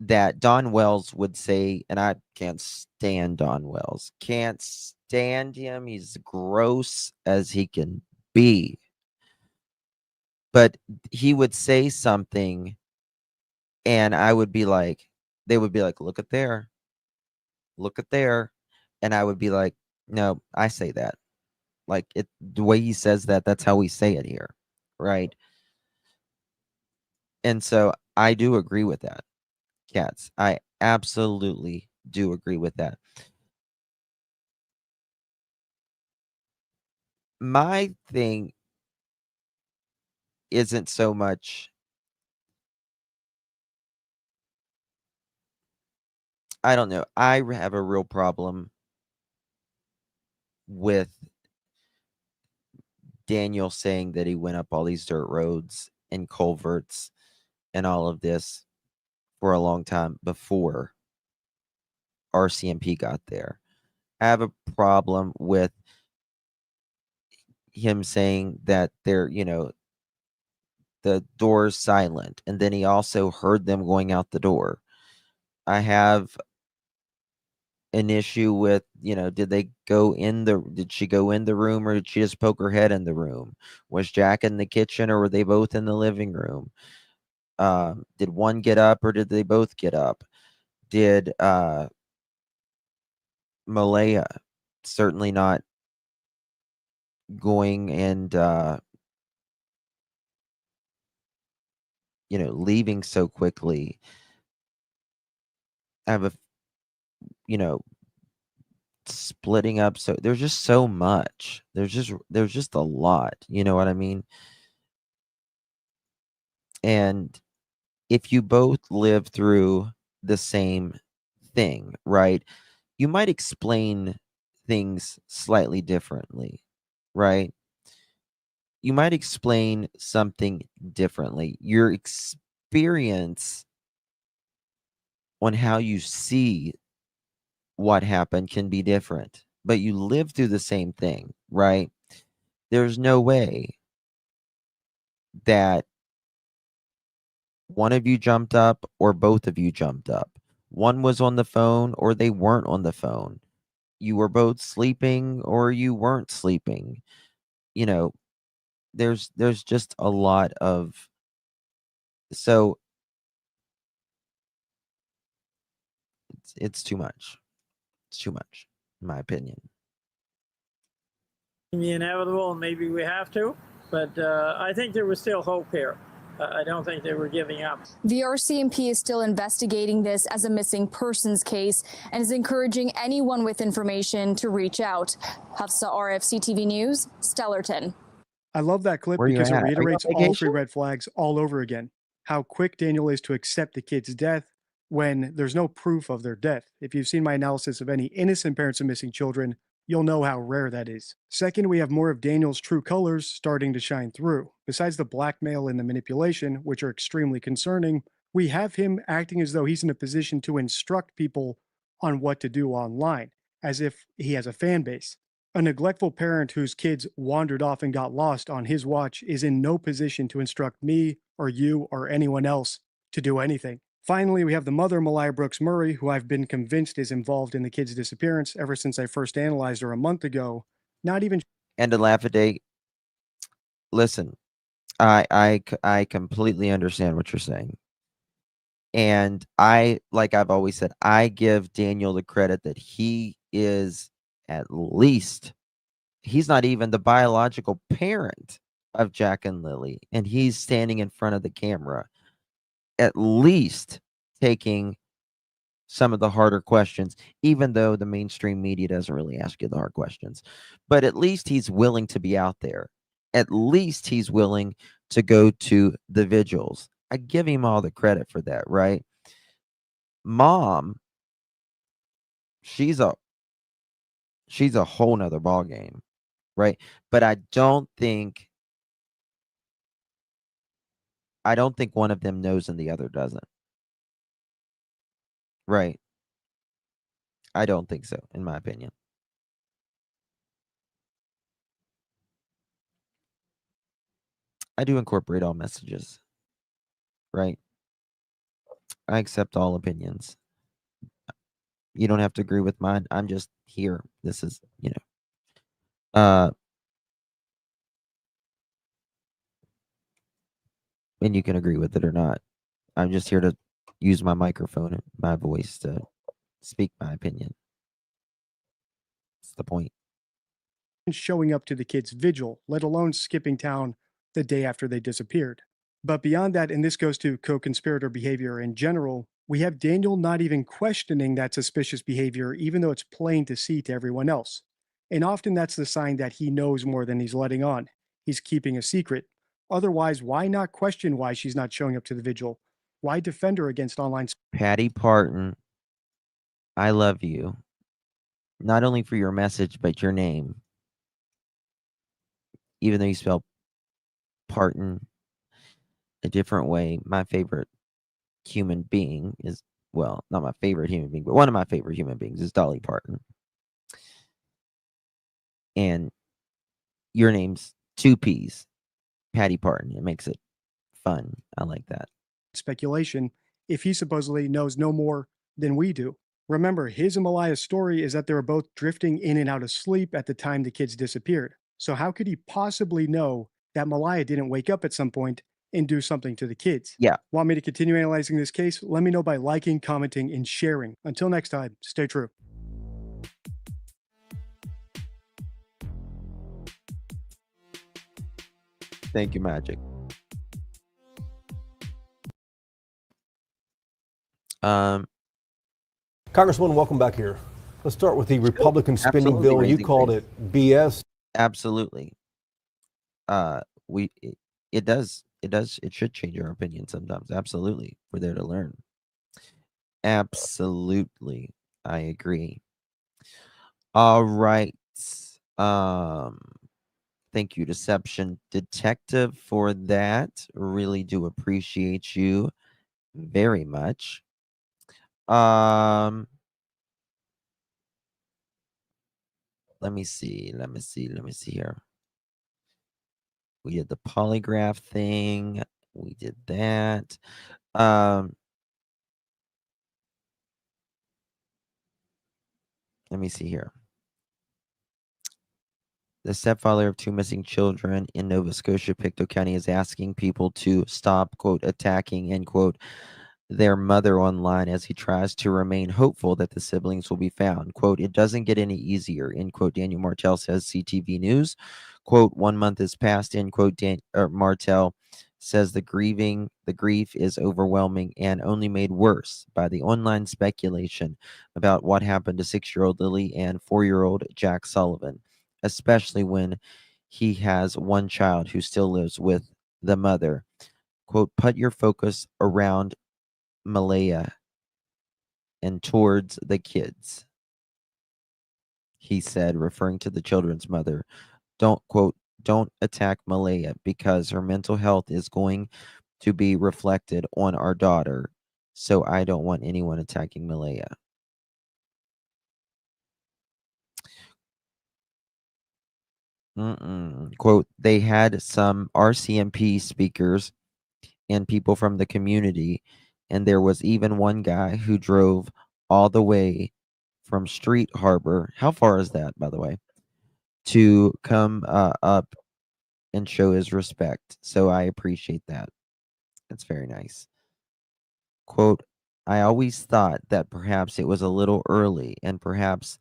that Don Wells would say, and I can't stand Don Wells. Can't stand him. He's gross as he can be. But he would say something, and they would be like, look at there. Look at there. And I would be like, no, I say that. Like the way he says that, that's how we say it here. Right. And so I do agree with that. Cats. I absolutely do agree with that. My thing isn't so much, I don't know. I have a real problem with Daniel saying that he went up all these dirt roads and culverts and all of this for a long time before RCMP got there. I have a problem with him saying that the door's silent, and then he also heard them going out the door. I have an issue with, did she go in the room, or did she just poke her head in the room? Was Jack in the kitchen, or were they both in the living room? Did one get up, or did they both get up? Did Malaya certainly not going and leaving so quickly. Have a, splitting up. So there's just so much. There's just a lot. You know what I mean? And if you both live through the same thing, right? You might explain things slightly differently, right? You might explain something differently. Your experience on how you see what happened can be different, but you live through the same thing, right? There's no way that one of you jumped up or both of you jumped up. One was on the phone or they weren't on the phone. You were both sleeping or you weren't sleeping. There's just a lot of, so it's too much. It's too much, in my opinion. The inevitable, and maybe we have to, but I think there was still hope here. I don't think they were giving up. The RCMP is still investigating this as a missing persons case and is encouraging anyone with information to reach out. Hafsa, RFC-TV News, Stellarton. I love that clip Where you because it at? Are you on reiterates all three vacation? red flags all over again. How quick Daniel is to accept the kid's death when there's no proof of their death. If you've seen my analysis of any innocent parents of missing children, you'll know how rare that is. Second, we have more of Daniel's true colors starting to shine through. Besides the blackmail and the manipulation, which are extremely concerning, we have him acting as though he's in a position to instruct people on what to do online, as if he has a fan base. A neglectful parent whose kids wandered off and got lost on his watch is in no position to instruct me or you or anyone else to do anything. Finally, we have the mother, Malaya Brooks Murray, who I've been convinced is involved in the kid's disappearance ever since I first analyzed her a month ago. Not even. And to laugh a day. Listen, I completely understand what you're saying. And like I've always said, I give Daniel the credit that he is at least, he's not even the biological parent of Jack and Lily, and he's standing in front of the camera, at least taking some of the harder questions, even though the mainstream media doesn't really ask you the hard questions. But at least he's willing to be out there. At least he's willing to go to the vigils. I give him all the credit for that, right? Mom, she's a whole nother ball game, right? But I don't think one of them knows and the other doesn't. Right. I don't think so, in my opinion. I do incorporate all messages. Right. I accept all opinions. You don't have to agree with mine. I'm just here. This is, and you can agree with it or not. I'm just here to use my microphone and my voice to speak my opinion. That's the point. Showing up to the kid's vigil, let alone skipping town the day after they disappeared. But beyond that, and this goes to co-conspirator behavior in general, we have Daniel not even questioning that suspicious behavior, even though it's plain to see to everyone else. And often that's the sign that he knows more than he's letting on. He's keeping a secret. Otherwise, why not question why she's not showing up to the vigil? Why defend her against online? Patty Parton, I love you. Not only for your message, but your name. Even though you spell Parton a different way, my favorite human being is, well, not my favorite human being, but one of my favorite human beings is Dolly Parton. And your name's two P's, Patty Parton. It makes it fun. I like that. Speculation if he supposedly knows no more than we do. Remember, his and Malaya's story is that they were both drifting in and out of sleep at the time the kids disappeared. So how could he possibly know that Malaya didn't wake up at some point and do something to the kids? Yeah. Want me to continue analyzing this case? Let me know by liking, commenting, and sharing. Until next time, stay true. Thank you, Magic. Congressman, welcome back here. Let's start with the Republican spending Absolutely, bill. You raising called rates. it BS. Absolutely. It should change our opinion sometimes. Absolutely. We're there to learn. Absolutely. I agree. All right. Thank you, Deception Detective, for that. Really do appreciate you very much. Let me see here. We did the polygraph thing. We did that. Let me see here. The stepfather of 2 missing children in Nova Scotia, Pictou County, is asking people to stop, quote, attacking, end quote, their mother online as he tries to remain hopeful that the siblings will be found. Quote, it doesn't get any easier, end quote, Daniel Martell says CTV News. Quote, 1 month has passed, end quote, Martell says the grief is overwhelming and only made worse by the online speculation about what happened to 6-year-old Lilly and 4-year-old Jack Sullivan, especially when he has one child who still lives with the mother. Quote, put your focus around Malaya and towards the kids, he said, referring to the children's mother. Don't attack Malaya because her mental health is going to be reflected on our daughter. So I don't want anyone attacking Malaya. Quote, they had some RCMP speakers and people from the community, and there was even one guy who drove all the way from Street Harbor. How far is that, by the way? To come up and show his respect. So I appreciate that. That's very nice. Quote, I always thought that perhaps it was a little early and perhaps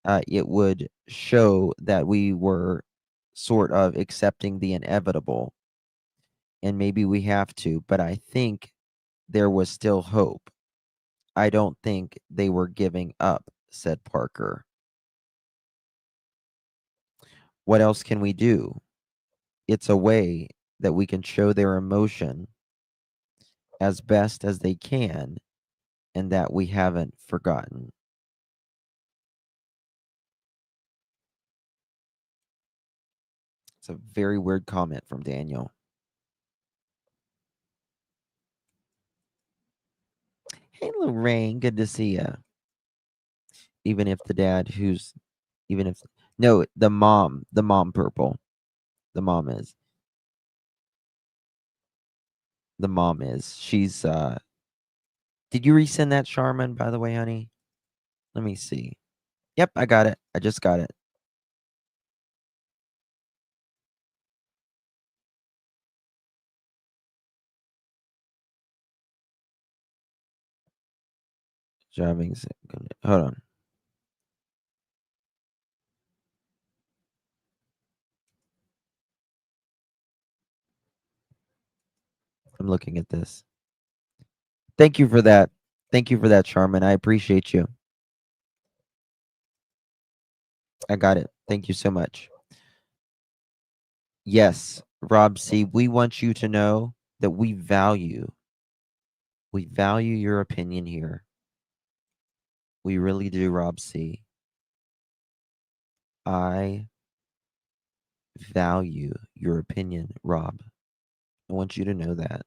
it would show that we were sort of accepting the inevitable. And maybe we have to, but I think there was still hope. I don't think they were giving up, said Parker. What else can we do? It's a way that we can show their emotion as best as they can and that we haven't forgotten. It's a very weird comment from Daniel. Hey, Lorraine, good to see you. Even if the dad no, the mom purple. The mom is. She's did you resend that, Charmin, by the way, honey? Let me see. Yep, I got it. I just got it. Driving. Hold on. I'm looking at this. Thank you for that. Thank you for that, Charmin. I appreciate you. I got it. Thank you so much. Yes, Rob C., we want you to know that we value your opinion here. We really do, Rob C. I value your opinion, Rob. I want you to know that.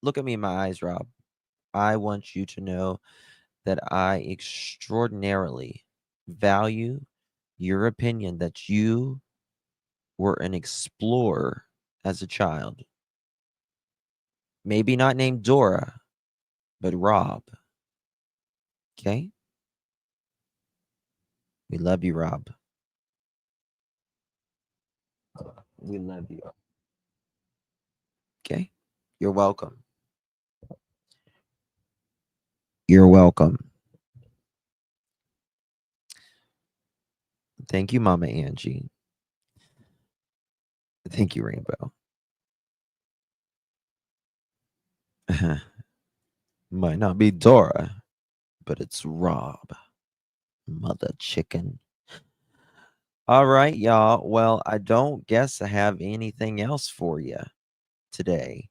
Look at me in my eyes, Rob. I want you to know that I extraordinarily value your opinion that you were an explorer as a child. Maybe not named Dora, but Rob. Okay? We love you, Rob. We love you. Okay? You're welcome. You're welcome. Thank you, Mama Angie. Thank you, Rainbow. Might not be Dora, but it's Rob. Mother chicken. All right, y'all. Well, I don't guess I have anything else for you today.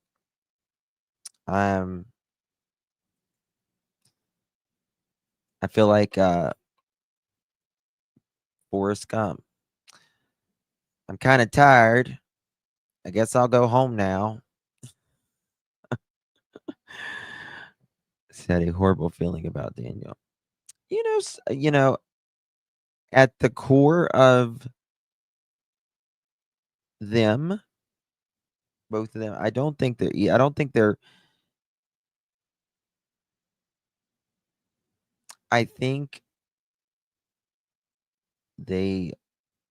I feel like Forrest Gump. I'm kind of tired. I guess I'll go home now. Had a horrible feeling about Daniel. You know, at the core of them, both of them, I don't think they're. I think they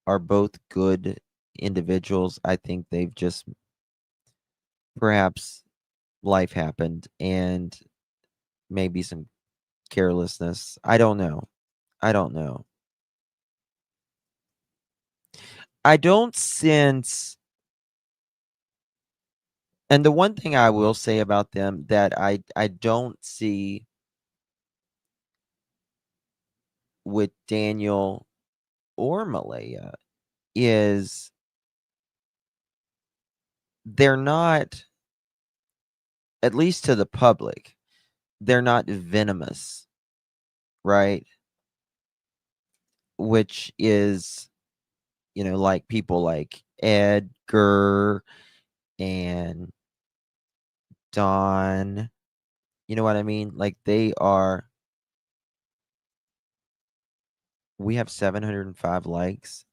are both good individuals. I think they've just perhaps life happened and maybe some carelessness. I don't know. I don't sense, and the one thing I will say about them that I don't see with Daniel or Malaya is they're not, at least to the public, they're not venomous, right? Which is, like people like Edgar and Don. You know what I mean? Like they are. We have 705 likes.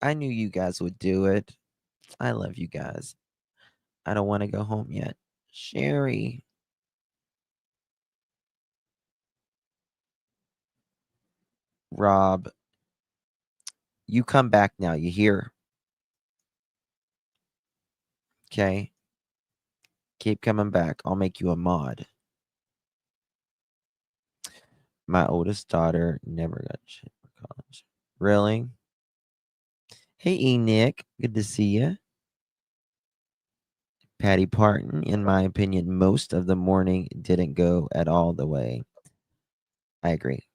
I knew you guys would do it. I love you guys. I don't want to go home yet. Sherry. Rob. You come back now. You hear? Okay. Keep coming back. I'll make you a mod. My oldest daughter never got shit for college. Really? Hey, Nick. Good to see you. Patty Parton, in my opinion, most of the morning didn't go at all the way. I agree.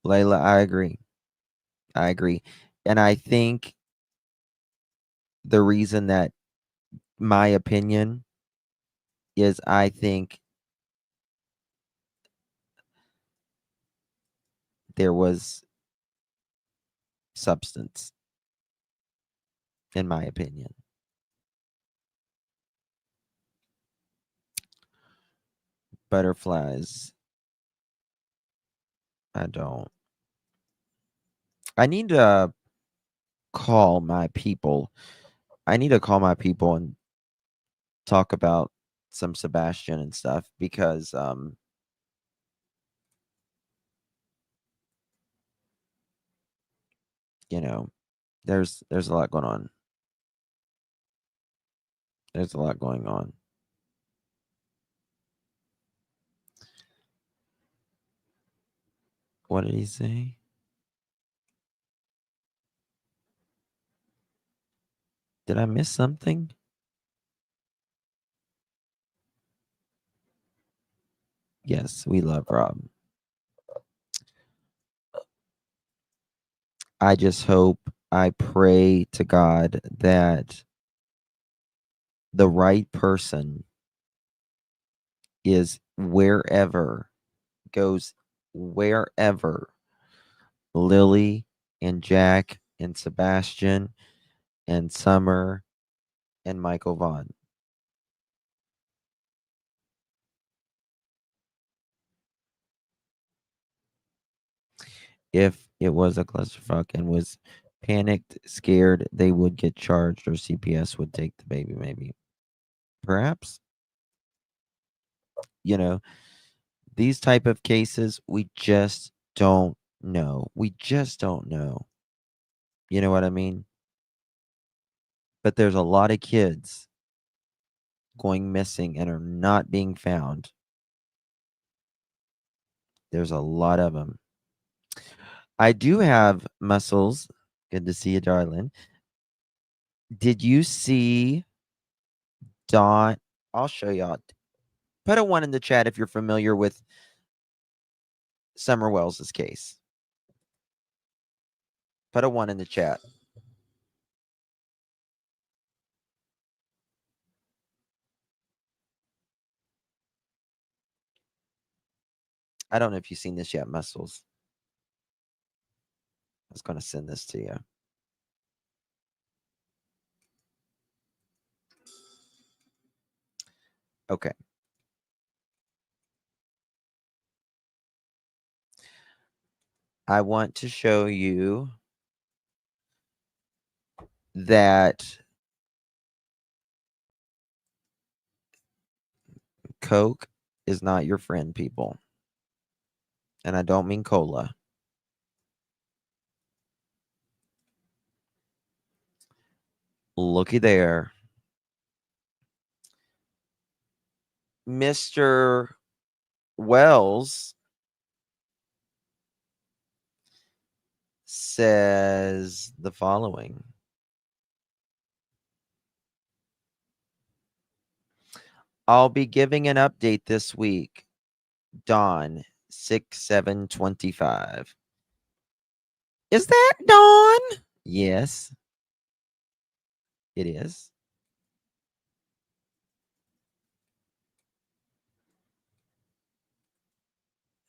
Layla, I agree. And I think the reason that my opinion is I think there was substance, in my opinion. Butterflies. I don't. I need to call my people. And talk about some Sebastian and stuff because there's a lot going on. There's a lot going on. What did he say? Did I miss something? Yes, we love Rob. I just hope, I pray to God that the right person is goes wherever Lily and Jack and Sebastian and Summer and Michael Vaughn. If it was a clusterfuck and was panicked, scared, they would get charged or CPS would take the baby, maybe. Perhaps. These type of cases, we just don't know. We just don't know. You know what I mean? But there's a lot of kids going missing and are not being found. There's a lot of them. I do have Muscles. Good to see you, darling. Did you see Dawn? I'll show y'all. Put a 1 in the chat if you're familiar with Summer Wells' case. Put a 1 in the chat. I don't know if you've seen this yet, Muscles. I was going to send this to you. Okay. I want to show you that Coke is not your friend, people. And I don't mean cola. Looky there. Mr. Wells says the following. I'll be giving an update this week. Dawn, 6/7/25. Is that Dawn? Yes, it is.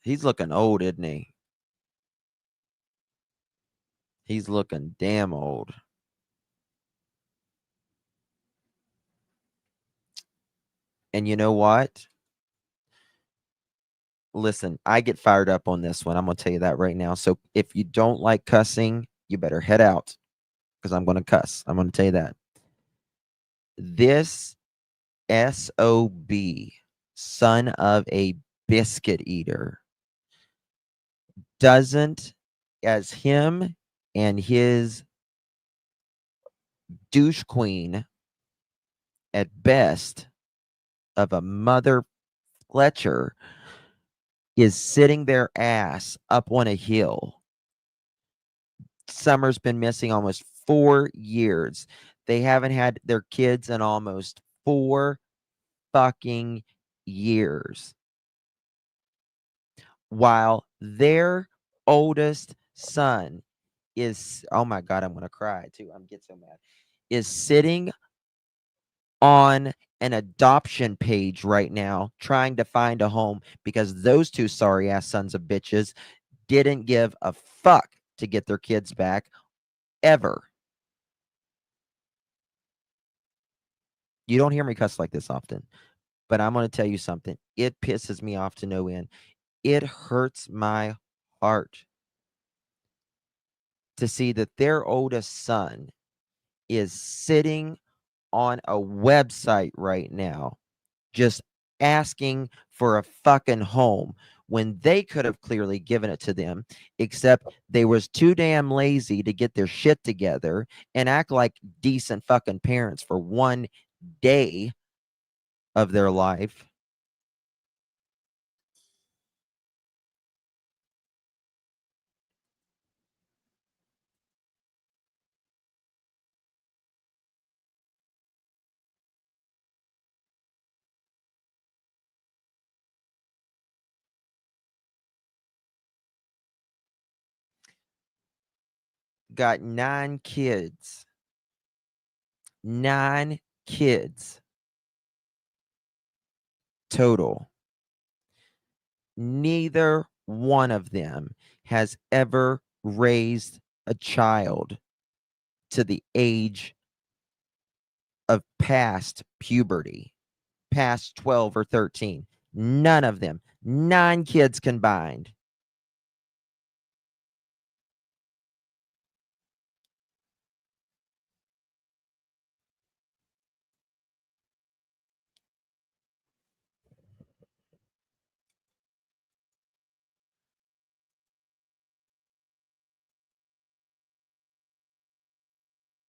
He's looking old, isn't he? He's looking damn old. And you know what? Listen, I get fired up on this one. I'm going to tell you that right now. So if you don't like cussing, you better head out because I'm going to cuss. I'm going to tell you that. This SOB, son of a biscuit eater, doesn't, as him and his douche queen at best of a mother Fletcher is sitting their ass up on a hill. Summer's been missing almost 4 years. They haven't had their kids in almost 4 fucking years. While their oldest son is, oh my God, I'm going to cry too. I'm getting so mad. Is sitting on an adoption page right now trying to find a home because those two sorry ass sons of bitches didn't give a fuck to get their kids back ever. You don't hear me cuss like this often, but I'm going to tell you something. It pisses me off to no end. It hurts my heart to see that their oldest son is sitting on a website right now just asking for a fucking home when they could have clearly given it to them, except they was too damn lazy to get their shit together and act like decent fucking parents for one day of their life. Got 9 kids. 9 kids total. Neither one of them has ever raised a child to the age of past puberty, past 12 or 13. None of them. 9 kids combined.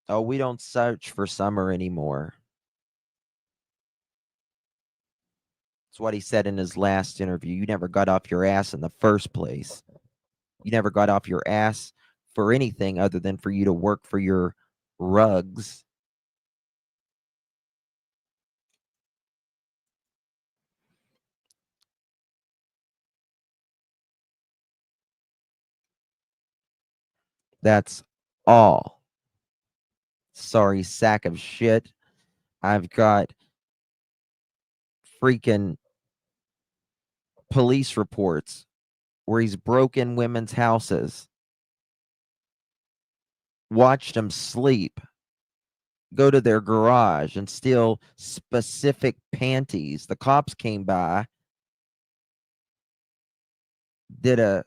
Oh, we don't search for Summer anymore. That's what he said in his last interview. You never got off your ass in the first place. You never got off your ass for anything other than for you to work for your rugs That's all. Sorry, sack of shit. I've got freaking police reports where he's broken women's houses, watched them sleep, go to their garage and steal specific panties. The cops came by, did a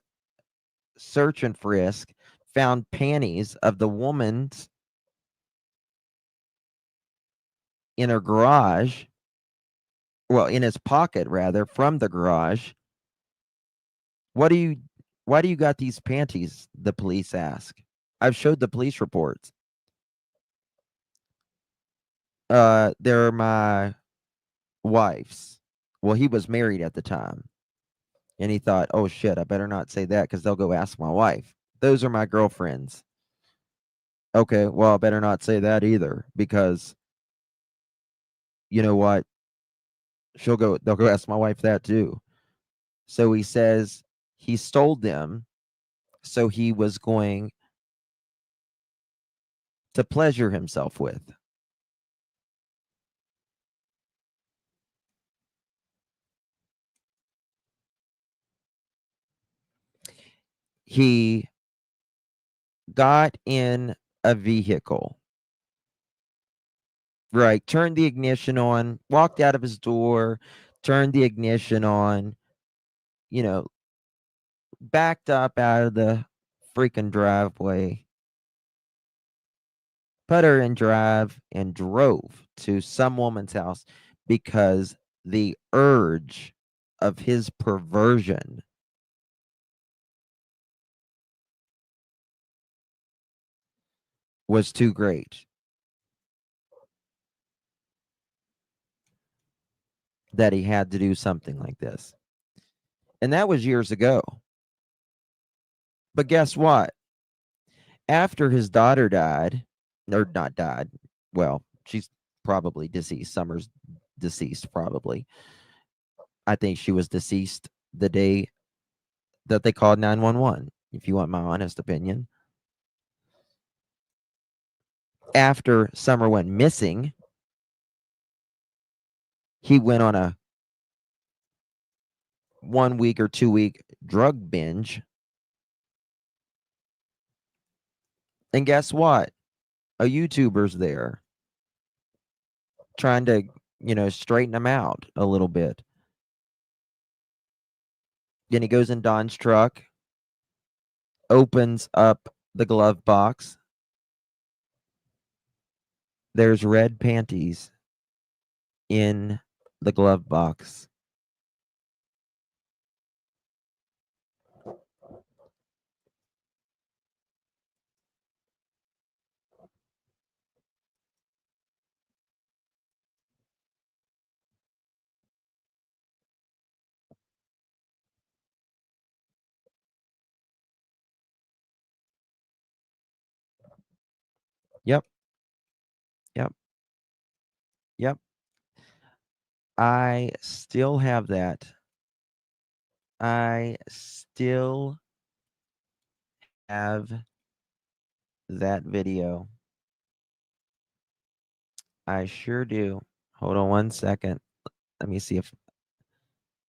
search and frisk, found panties of the woman's in her garage, well, in his pocket rather, from the garage. Why do you got these panties? The police ask. I've showed the police reports. They're my wife's. Well, he was married at the time. And he thought, oh shit, I better not say that because they'll go ask my wife. Those are my girlfriends. Okay, well, I better not say that either because you know what? They'll go ask my wife that too. So he says he stole them. So he was going to pleasure himself with. He got in a vehicle, right? Turned the ignition on, walked out of his door, turned the ignition on, you know, backed up out of the freaking driveway, put her in drive, and drove to some woman's house because the urge of his perversion was too great. That he had to do something like this. And that was years ago. But guess what? After his daughter died, or not died, well, she's probably deceased. Summer's deceased, probably. I think she was deceased the day that they called 911, if you want my honest opinion. After Summer went missing, he went on a 1 week or 2 week drug binge. And guess what? A YouTuber's there trying to, straighten him out a little bit. Then he goes in Don's truck, opens up the glove box. There's red panties in the glove box. Yep. Yep. Yep. I still have that. I still have that video. I sure do. Hold on 1 second. Let me see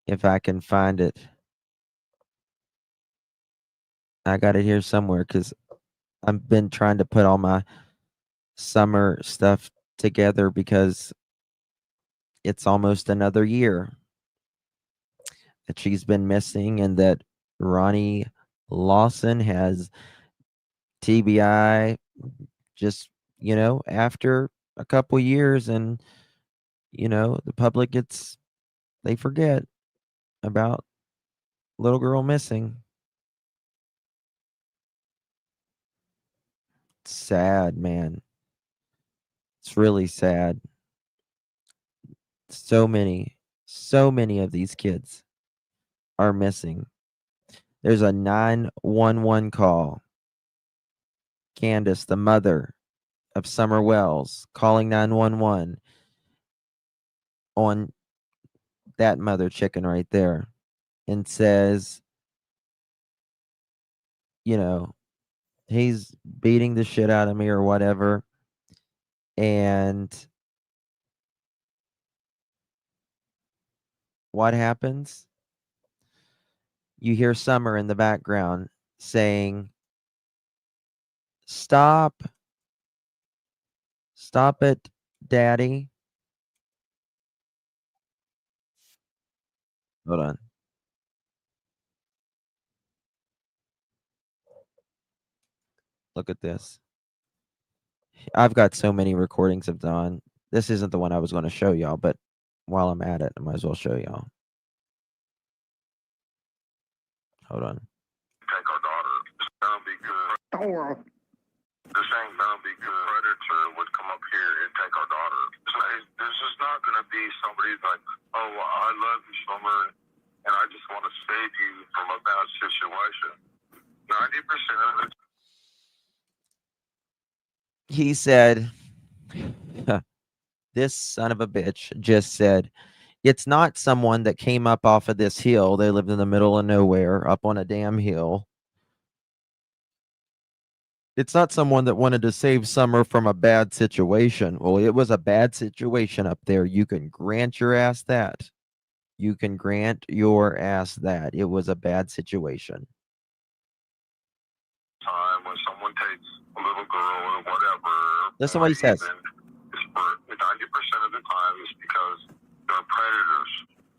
if I can find it. I got it here somewhere because I've been trying to put all my summer stuff together because it's almost another year that she's been missing and that Ronnie Lawson has TBI just, after a couple years, and, the public they forget about little girl missing. It's sad, man. It's really sad. So many of these kids are missing. There's a 911 call. Candace, the mother of Summer Wells, calling 911 on that mother chicken right there and says, He's beating the shit out of me or whatever. And what happens? You hear Summer in the background saying, "Stop. Stop it, Daddy." Hold on. Look at this. I've got so many recordings of Dawn. This isn't the one I was going to show y'all, but while I'm at it, I might as well show y'all. Hold on. Take our daughter. This ain't gonna be good. This ain't gonna be good. Predator would come up here and take our daughter. This is not gonna be somebody like, oh, I love you, Summer, and I just want to save you from a bad situation. 90% of the He said, this son of a bitch just said, it's not someone that came up off of this hill. They lived in the middle of nowhere, up on a damn hill. It's not someone that wanted to save Summer from a bad situation. Well, it was a bad situation up there. You can grant your ass that. You can grant your ass that. It was a bad situation. time when someone takes a little girl or whatever, Listen to what he says. It's for 90% of the time is because they're predators.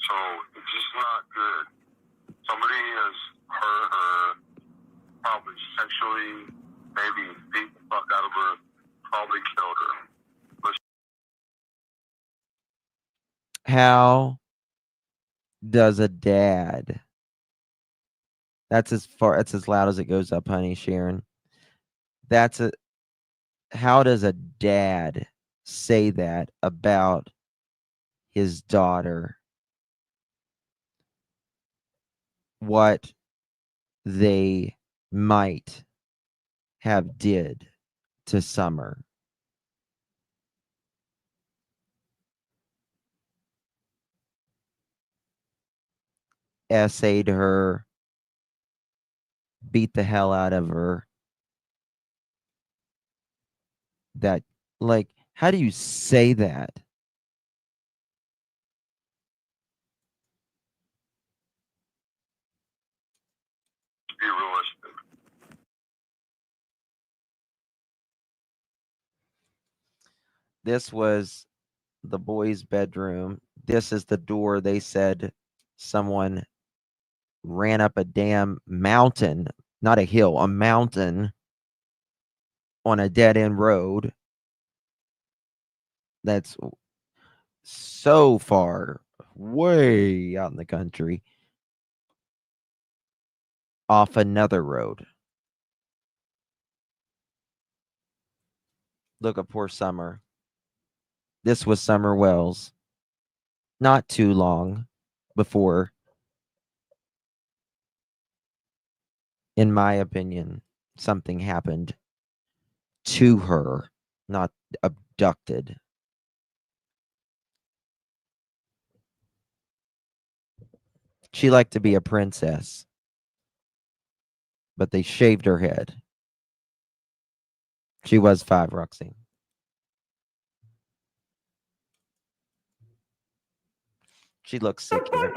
So it's just not good. Somebody has hurt her, probably sexually, maybe beat the fuck out of her, probably killed her. How does a dad? That's as loud as it goes up, honey, Sharon. How does a dad say that about his daughter? What they might have did to Summer. Essayed her, beat the hell out of her. That, like, how do you say that? Be realistic. This was the boys' bedroom. This is the door. They said someone ran up a damn mountain, not a hill, a mountain on a dead end road. That's so far, way out in the country, off another road. Look at poor Summer. This was Summer Wells. Not too long before, in my opinion, something happened to her, not abducted. She liked to be a princess, but they shaved her head. She was 5, Roxy. She looks sick here.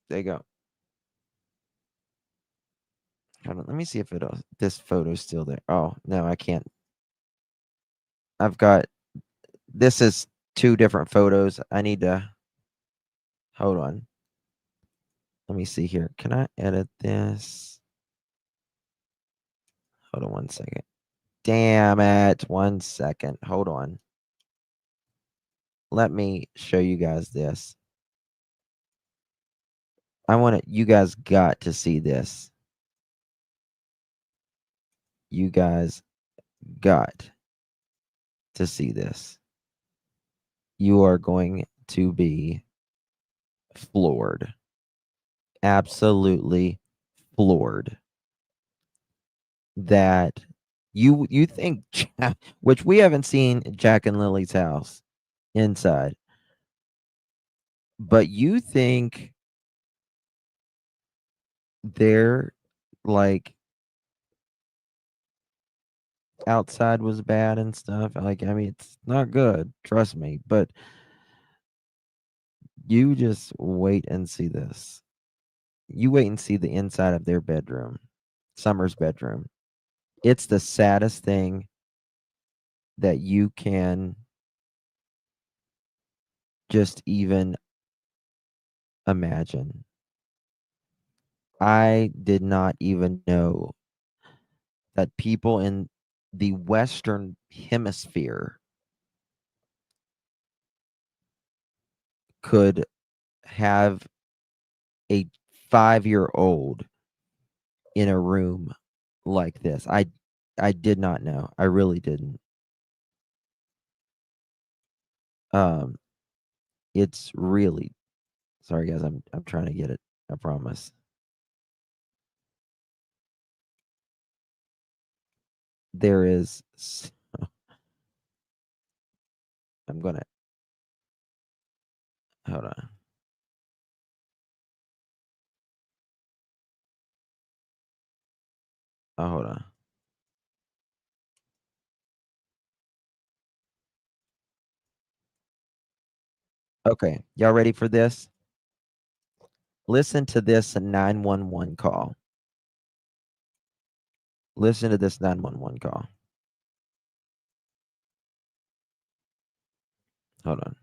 There you go. Hold on, let me see if this photo's still there. Oh, no, I can't. This is 2 different photos. I need to, hold on. Let me see here. Can I edit this? Hold on 1 second. Damn it. 1 second. Hold on. Let me show you guys this. You guys got to see this. You guys got to see this. You are going to be floored. Absolutely floored. That you think, which we haven't seen Jack and Lily's house inside, but you think they're like outside was bad and stuff. Like, I mean, it's not good, trust me, but you just wait and see this. You wait and see the inside of their bedroom, Summer's bedroom. It's the saddest thing that you can just even imagine. I did not even know that people in the Western Hemisphere could have a 5-year-old in a room like this. I did not know. I really didn't. It's really sorry guys, I'm trying to get it. I promise. There is I'm gonna hold on. Oh, hold on. Okay, y'all ready for this? Listen to this 911 call. Listen to this 911 call. Hold on.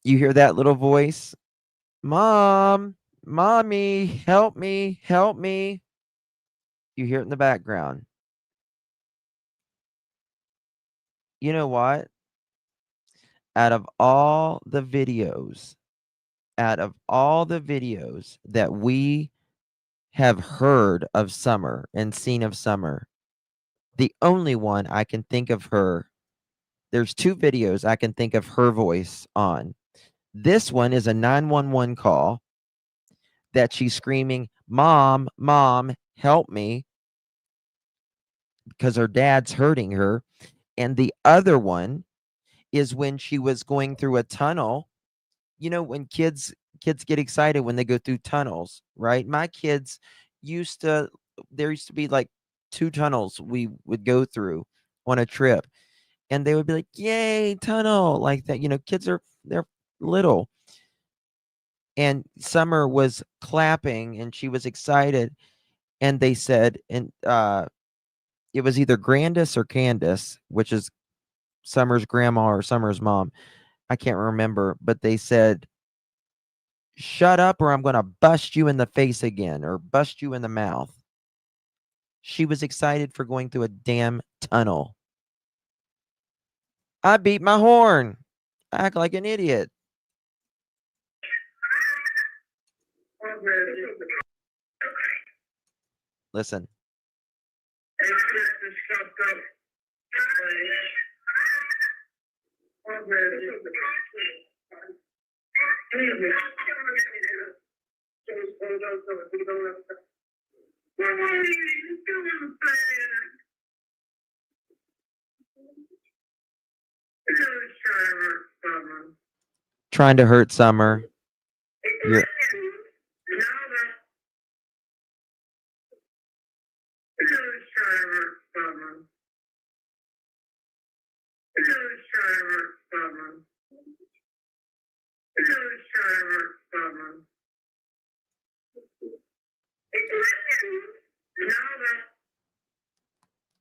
You hear that little voice? Mom, mommy, help me, help me. You hear it in the background. You know what? Out of all the videos that we have heard of Summer and seen of Summer, the only one I can think of her, there's 2 videos I can think of her voice on. This one is a 911 call that she's screaming, "Mom, mom, help me," because her dad's hurting her. And the other one is when she was going through a tunnel. You know, when kids get excited when they go through tunnels, right? My kids there used to be like 2 tunnels we would go through on a trip, and they would be like, "Yay, tunnel," like that. You know, they're little. And Summer was clapping and she was excited, and they said, and it was either Grandis or Candace, which is Summer's grandma or Summer's mom. I can't remember, but they said, "Shut up or I'm going to bust you in the face again or bust you in the mouth." She was excited for going through a damn tunnel. I beat my horn. I act like an idiot. Listen. Trying to hurt Summer. You're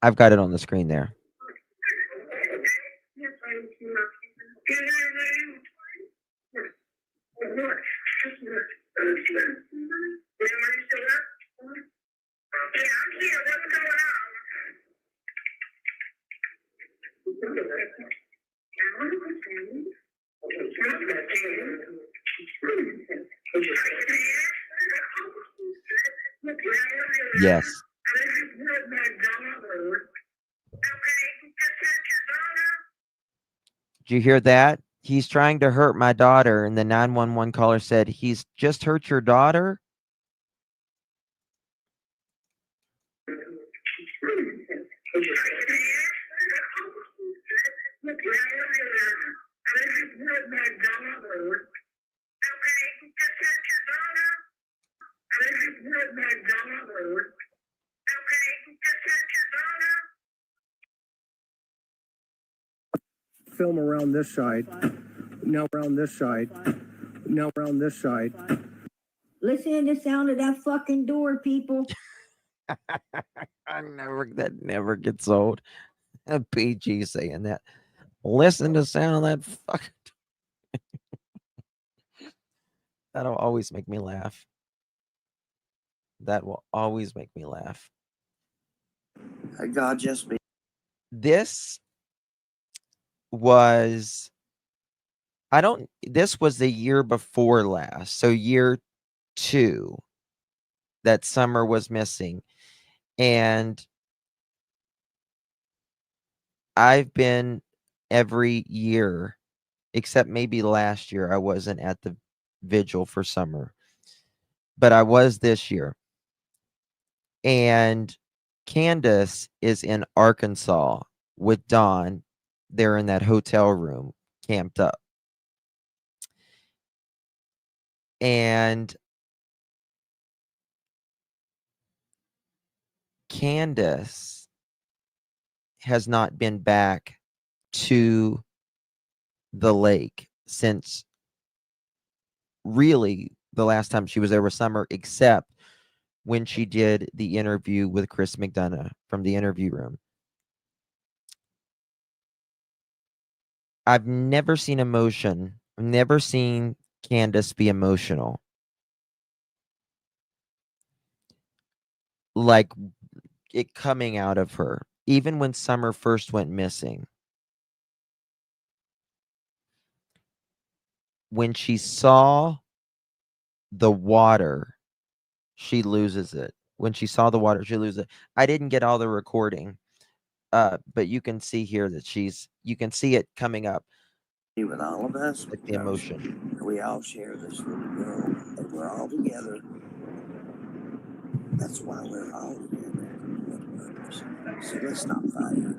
I've got it on the screen there. Yes. Did you hear that? He's trying to hurt my daughter. And the 911 caller said, he's just hurt your daughter? Film around this side. Now around this side. Now around this side. Listen to the sound of that fucking door, people. That never gets old. PG saying that. Listen to the sound of that fucking. That'll always make me laugh. That will always make me laugh. God just be. This was, this was the year before last. So year 2 that Summer was missing. And I've been every year, except maybe last year. I wasn't at the vigil for Summer, but I was this year. And Candace is in Arkansas with Dawn. They're in that hotel room, camped up. And Candace has not been back to the lake since really the last time she was there with Summer, except when she did the interview with Chris McDonough from the interview room. I've never seen emotion. I've never seen Candace be emotional. Like it coming out of her. Even when Summer first went missing. When she saw the water, she loses it. When she saw the water, she loses it. I didn't get all the recording, but you can see here that you can see it coming up. With all of us, like the emotion. We all share this little girl, and we're all together. That's why we're all together. So let's stop fighting.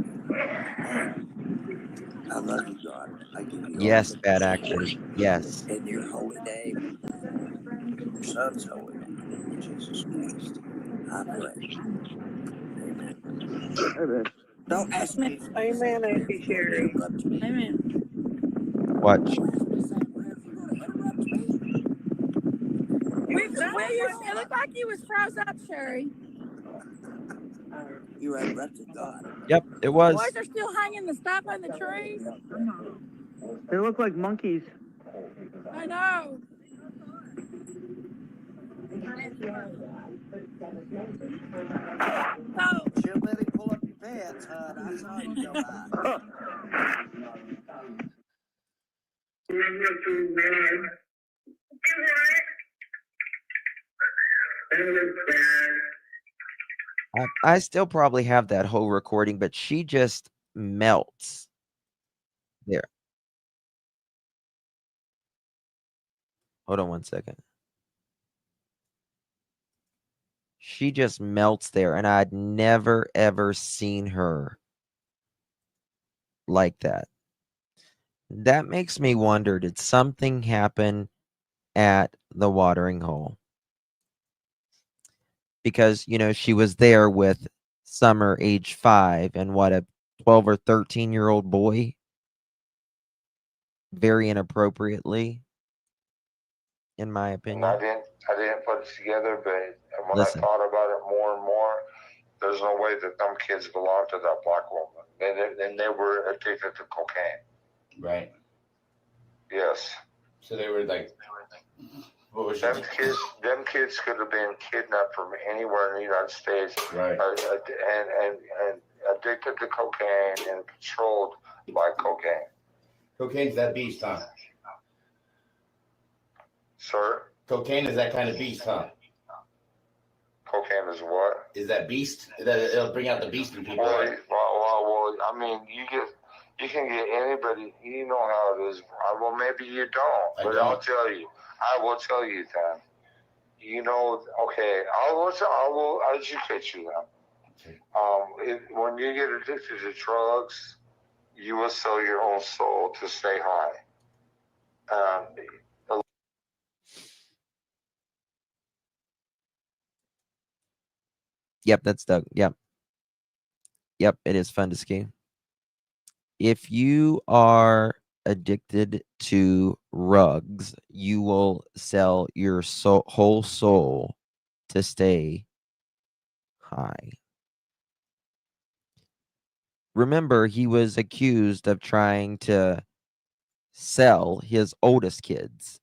I love you, God. I give you yes, bad actors. Yes. In your holy name, your son's holy name, Jesus Christ. I pray. Amen. Don't ask me. Amen, Auntie Sherry. Amen. Watch. It looked like you was froze up, Sherry. You interrupted God. Yep, it was. Boys are still hanging the stuff on the trees. They look like monkeys. I know. So, She'll let him pull up your pants, hon. I saw him go by. I still probably have that whole recording, but she just melts there. Hold on one second. She just melts there, and I'd never, ever seen her like that. That makes me wonder, did something happen at the watering hole? Because, you know, she was there with Summer, age 5, and what, a 12 or 13-year-old boy? Very inappropriately, in my opinion. I didn't put it together, but when Listen. I thought about it more and more, there's no way that them kids belong to that black woman. And they were addicted to cocaine. Right. Yes. So they were like, what was them kids could have been kidnapped from anywhere in the United States, right? And addicted to cocaine and controlled by cocaine. Cocaine's that beast, huh? Sir? Cocaine is that kind of beast, huh? Cocaine is what? Is that beast? It'll bring out the beast in people, right? Well, I mean, You can get anybody. You know how it is. Well, maybe you don't, but I'll tell you. I will tell you that. You know, okay, I will educate you then. When you get addicted to drugs, you will sell your own soul to stay high. Yep, that's Doug. Yep. Yep, it is fun to ski. If you are addicted to rugs, you will sell your whole soul to stay high. Remember, he was accused of trying to sell his oldest kids.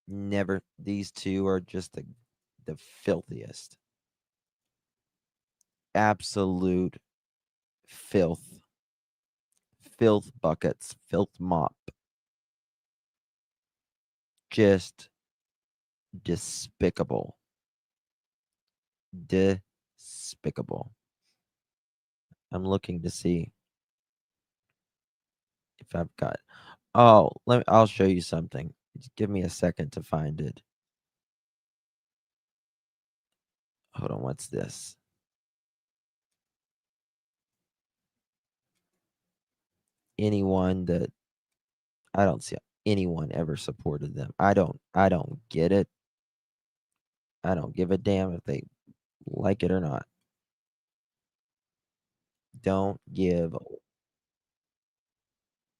Never. These two are just the filthiest. Absolute filth. Filth buckets. Filth mop. Just despicable. Despicable. I'm looking to see if I've got. Oh, I'll show you something. Just give me a second to find it. Hold on, what's this? Anyone that I don't see anyone ever supported them. I don't get it. I don't give a damn if they like it or not. Don't give.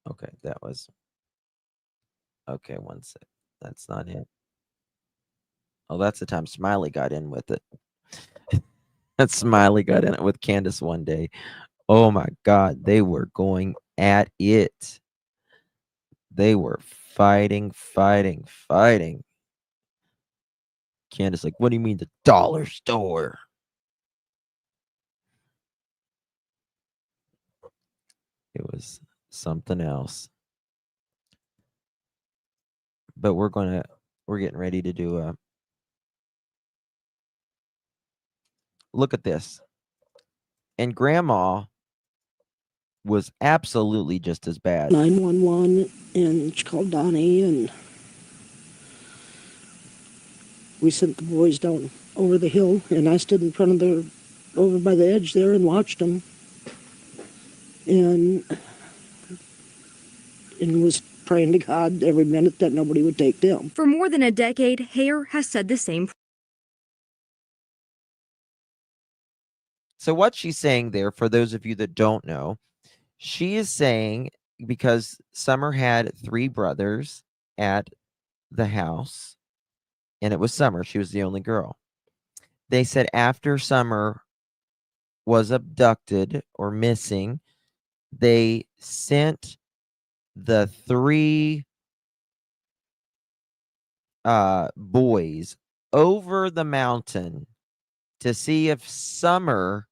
Okay, that was. Okay, one sec. That's not it. Oh, that's the time Smiley got in with it. That Smiley got in it with Candace one day. Oh my God, they were going at it. They were fighting. Candace like, what do you mean the dollar store? It was something else. But we're getting ready to do a look at this. And grandma was absolutely just as bad. 911, and she called Donnie, and we sent the boys down over the hill, and I stood in front of over by the edge there and watched them, and was praying to God every minute that nobody would take them. For more than a decade, Hare has said the same. So what she's saying there, for those of you that don't know, she is saying because Summer had 3 brothers at the house, and it was Summer. She was the only girl. They said after Summer was abducted or missing, they sent the 3 boys over the mountain to see if Summer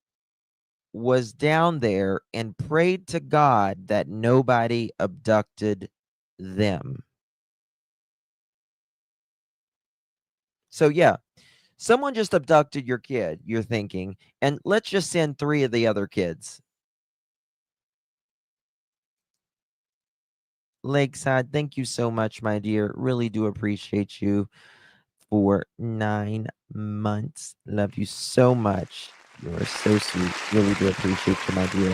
was down there and prayed to God that nobody abducted them. So yeah, someone just abducted your kid, you're thinking, and let's just send 3 of the other kids. Lakeside, thank you so much, my dear. Really do appreciate you for 9 months. Love you so much. You are so sweet. Really do appreciate you, my dear.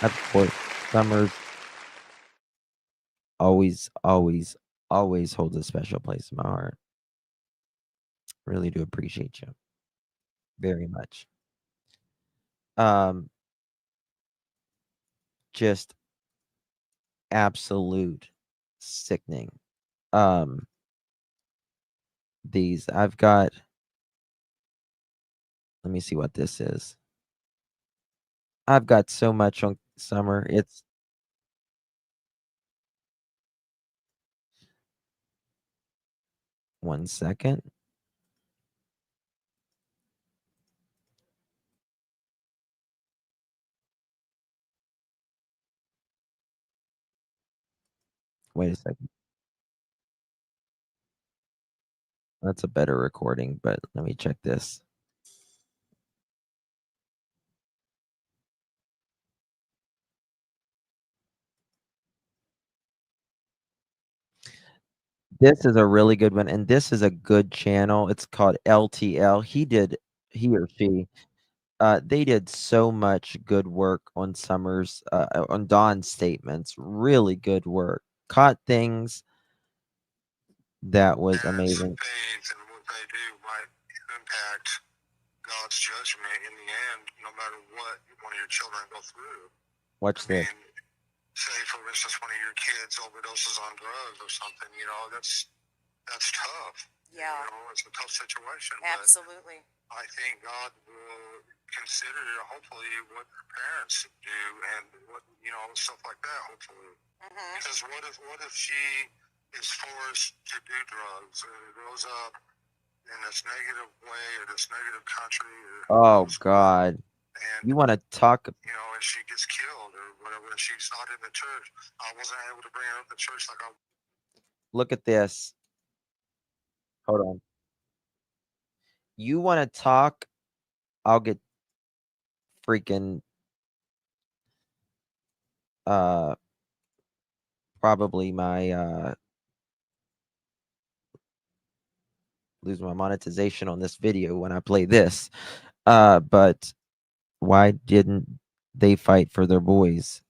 Of course, Summers always holds a special place in my heart. Really do appreciate you very much. Just absolute sickening. These I've got. Let me see what this is. I've got so much on Summer. It's one second. Wait a second. That's a better recording, but let me check this. This is a really good one, and this is a good channel. It's called LTL. He or she, they did so much good work on on Dawn's statements. Really good work. Caught things that was amazing. Faith and what they do might impact God's judgment in the end, no matter what one of your children go through. Watch this. Say, for instance, one of your kids overdoses on drugs or something, you know, that's tough. Yeah. You know, it's a tough situation. Absolutely. But I think God will consider, hopefully, what their parents do and what, you know, stuff like that, hopefully. Because what if she is forced to do drugs or grows up in this negative way or this negative country? Oh God. You want to talk? You know, and she gets killed or whatever, and she's not in the church. I wasn't able to bring her up to church like I. Look at this. Hold on. You want to talk? I'll get freaking probably my lose my monetization on this video when I play this. But why didn't they fight for their boys?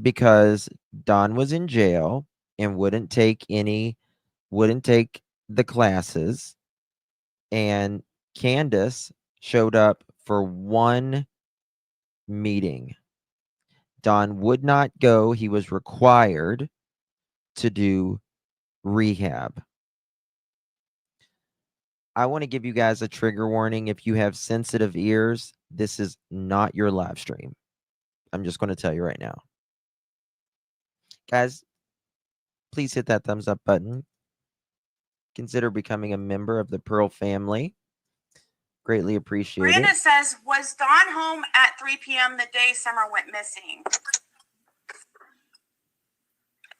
Because Don was in jail and wouldn't take the classes, and Candace showed up for one meeting. Don would not go. He was required to do rehab. I want to give you guys a trigger warning. If you have sensitive ears, this is not your live stream. I'm just going to tell you right now. Guys, please hit that thumbs up button. Consider becoming a member of the Pearl family. Greatly appreciate Brenda it. says, was Dawn home at 3 p.m. the day Summer went missing?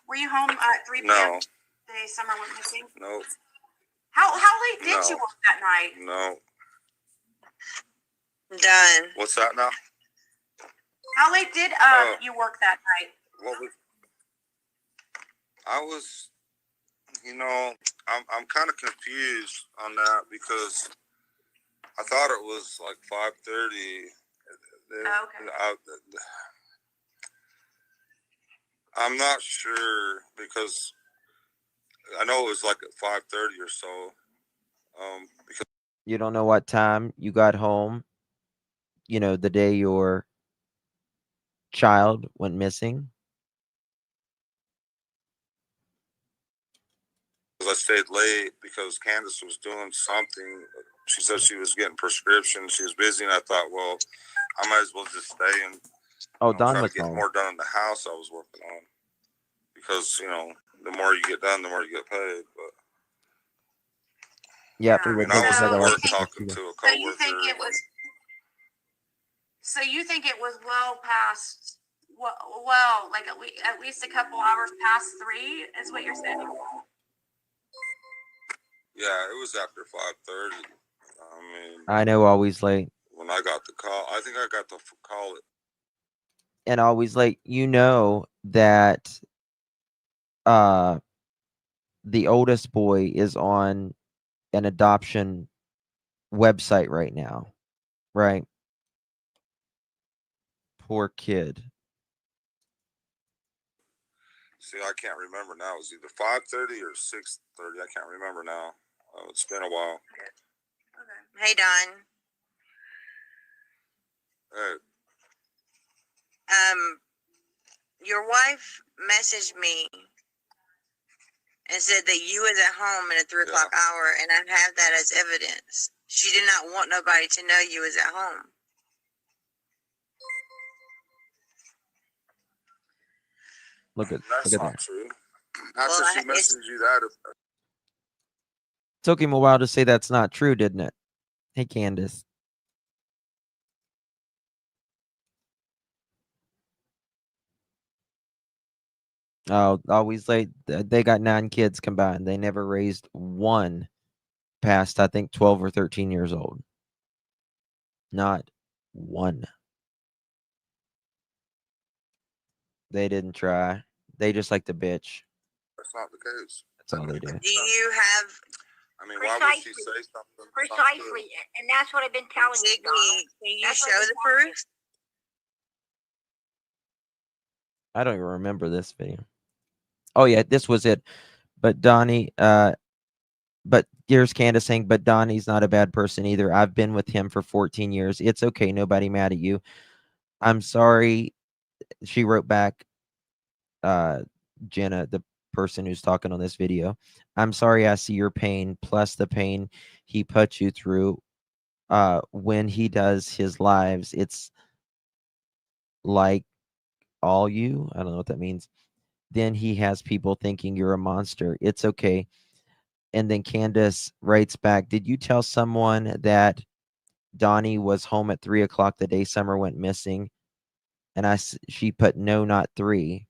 Were you home at 3 p.m. No. the day Summer went missing? No. How late did you work that night? No. Done. What's that now? How late did you work that night? I was, you know, I'm kind of confused on that because I thought it was like 5:30. Okay. I'm not sure because I know it was like at 5:30 or so. Because You don't know what time you got home, you know, the day your child went missing? I stayed late because Candace was doing something. She said she was getting prescriptions. She was busy, and I thought, well, I might as well just stay and Don try was to get home. more done in the house I was working on. Because, you know, the more you get done, the more you get paid. But Yeah, I was at work talking to a coworker. So you think it was well past, well, like at least a couple hours past 3 is what you're saying? Yeah, it was after 5:30. I mean, I know, always late. when I got the call, I think I got the call at And always late. You know that the oldest boy is on an adoption website right now, right? Poor kid. See, I can't remember now. It was either 5:30 or 6:30. I can't remember now. It's been a while. Hey, Don. Hey. Your wife messaged me and said that you was at home in a 3 o'clock hour, and I have that as evidence. She did not want nobody to know you was at home. Look at That's that. not true. After she messaged you that, Took him a while to say that's not true, didn't it? Hey, Candace. Oh, always late. They got 9 kids combined. They never raised one past, I think, 12 or 13 years old. Not one. They didn't try. They just like to bitch. That's not the case. That's all they do. Do you have I mean, why would she say something? Precisely, and that's what I've been telling you. Donna. Can you That's what show I've the been telling you. proof? I don't even remember this video. Oh yeah, this was it. But Donnie, but here's Candace saying, but Donnie's not a bad person either. I've been with him for 14 years. It's okay. Nobody mad at you. I'm sorry. She wrote back, Jenna, the person who's talking on this video. I'm sorry I see your pain, plus the pain he put you through. When he does his lives, it's like all you. I don't know what that means. Then he has people thinking you're a monster. It's okay. And then Candace writes back, did you tell someone that Donnie was home at 3:00 the day Summer went missing? And she put, no, not 3.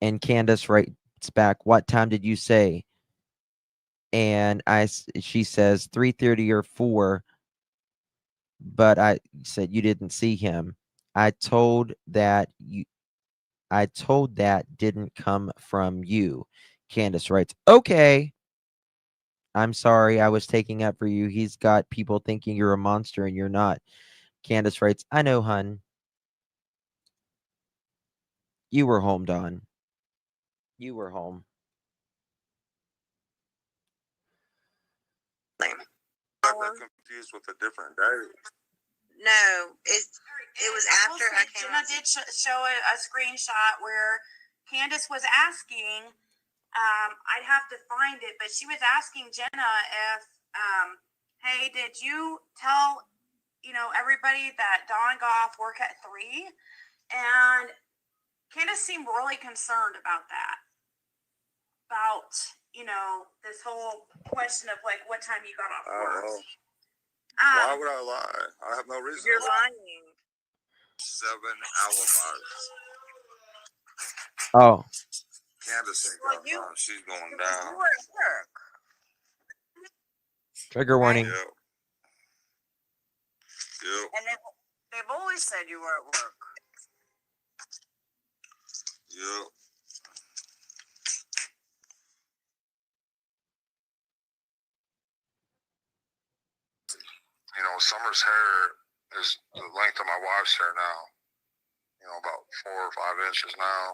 And Candace writes back, what time did you say? And she says 3:30 or 4. But I said you didn't see him. I told that didn't come from you. Candace writes, okay. I'm sorry I was taking up for you. He's got people thinking you're a monster and you're not. Candace writes, I know, hun. You were home, Dawn. You were home. I got confused with a different day. No, it was after I came. Jenna did show a screenshot where Candace was asking. I'd have to find it, but she was asking Jenna if, hey, did you tell everybody that Dawn got off work at 3? And Candace seemed really concerned about that. About this whole question of like what time you got off work. Why would I lie? I have no reason. You're lying. 7 alibis. Oh. Candace ain't got none. She's going down. You were at work. Trigger warning. Yep. And they've always said you were at work. Yep. Summer's hair is the length of my wife's hair now. About 4 or 5 inches now.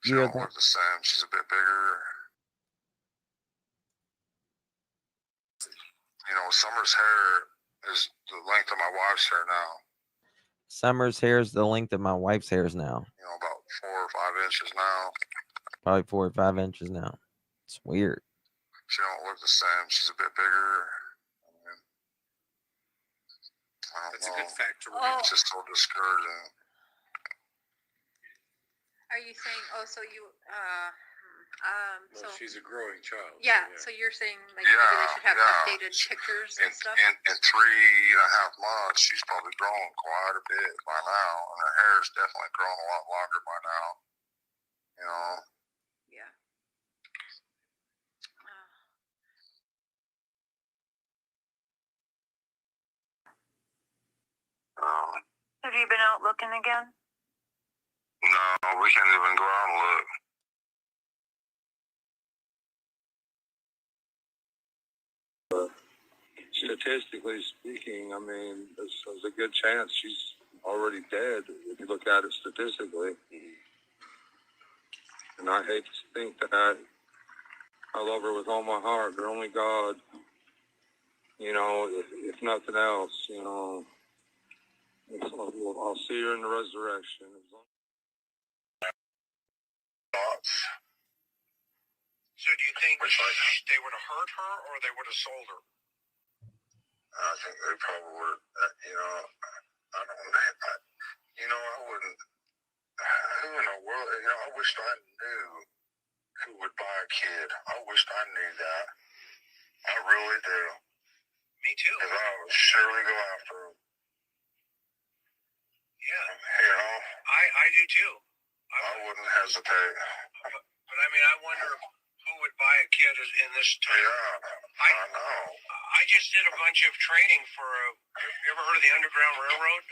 She don't look the same. She's a bit bigger. Summer's hair is the length of my wife's hair now. Summer's hair is the length of my wife's hairs now. About 4 or 5 inches now. Probably 4 or 5 inches now. It's weird. She don't look the same. She's a bit bigger. That's a good fact to read. It's just so discouraging. Are you saying, so she's a growing child. yeah, so you're saying like maybe they should have updated pictures and stuff? In 3.5 months, she's probably grown quite a bit by now, and her hair's definitely grown a lot longer by now. Yeah. Have you been out looking again? No, we can't even go out and look. Statistically speaking, I mean, there's a good chance she's already dead if you look at it statistically. And I hate to think that I love her with all my heart, but only God, if nothing else, I'll see her in the resurrection. So do you think they would have hurt her or they would have sold her? I think they probably would have, I wouldn't, who in the world, I wished I knew who would buy a kid. I wished I knew that. I really do. Me too. Because I would surely go after him. Yeah. You know? I do too. I wouldn't hesitate. But I mean, I wonder who would buy a kid in this time. Yeah, I know. I just did a bunch of training for you ever heard of the Underground Railroad?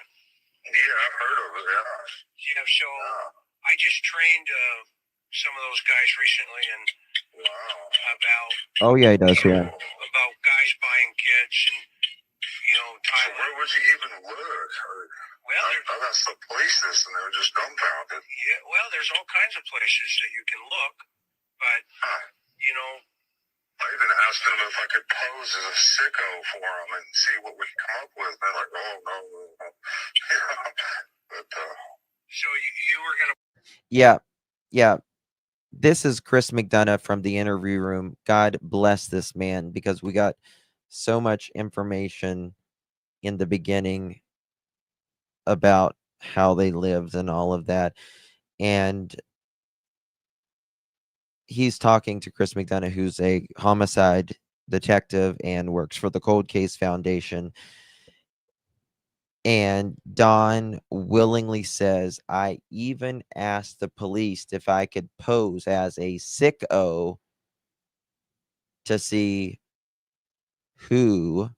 Yeah, I've heard of it, yeah. Yeah, so I just trained some of those guys recently and about Oh yeah, he does. Yeah. about guys buying kids and So where would you even look? Well, I got some places and they're just dumbfounded. Yeah, well, there's all kinds of places that you can look, but I even asked them if I could pose as a sicko for them and see what we'd come up with. They're like, oh no. But so you were gonna. Yeah. Yeah. This is Chris McDonough from the interview room. God bless this man, because we got so much information in the beginning about how they lived and all of that. And he's talking to Chris McDonough, who's a homicide detective and works for the Cold Case Foundation. And Don willingly says, I even asked the police if I could pose as a sicko to see who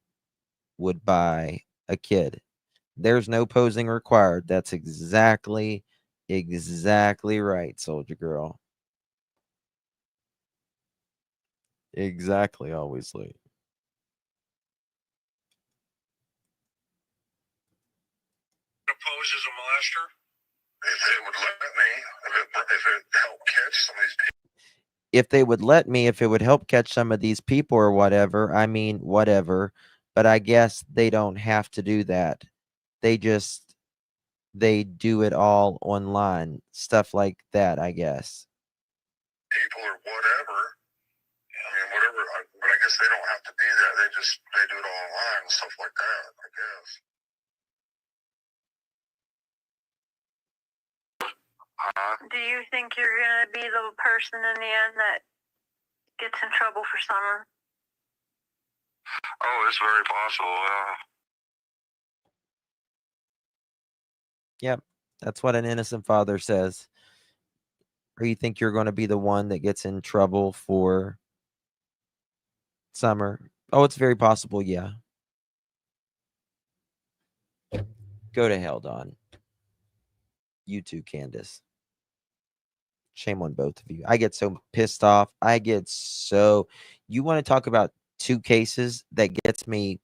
would buy a kid. There's no posing required. That's exactly right, Soldier Girl. Exactly, always late. Pose as a molester? if they would let me, if it helped catch some of these people. If they would let me, if it would help catch some of these people or whatever, I mean, whatever. But I guess they don't have to do that. They do it all online. Stuff like that, I guess. People or whatever. I mean, whatever. But I guess they don't have to do that. They do it all online and stuff like that, I guess. Do you think you're going to be the person in the end that gets in trouble for Summer? Oh, it's very possible, yeah. Yep, that's what an innocent father says. Or you think you're going to be the one that gets in trouble for Summer? Oh, it's very possible, yeah. Go to hell, Don. You too, Candace. Shame on both of you. I get so pissed off. You want to talk about two cases that gets me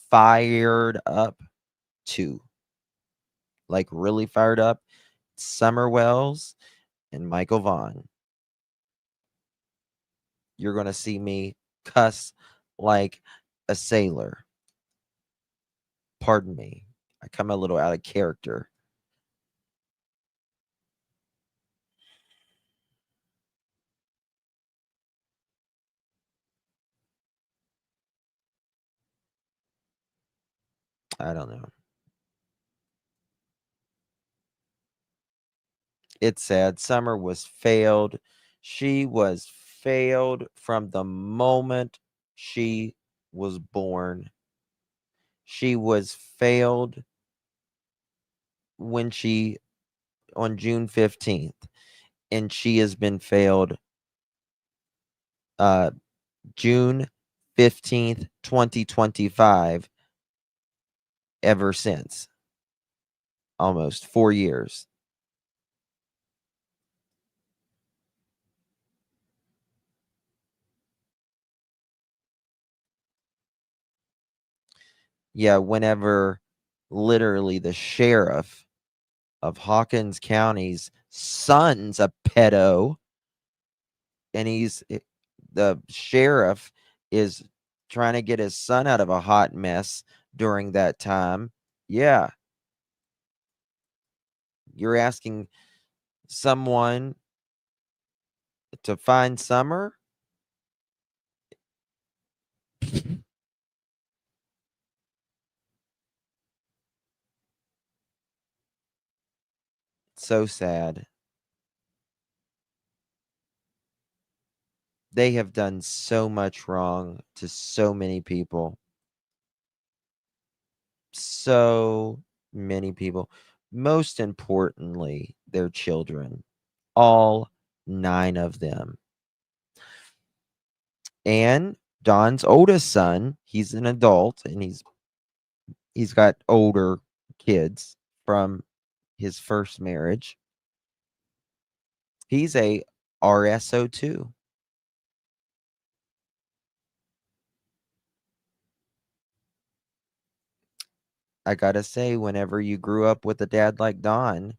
fired up too. Like really fired up. Summer Wells and Michael Vaughn. You're going to see me cuss like a sailor. Pardon me. I come a little out of character. I don't know. It's sad. Summer was failed. She was failed from the moment she was born. She was failed on June 15th, and she has been failed June 15th, 2025 ever since. Almost 4 years. Yeah, whenever literally the sheriff of Hawkins County's son's a pedo, and the sheriff is trying to get his son out of a hot mess during that time. Yeah. You're asking someone to find Summer? So sad. They have done so much wrong to so many people. So many people. Most importantly, their children. All 9 of them. And Don's oldest son, he's an adult, and he's got older kids from his first marriage. He's a RSO2. I gotta say, whenever you grew up with a dad like Don,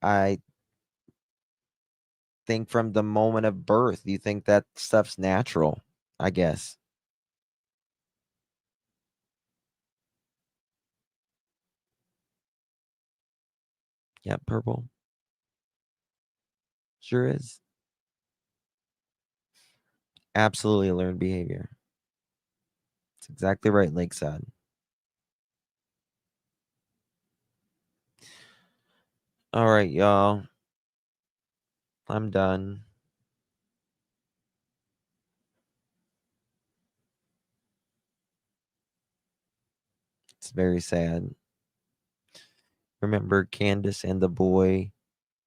I think from the moment of birth, you think that stuff's natural, I guess. Yeah, purple. Sure is. Absolutely learned behavior. It's exactly right, Lakeside. All right, y'all. I'm done. It's very sad. Remember Candace and the boy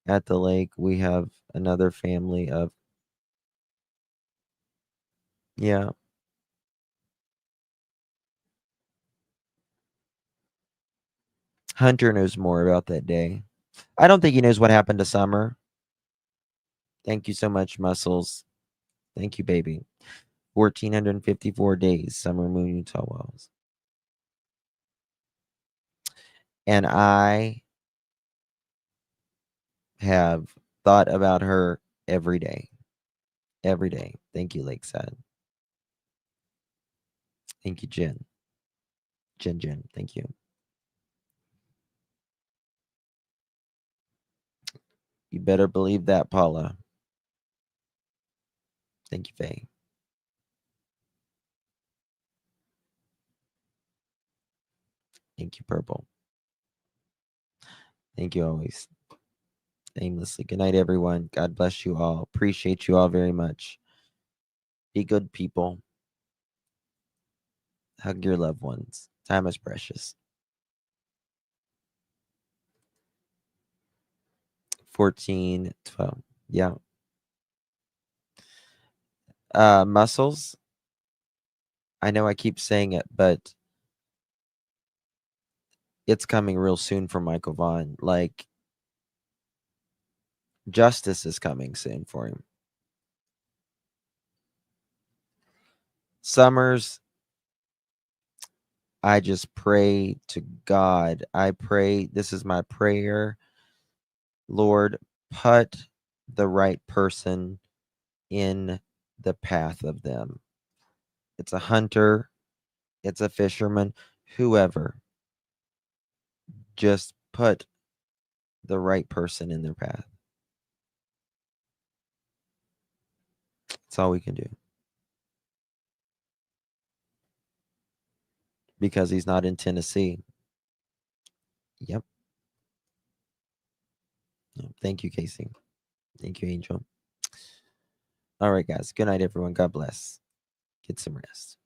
at the lake? We have another family of, yeah. Hunter knows more about that day. I don't think he knows what happened to Summer. Thank you so much, Muscles. Thank you, baby. 1,454 days, Summer Moon Utah Wells. And I have thought about her every day. Every day. Thank you, Lakeside. Thank you, Jen. Jen, thank you. You better believe that, Paula. Thank you, Faye. Thank you, Purple. Thank you always. Aimlessly. Good night, everyone. God bless you all. Appreciate you all very much. Be good people. Hug your loved ones. Time is precious. 14, 12. Yeah. Muscles. I know I keep saying it, but it's coming real soon for Michael Vaughn. Like, justice is coming soon for him. Summers, I just pray to God. I pray, this is my prayer. Lord, put the right person in the path of them. It's a hunter, it's a fisherman, whoever. Just put the right person in their path. That's all we can do. Because he's not in Tennessee. Yep. Thank you, Casey. Thank you, Angel. All right, guys. Good night, everyone. God bless. Get some rest.